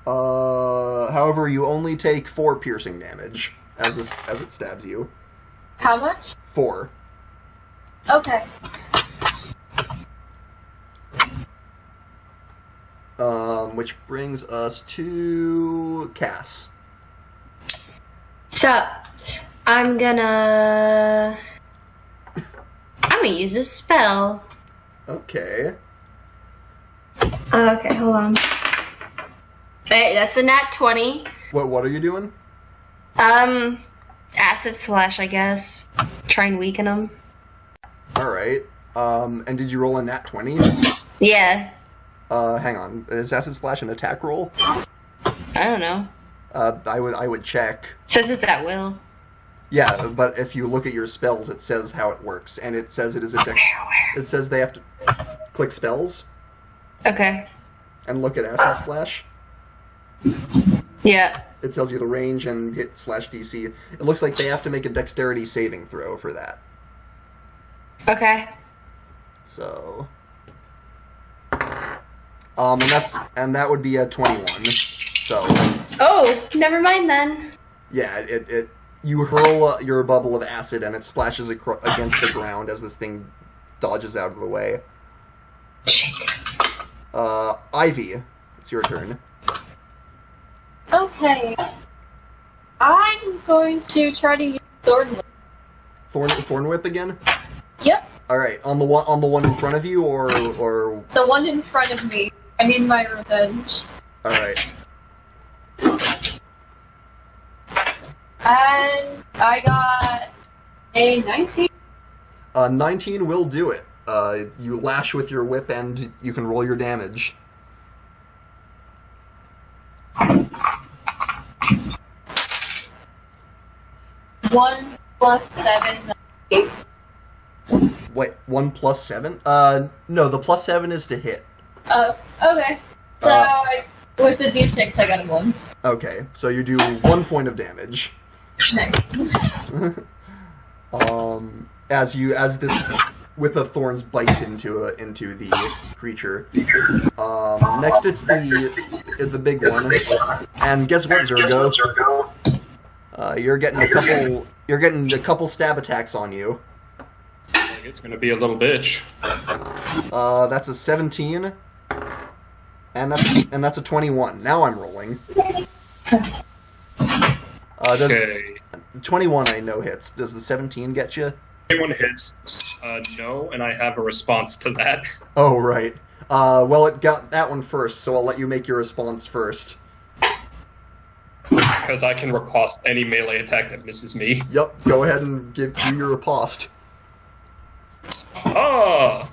A: However, you only take 4 piercing damage as it stabs you.
F: How much?
A: 4.
F: Okay.
A: Which brings us to Cass.
I: So, I'm gonna use a spell.
A: Okay.
I: Okay, hold on. Hey, that's a nat 20.
A: What are you doing?
I: Acid Slash, I guess. Try and weaken them.
A: Alright. And did you roll a nat 20?
I: Yeah.
A: Hang on. Is Acid Splash an attack roll?
I: I don't know.
A: I would check.
I: Says it's at will.
A: Yeah, but if you look at your spells, it says how it works, and it says it is a it says they have to click spells
I: Okay.
A: and look at Acid Splash.
I: Yeah.
A: It tells you the range and hit slash DC. It looks like they have to make a dexterity saving throw for that.
I: Okay.
A: So, and that would be a 21. So,
I: Oh, never mind then.
A: yeah, you hurl your bubble of acid and it splashes against the ground as this thing dodges out of the way. Ivy, it's your turn.
F: Okay. I'm going to try to use Thorn Whip.
A: Thorn Whip again?
F: Yep,
A: All right, on the one in front of you, or
F: the one in front of me. I need my revenge.
A: all right.
F: And I got a 19.
A: 19 will do it. You lash with your whip and you can roll your damage.
F: One plus 7, 8.
A: Wait, 1 plus 7? No, the plus 7 is to hit.
F: Okay. So, with the d6, I got a 1.
A: Okay, so you do 1 point of damage.
F: Nice.
A: As this whip of thorns bites into the creature. Next, it's the big one, and guess what, Zergo? You're getting a couple stab attacks on you.
B: It's gonna be a little bitch.
A: That's a 17, and that's a 21. Now I'm rolling.
B: Okay.
A: 21 I know hits. Does the 17 get you?
B: 21 hits. No, and I have a response to that.
A: Oh, right. Well, it got that one first, so I'll let you make your response first.
B: Because I can riposte any melee attack that misses me.
A: Yep, go ahead and do your riposte.
B: Oh!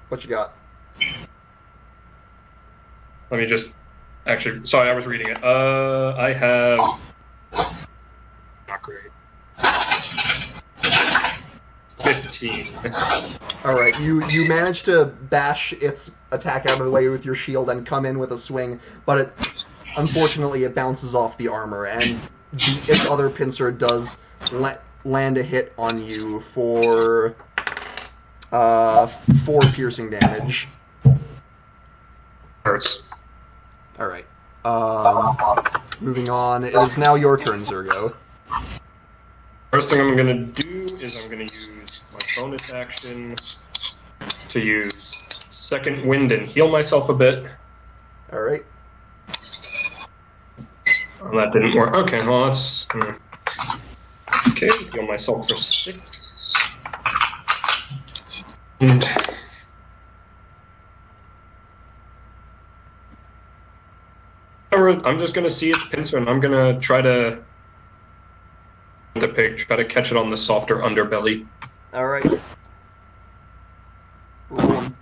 A: What you got?
B: Let me just... Actually, sorry, I was reading it. I have... Not great. 15.
A: Alright, you manage to bash its attack out of the way with your shield and come in with a swing, but unfortunately it bounces off the armor, and its other pincer does land a hit on you for 4 piercing damage.
B: Hurts.
A: Alright. Moving on. It is now your turn, Zergo.
B: First thing I'm gonna do is I'm gonna use my bonus action to use Second Wind and heal myself a bit.
A: Alright.
B: Oh, that didn't work. Okay, well that's... Okay, heal myself for 6. And... I'm just gonna see its pincer and I'm gonna try to try to catch it on the softer underbelly.
A: Alright. Roll 'em.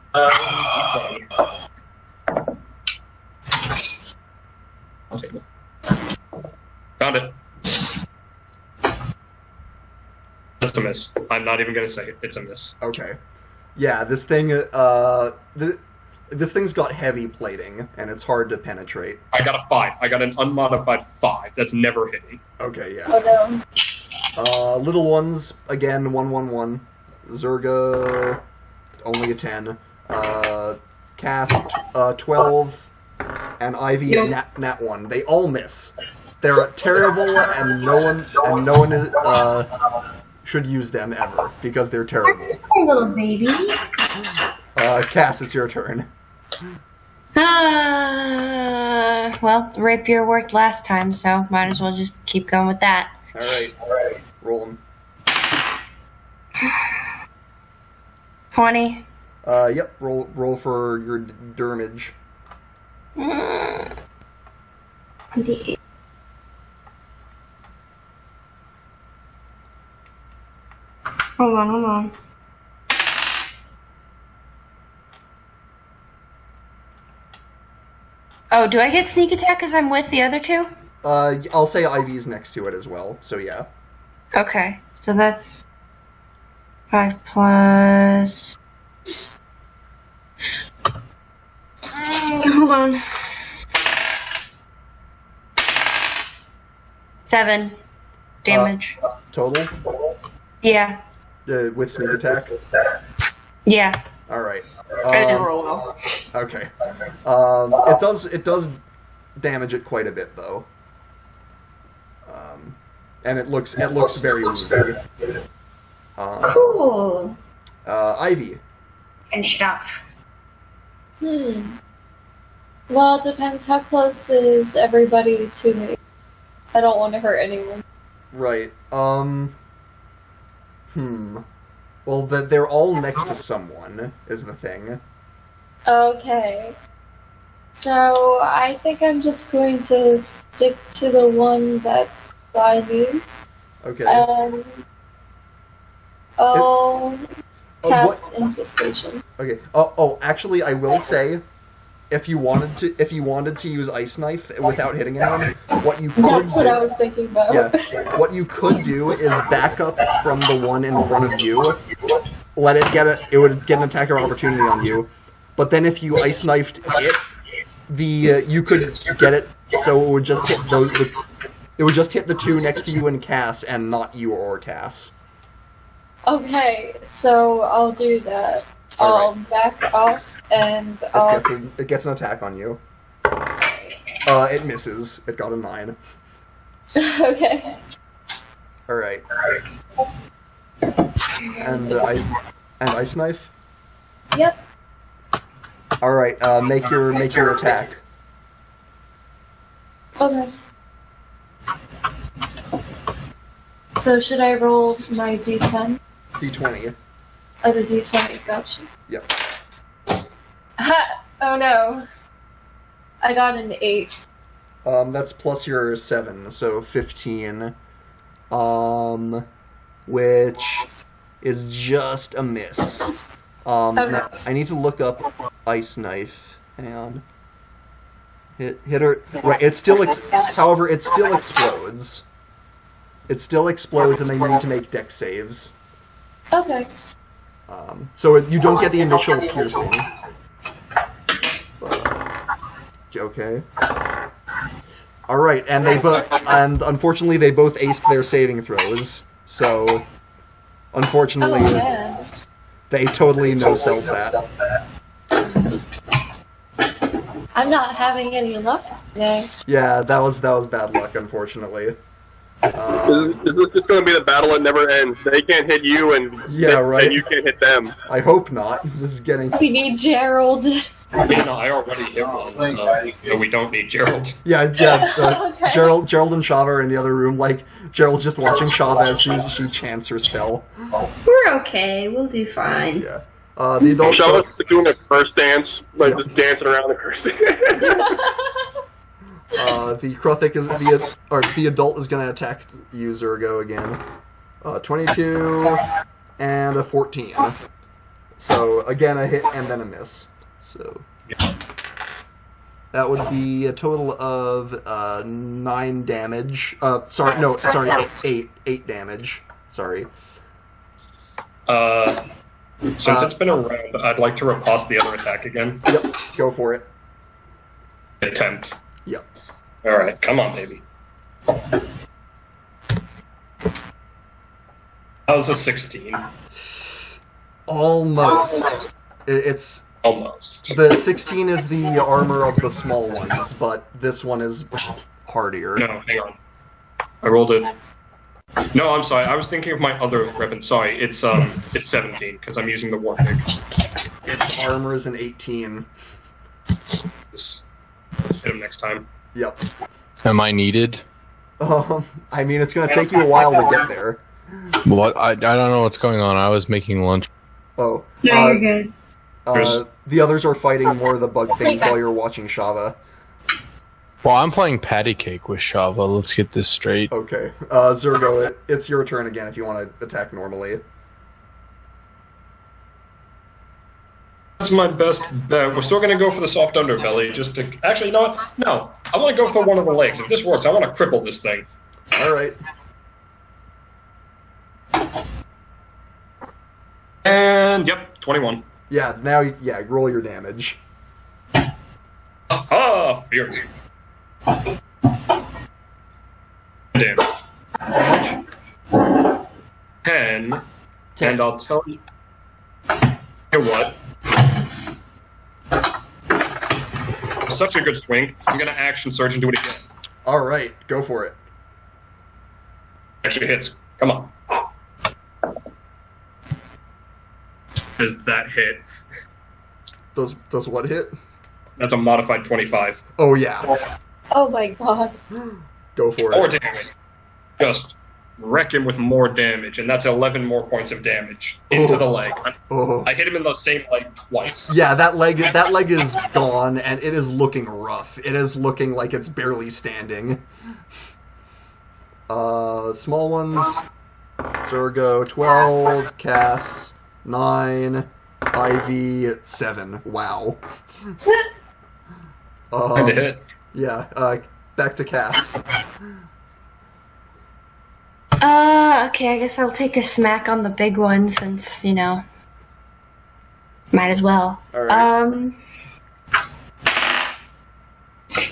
B: Found it. That's a miss. I'm not even gonna say it. It's a miss.
A: Okay. Yeah, this thing, this thing's got heavy plating, and it's hard to penetrate.
B: I got a 5. I got an unmodified 5. That's never hitting.
A: Okay, yeah.
F: Oh no.
A: Little ones, again, 1/1/1. Zerga, only a 10. Cast, 12. And Ivy, nat 1. They all miss. They're terrible, and no one is, should use them ever because they're terrible.
F: Hey, little baby.
A: Cass, it's your turn.
I: Well, rapier worked last time, so might as well just keep going with that.
A: All right, roll them.
I: 20.
A: Yep. Roll for your damage.
I: D8. Hold on. Oh, do I get sneak attack because I'm with the other two?
A: I'll say IV's next to it as well. So yeah.
I: Okay, so that's 5 plus. Hold on. 7 damage.
A: Total.
I: Yeah.
A: With sneak attack.
I: Yeah.
A: All right.
I: I didn't roll well.
A: Okay. It does damage it quite a bit though. And it looks very wounded.
F: Cool.
A: Ivy.
I: Finish it off.
F: Well, it depends how close is everybody to me. I don't want to hurt anyone.
A: Right. Well, they're all next to someone, is the thing.
F: Okay. So, I think I'm just going to stick to the one that's by me.
A: Okay.
F: I'll cast
A: what?
F: Infestation.
A: Okay. Actually, I will say, if you wanted to use Ice Knife without hitting anyone, what you could
F: That's what I was thinking about.
A: Yeah. What you could do is back up from the one in front of you. Let it get it would get an attack of opportunity on you. But then if you Ice Knifed it, you could get it so it would just hit it would just hit the two next to you and Cass and not you or Cass.
F: Okay, so I'll do that. I'll back off and
A: It gets an attack on you. It misses. It got a 9.
F: Okay.
A: Alright. And Ice Knife?
F: Yep.
A: Alright, make your attack.
F: Okay. So should I roll my D10?
A: D20.
F: Oh, the D20, gotcha.
A: Yep.
F: Ha! Oh no. I got an 8.
A: That's plus your 7, so 15. Which is just a miss.
F: Okay.
A: Now, I need to look up Ice Knife. Hang on. Hit her. Right, however, it still explodes. It still explodes, and they need to make dex saves.
F: Okay.
A: So you don't get the initial piercing. Okay. All right, and unfortunately they both aced their saving throws. So, unfortunately, they totally no-self that.
F: I'm not having any luck today.
A: Yeah, that was bad luck, unfortunately.
E: This is just going to be the battle that never ends. They can't hit you, and and you can't hit them.
A: I hope not. This is getting.
F: We need Gerald.
B: I already hit one. No, we don't need Gerald.
A: Yeah.
F: Okay.
A: Gerald and Shava are in the other room. Like Gerald's just watching Shava as she chants her spell.
I: We're okay. We'll do fine.
A: Yeah. The adult.
E: Shava's doing a curse dance, just dancing around the curse dance.
A: The Kruthic the adult is going to attack you, Zergo, again. 22 and a 14. So again a hit and then a miss. So that would be a total of 9 damage. 8 damage. Sorry.
B: Since it's been around, I'd like to riposte the other attack again.
A: Yep, go for it.
B: Attempt.
A: Yep.
B: Alright, come on, baby. That was a 16.
A: Almost. It's
B: almost.
A: The 16 is the armor of the small ones, but this one is hardier.
B: No, hang on. I rolled it. No, I'm sorry. I was thinking of my other weapon. Sorry, it's 17 because I'm using the war pick.
A: Its armor is an 18.
B: Just hit him next time.
A: Yep.
C: Am I needed?
A: I mean, it's gonna take you a while to get there.
C: What? I don't know what's going on. I was making lunch.
A: Oh.
I: Yeah, you're good.
A: The others are fighting more of the bug things while you're watching Shava.
C: Well, I'm playing patty cake with Shava. Let's get this straight.
A: Okay. Zergo, it's your turn again if you want to attack normally.
B: That's my best bet. We're still going to go for the soft underbelly. Just to actually, you know what? No, I want to go for one of the legs. If this works, I want to cripple this thing.
A: All right.
B: And yep, 21.
A: Yeah. Now, yeah. Roll your damage.
B: Ah, fear. Damage. 10. And I'll tell you. You know what? Such a good swing. I'm gonna action surge and do it again.
A: All right. Go for it.
B: Actually hits. Come on. Does that hit?
A: Does what hit?
B: That's a modified 25.
A: Oh yeah.
F: Oh my god.
A: Go for
B: More
A: it.
B: damage. Just wreck him with more damage, and that's 11 more points of damage into the leg.
A: Oh.
B: I hit him in the same leg twice.
A: Yeah, that leg is gone, and it is looking rough. It is looking like it's barely standing. Small ones. Zergo 12, Cass 9, Ivy 7. Wow.
B: Time to hit.
A: Yeah. Back to Cass.
I: Okay, I guess I'll take a smack on the big one since, might as well.
A: All right.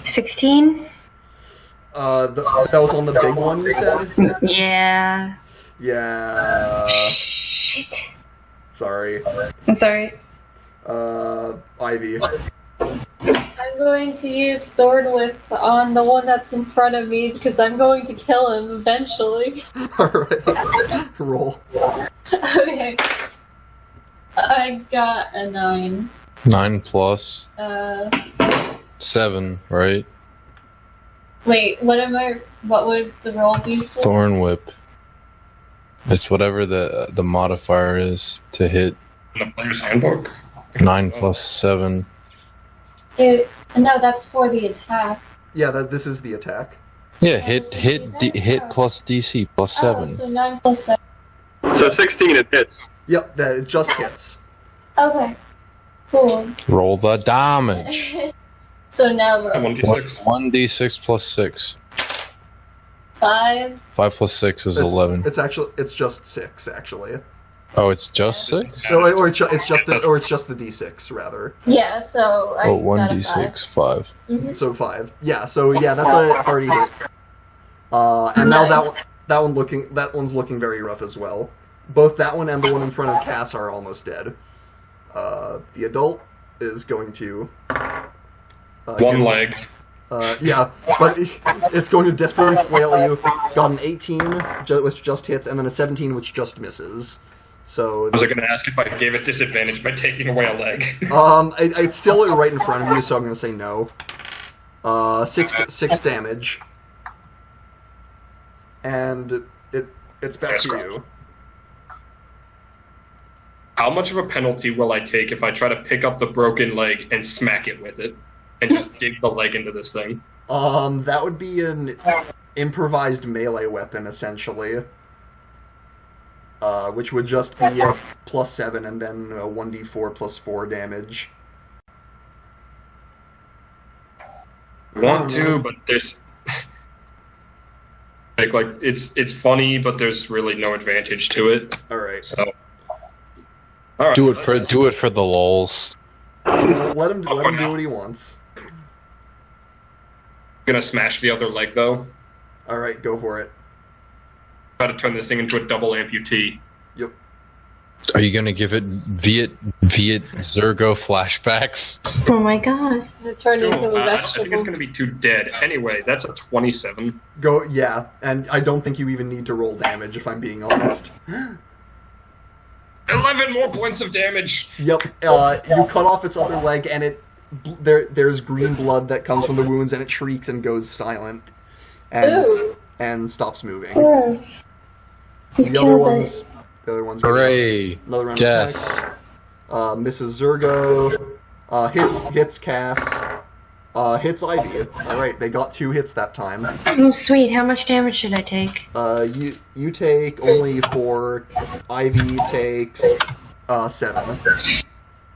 I: 16?
A: That was on the big one, you said?
I: Yeah.
A: Yeah.
I: Shit.
A: Sorry.
I: That's alright.
A: Ivy.
F: I'm going to use Thorn Whip on the one that's in front of me because I'm going to kill him eventually.
A: Alright. Roll.
F: Okay. I got a 9.
C: 9 plus
F: Uh,
C: 7, right?
F: wait, what would the roll be for?
C: Thorn whip. It's whatever the modifier is to hit.
B: In the player's handbook?
C: 9 plus 7.
F: No, that's for the attack.
A: Yeah, this is the attack.
C: Yeah, hit plus DC plus 7.
F: Oh, so 9 plus 7.
E: So 16 it hits.
A: Yep, it just hits.
F: Okay. Cool.
C: Roll the damage.
F: So now we're
B: 1d6.
C: 1d6 plus 6.
F: 5.
C: 5 plus 6 is 11.
A: It's just 6 actually.
C: Oh, it's just 6?
A: Or it's just the d6 rather.
F: Yeah, so I
C: Oh,
F: got a
C: 1d6, 5.
F: Mhm.
A: So 5. Yeah. So yeah, that's a party hit. And now that one's looking very rough as well. Both that one and the one in front of Cass are almost dead. The adult is going to
B: One leg.
A: Yeah, but it's going to desperately flail you. Got an 18, which just hits, and then a 17, which just misses. So.
B: Was I going to ask if I gave it disadvantage by taking away a leg?
A: It's still right in front of you, so I'm going to say no. 6 damage, and it's back to you.
B: How much of a penalty will I take if I try to pick up the broken leg and smack it with it? And just dig the leg into this thing?
A: That would be an improvised melee weapon, essentially. Which would just be a plus 7 and then a 1d4 plus 4 damage.
B: Want to, but there's... like, it's funny, but there's really no advantage to it.
A: Alright.
B: So... Alright.
C: Do it for the lols.
A: Let him do what he wants.
B: Gonna smash the other leg, though.
A: Alright, go for it.
B: Try to turn this thing into a double amputee.
A: Yep.
C: Are you gonna give it Viet Zergo flashbacks?
D: Oh my god.
F: It turned into a
B: I think it's
F: vegetable.
B: going to be too dead. Anyway, that's a 27.
A: Yeah, and I don't think you even need to roll damage, if I'm being honest.
B: 11 more points of damage.
A: Yep, you cut off its other leg, and there's green blood that comes from the wounds, and it shrieks and goes silent. And stops moving.
F: Gross.
A: The other ones get
C: Hooray!
A: another round
C: Death.
A: of attacks. Mrs. Zergo hits Cass, hits Ivy. Alright, they got 2 hits that time.
D: Oh, sweet. How much damage should I take?
A: You take only 4, Ivy takes 7.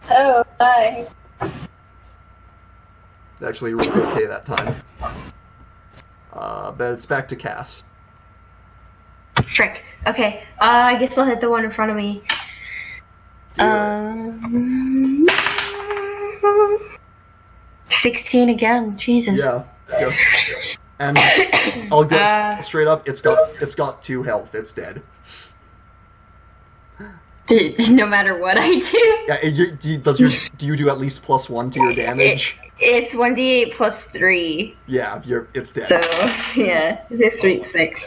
F: Oh, bye.
A: Actually, really okay that time. But it's back to Cass.
D: Frick. Okay. I guess I'll hit the one in front of me. 16 again. Jesus.
A: Yeah. And I'll guess straight up, it's got 2 health. It's dead.
D: No matter what I do.
A: Yeah. Do you do at least +1 to your damage?
D: It's 1d8 plus 3.
A: Yeah. It's dead.
D: So yeah, this week 6.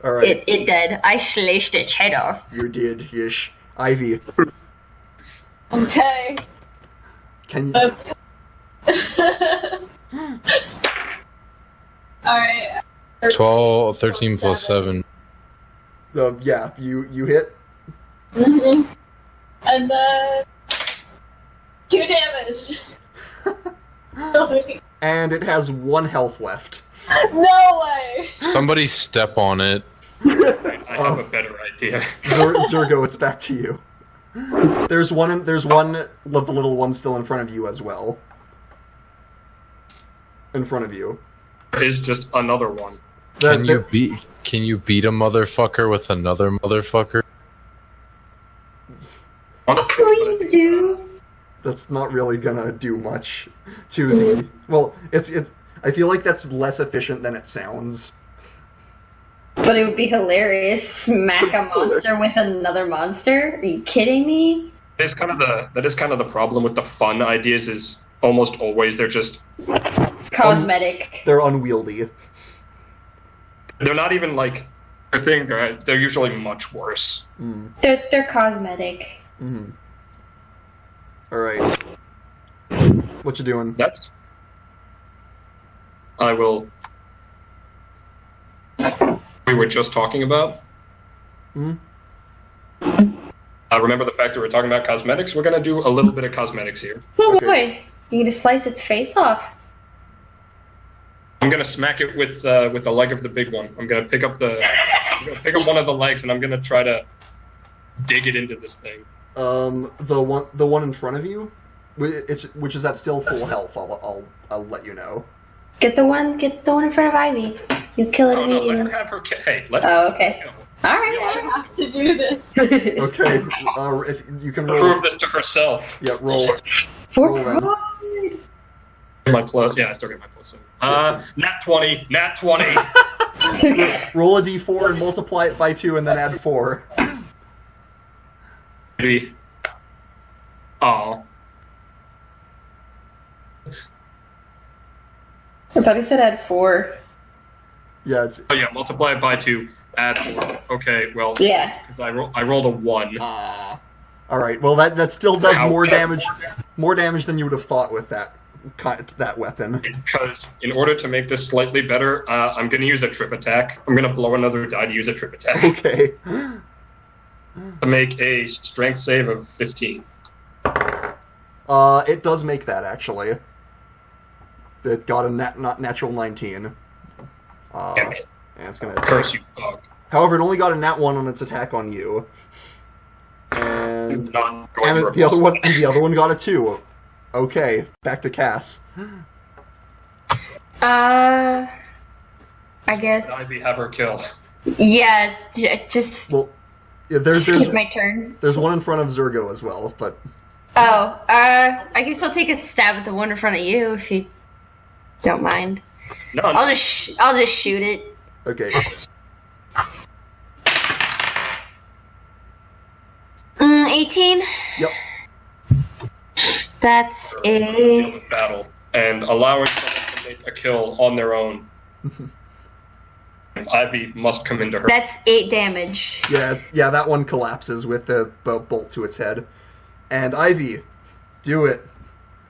A: All right.
D: It dead. I slashed its head off.
A: You did. Yish. Ivy.
F: Okay.
A: Can you?
F: Alright.
C: 13 plus 7.
A: Yeah. You hit.
F: Mm-hmm. And then 2 damage.
A: And it has 1 health left.
F: No way.
C: Somebody step on it.
B: I have a better idea.
A: Zergo, it's back to you. There's one of the little one still in front of you as well. In front of you.
B: There is just another one.
C: Can you beat a motherfucker with another motherfucker?
D: Please do.
A: That's not really gonna do much to the. Well, it's. I feel like that's less efficient than it sounds.
D: But it would be hilarious. Smack a monster with another monster? Are you kidding me?
B: That is kind of the problem with the fun ideas. Is almost always they're just
D: Cosmetic.
A: They're unwieldy.
B: They're not even like a thing. They're usually much worse.
D: They're cosmetic.
A: Mm-hmm. All right. What you doing?
B: That's. I will. We were just talking about. Remember the fact that we're talking about cosmetics? We're gonna do a little bit of cosmetics here.
D: Oh
A: Okay.
D: boy. You gonna slice its face off?
B: I'm gonna smack it with the leg of the big one. I'm gonna pick up one of the legs and I'm gonna try to dig it into this thing.
A: The one in front of you, which is at still full health. I'll let you know.
D: Get the one in front of Ivy. You kill it
B: Oh no, let her
D: immediately.
B: have her. Hey, let
D: Oh, okay.
B: her.
D: Alright.
F: I have to do this.
A: Okay. If you can roll.
B: Prove this to herself.
A: Yeah. Roll.
D: For
A: Roll then.
D: pride.
B: My plus. Yeah, I still get my plus. Nat 20. Nat 20.
A: Roll a d4 and multiply it by 2, and then add 4.
B: Maybe. Oh.
D: I thought he said add 4.
A: Yeah. It's.
B: Oh yeah, multiply it by 2. Add 4. Okay, well.
D: Yeah.
B: Because I rolled a 1.
A: All right. Well, that still does more damage. More damage than you would have thought with that weapon.
B: Because in order to make this slightly better, I'm going to use a trip attack. I'm going to blow another die to use a trip attack.
A: Okay.
B: To make a strength save of 15.
A: It does make that actually. It got a natural 19.
B: Damn it.
A: And it's gonna
B: Curse you, bug.
A: However, it only got a nat 1 on its attack on you. And
B: Not going to
A: the other one got a 2. Okay, back to Cass.
D: I guess.
B: Ivy, have her kill.
D: Yeah, just
A: Well, yeah, there's
D: skip my turn.
A: there's one in front of Zergo as well, but
D: Oh, I guess I'll take a stab at the one in front of you if you don't mind.
B: No,
D: I'll just shoot it.
A: okay.
H: 18.
A: Yep.
H: That's
B: Deal
H: a.
B: with battle and allowing someone to make a kill on their own. Ivy must come into her.
H: That's 8 damage.
A: Yeah, that one collapses with a bolt to its head. And Ivy, do it.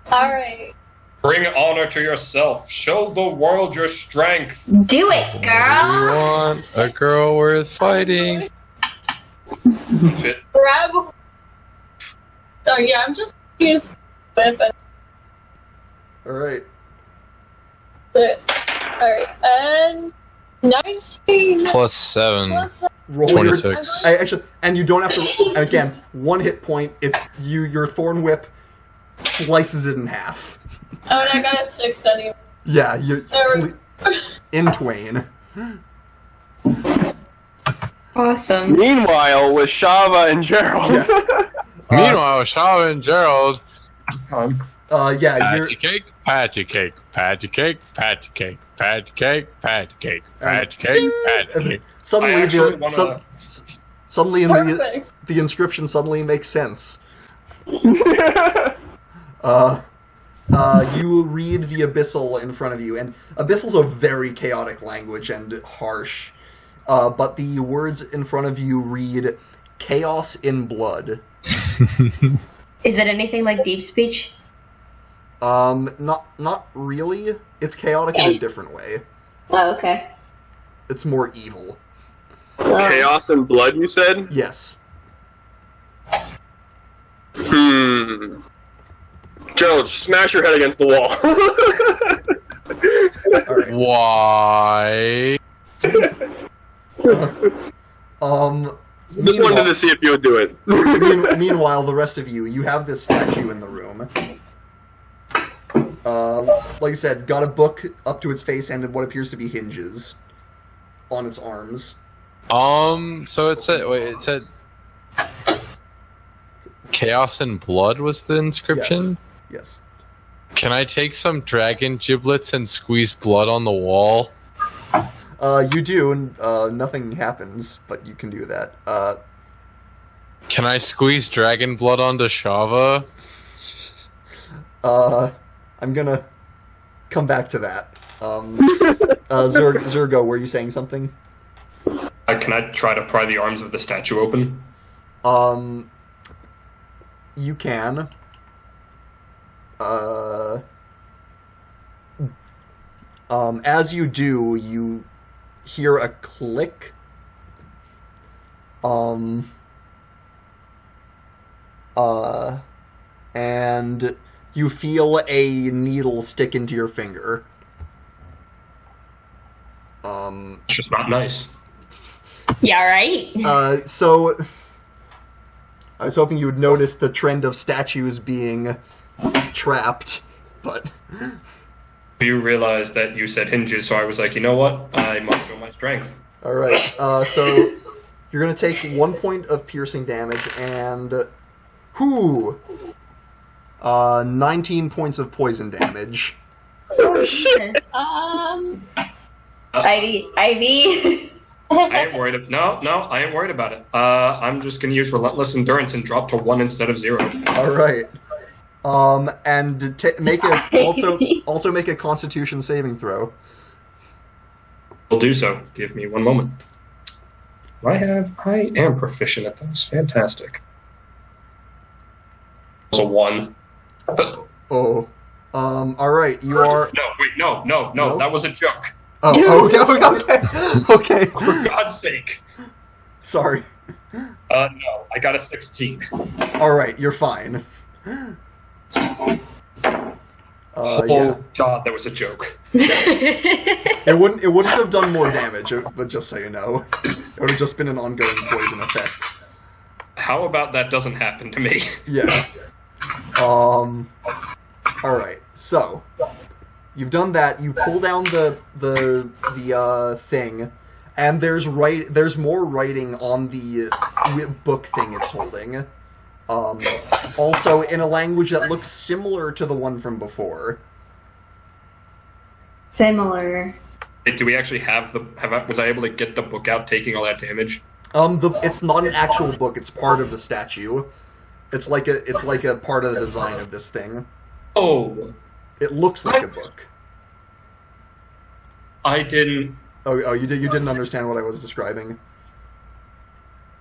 F: Alright.
B: Bring honor to yourself. Show the world your strength.
H: Do it,
C: We
H: girl!
C: want a girl worth fighting.
B: Shit.
F: Grab. Oh yeah, I'm just use whip and
A: Alright.
F: Alright, and 19
C: Plus 7.
F: plus
A: Roll
C: 26.
A: Actually, and you don't have to. And again, 1 hit point. Your thorn whip slices it in half.
F: Oh, and I got a 6 anyway.
A: Yeah, you
F: There
A: in twain.
H: Awesome.
E: Meanwhile, with Shava and Gerald.
C: Meanwhile, Shaw and Gerald.
A: Yeah, you're
C: Patty cake, patty cake, patty cake, patty cake, patty cake, patty cake, patty cake, patty cake.
A: suddenly
B: I actually wanna-
A: suddenly
F: Perfect.
A: the inscription suddenly makes sense. You read the Abyssal in front of you, and Abyssal's a very chaotic language and harsh. But the words in front of you read "Chaos in Blood."
H: Is it anything like deep speech?
A: Not really. It's chaotic in a different way.
H: Oh, okay.
A: It's more evil.
E: Chaos and blood, you said?
A: Yes.
E: Gerald, smash your head against the wall.
A: All right.
C: Why?
E: Just wanted to see if you would do it.
A: Meanwhile, the rest of you have this statue in the room. Like I said, got a book up to its face and what appears to be hinges on its arms.
C: So it said Chaos and Blood was the inscription?
A: Yes.
C: Can I take some dragon giblets and squeeze blood on the wall?
A: You do, and nothing happens, but you can do that.
C: Can I squeeze dragon blood onto Shava?
A: I'm gonna come back to that. Zergo, were you saying something?
B: Can I try to pry the arms of the statue open?
A: You can. As you do, you hear a click. And you feel a needle stick into your finger.
B: It's just not nice.
H: Yeah, right?
A: So I was hoping you would notice the trend of statues being trapped, but
B: You realized that you said hinges, so I was like, you know what? I must show my strength.
A: all right. So you're gonna take 1 point of piercing damage and 19 points of poison damage.
H: Oh, shit. Ivy.
B: I ain't worried. No, I ain't worried about it. I'm just gonna use relentless endurance and drop to 1 instead of 0.
A: All right. And make also make a Constitution saving throw.
B: We'll do so. Give me 1 moment. I am proficient at those. Fantastic. It's a 1.
A: Oh. All right. You are.
B: No, wait, no. That was a joke.
A: Oh. Okay.
B: For God's sake.
A: Sorry.
B: No, I got a 16.
A: All right. You're fine. Yeah.
B: God, that was a joke.
A: It wouldn't have done more damage, but just so you know, it would have just been an ongoing poison effect.
B: How about that doesn't happen to me?
A: Yeah. All right. So you've done that. You pull down the thing, and there's more writing on the book thing it's holding. Also in a language that looks similar to the one from before.
H: Similar.
B: Do we actually was I able to get the book out taking all that damage?
A: It's not an actual book, it's part of the statue. It's like a part of the design of this thing.
B: Oh,
A: It looks like a book.
B: I didn't.
A: Oh, you didn't understand what I was describing.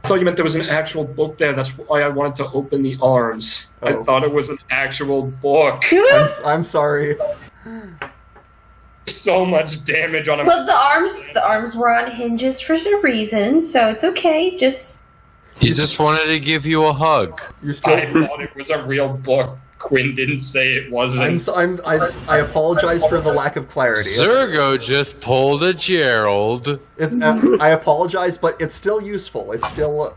B: I thought you meant there was an actual book there. That's why I wanted to open the arms. I
A: Oh.
B: thought it was an actual book.
A: I'm sorry.
B: So much damage on a.
I: Well, the arms were on hinges for a reason, so it's okay. Just
C: He just wanted to give you a hug.
A: You're still.
B: I thought it was a real book. Quinn didn't say it wasn't.
A: I apologize for the lack of clarity.
C: Zergo just pulled a Gerald.
A: I apologize, but it's still useful. It's still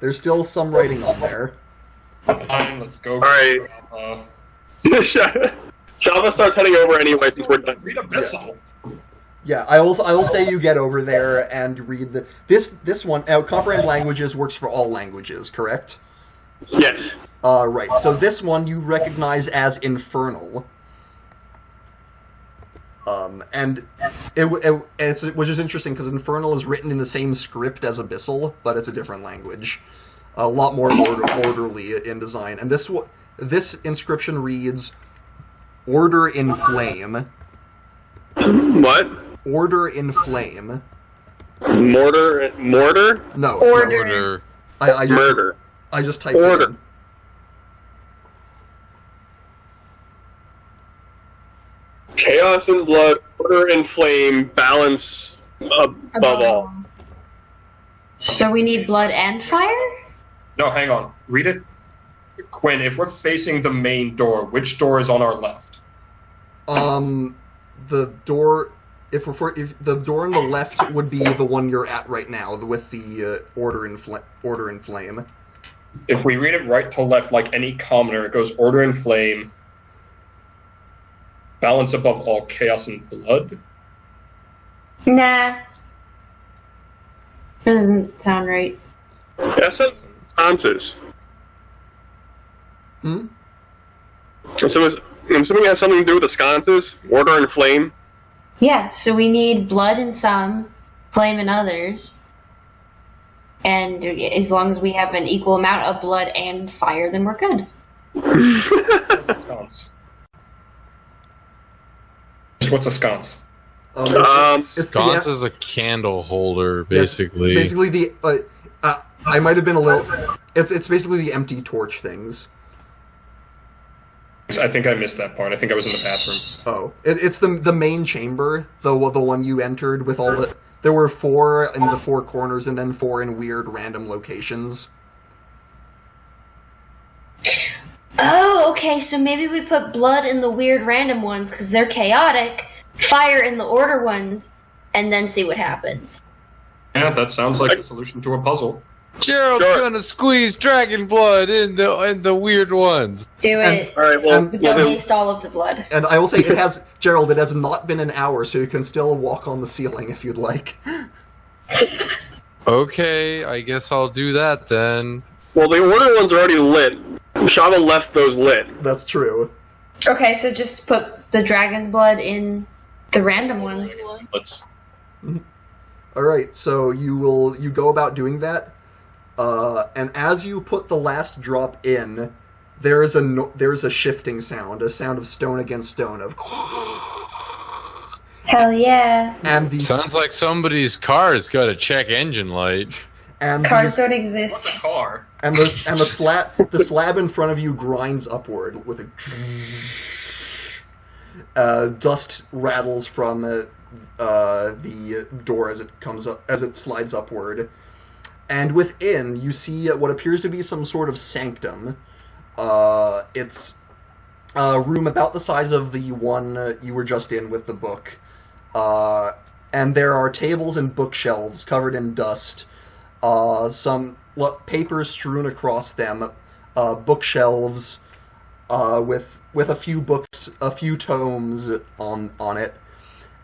A: there's still some writing on there.
B: Fine, let's go.
E: Alright. Shava starts heading over anyway since we're done.
B: Read Abyssal.
A: Yeah, I will say you get over there and read this one. Comprehend languages works for all languages, correct?
E: Yes.
A: Right. So this one you recognize as Infernal. And which is interesting because Infernal is written in the same script as Abyssal, but it's a different language. A lot more orderly in design. And this inscription reads, "Order in Flame."
E: What?
A: Order in Flame.
E: Mortar?
A: No.
C: Order.
A: I just,
E: Murder.
A: I just typed
E: Order.
A: it in.
E: Chaos and blood, order and flame, balance above all.
I: so we need blood and fire.
B: No, hang on. Read it. Quinn, if we're facing the main door, which door is on our left?
A: The door. If the door on the left would be the one you're at right now, with the order in flame.
B: If we read it right to left like any commoner, it goes order and flame, balance above all, chaos and blood.
I: Nah, doesn't sound right.
E: That sounds sconces.
A: Hmm?
E: I'm assuming it has something to do with the sconces. Order and flame.
I: Yeah, so we need blood in some, flame in others. And as long as we have an equal amount of blood and fire, then we're good.
B: What's a sconce? What's a sconce?
A: It's
C: Sconce is a candle holder, basically.
A: Basically, I might have been a little. It's basically the empty torch things.
B: I think I missed that part. I think I was in the bathroom.
A: Oh, it's the main chamber, the one you entered with all the. There were 4 in the 4 corners, and then 4 in weird random locations.
I: Oh, okay, so maybe we put blood in the weird random ones because they're chaotic, fire in the order ones, and then see what happens.
B: Yeah, that sounds like a solution to a puzzle.
C: Gerald's gonna squeeze dragon blood in the weird ones.
I: Do it.
E: All right, well,
I: But don't waste all of the blood.
A: And I will say, Gerald, it has not been an hour, so you can still walk on the ceiling if you'd like.
C: Okay, I guess I'll do that then.
E: well, the order ones are already lit. Shava left those lit.
A: That's true.
I: Okay, so just put the dragon's blood in the random ones.
B: Let's.
A: All right, so you go about doing that, and as you put the last drop in, there's a shifting sound, a sound of stone against stone of.
I: Hell yeah.
A: And the
C: Sounds like somebody's car's got a check engine light.
A: and
I: Cars
A: the,
I: don't
B: What's
I: exist.
B: a car?
A: and the slab in front of you grinds upward with a dust rattles from the door as it slides upward, and within you see what appears to be some sort of sanctum. It's a room about the size of the one you were just in with the book, and there are tables and bookshelves covered in dust, some papers strewn across them, bookshelves with a few books, a few tomes on it,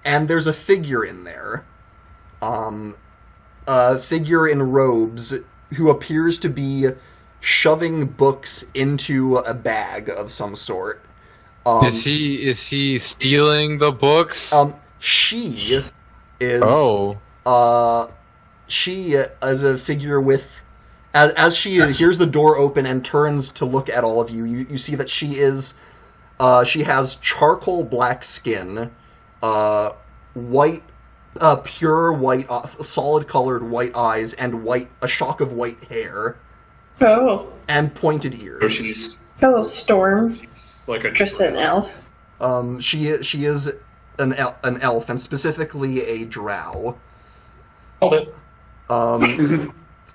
A: and there's a figure in there, a figure in robes who appears to be shoving books into a bag of some sort.
C: Is he stealing the books?
A: She is.
C: Oh.
A: She is a figure with as she hears the door open and turns to look at all of you, you see that she has charcoal black skin, white, pure white, solid colored white eyes, and a shock of white hair, and pointed ears.
B: So she's
I: Hello, Storm.
B: like a
I: Just an elf.
A: She is an elf, and specifically a drow.
B: Hold it.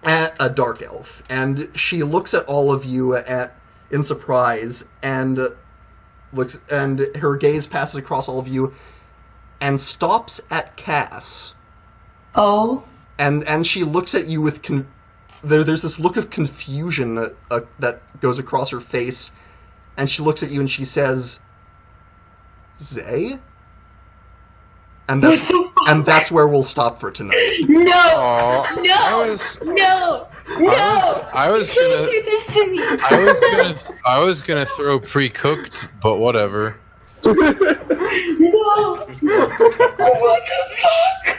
A: A dark elf, and she looks at all of you in surprise, and her gaze passes across all of you, and stops at Cass.
I: Oh.
A: And she looks at you with there's this look of confusion that goes across her face, and she looks at you and she says, "Zay?" And that's where we'll stop for tonight.
I: No!
C: Aw,
I: No!
C: I was
I: You can't
C: gonna
I: do this to me!
C: I was gonna throw pre-cooked, but whatever.
I: No! Oh what the fuck?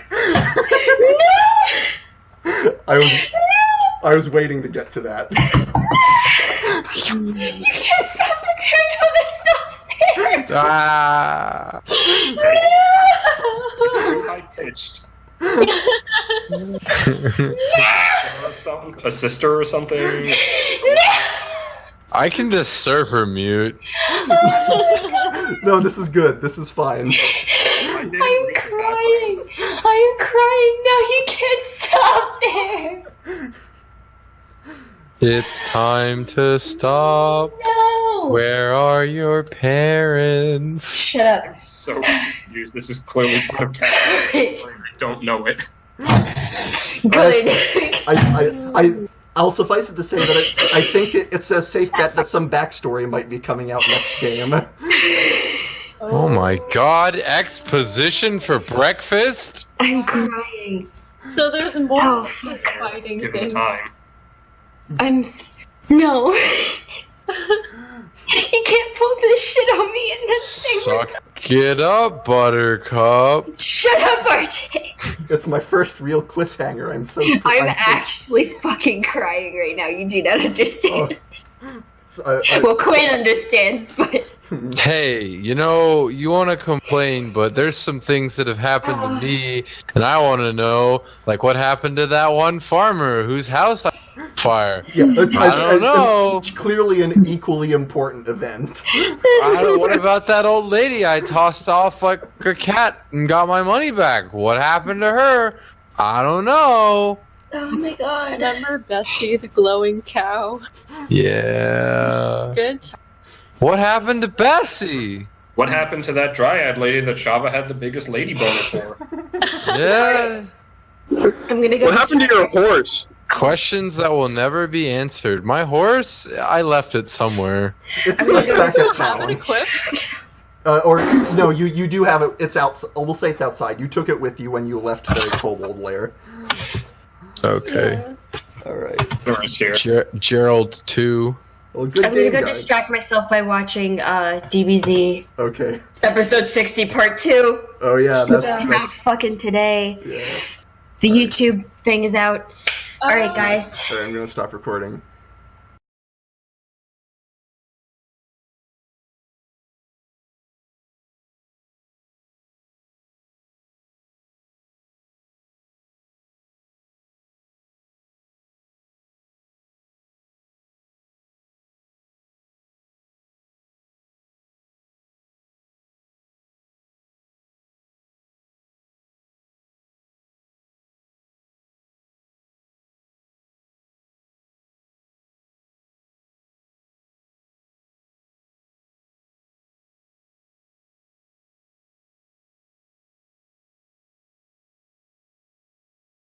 A: I was waiting to get to that.
I: You can't stop the turtle that's not there!
C: Ah.
B: High pitched. A sister or something.
C: I can just serve her mute.
A: No, this is good. This is fine.
I: I'm crying! I am crying! No, you can't stop there!
C: It's time to stop.
I: No!
C: Where are your parents?
I: Shut up.
B: So confused. This is clearly part of Cat. I don't know it.
I: Good.
A: I'll suffice it to say that I think it's a safe bet that some backstory might be coming out next game.
C: Oh my god, exposition for breakfast?
I: I'm crying.
F: So there's more
I: Oh,
F: than just fighting
B: Give him
F: things.
B: time.
I: No. You can't pull this shit on me in this thing.
C: Suck it up, Buttercup.
I: Shut up, RJ.
A: It's my first real cliffhanger. I'm
I: I'm actually fucking crying right now. You do not understand. Well, Quinn understands, but
C: Hey, you know, you want to complain, but there's some things that have happened to me, and I want to know, like, what happened to that one farmer whose house on fire?
A: Yeah,
C: I don't know.
A: It's clearly an equally important event.
C: What about that old lady I tossed off like a cat and got my money back? What happened to her? I don't know.
I: oh my god.
F: Remember Bessie, the glowing cow?
C: Yeah.
F: Good time.
C: What happened to Bessie?
B: What happened to that dryad lady that Shava had the biggest lady boner for?
C: Yeah.
I: I'm gonna go.
E: What happened to your horse?
C: Questions that will never be answered. My horse, I left it somewhere.
A: It's
I: I'm gonna
A: back
I: go
A: at
F: Have
A: town.
F: it equipped?
A: Or no, you do have it. It's out. We'll say it's outside. You took it with you when you left the kobold lair.
C: Okay.
A: All right.
B: Doris here.
C: Gerald 2.
A: Well, good
I: I'm gonna
A: game,
I: go
A: guys.
I: distract myself by watching DBZ
A: Okay.
I: episode 60 part 2.
A: Oh yeah,
I: Not
A: that's
I: fucking today.
A: yeah.
I: The YouTube thing is out. Alright, guys.
A: All right, I'm gonna stop recording.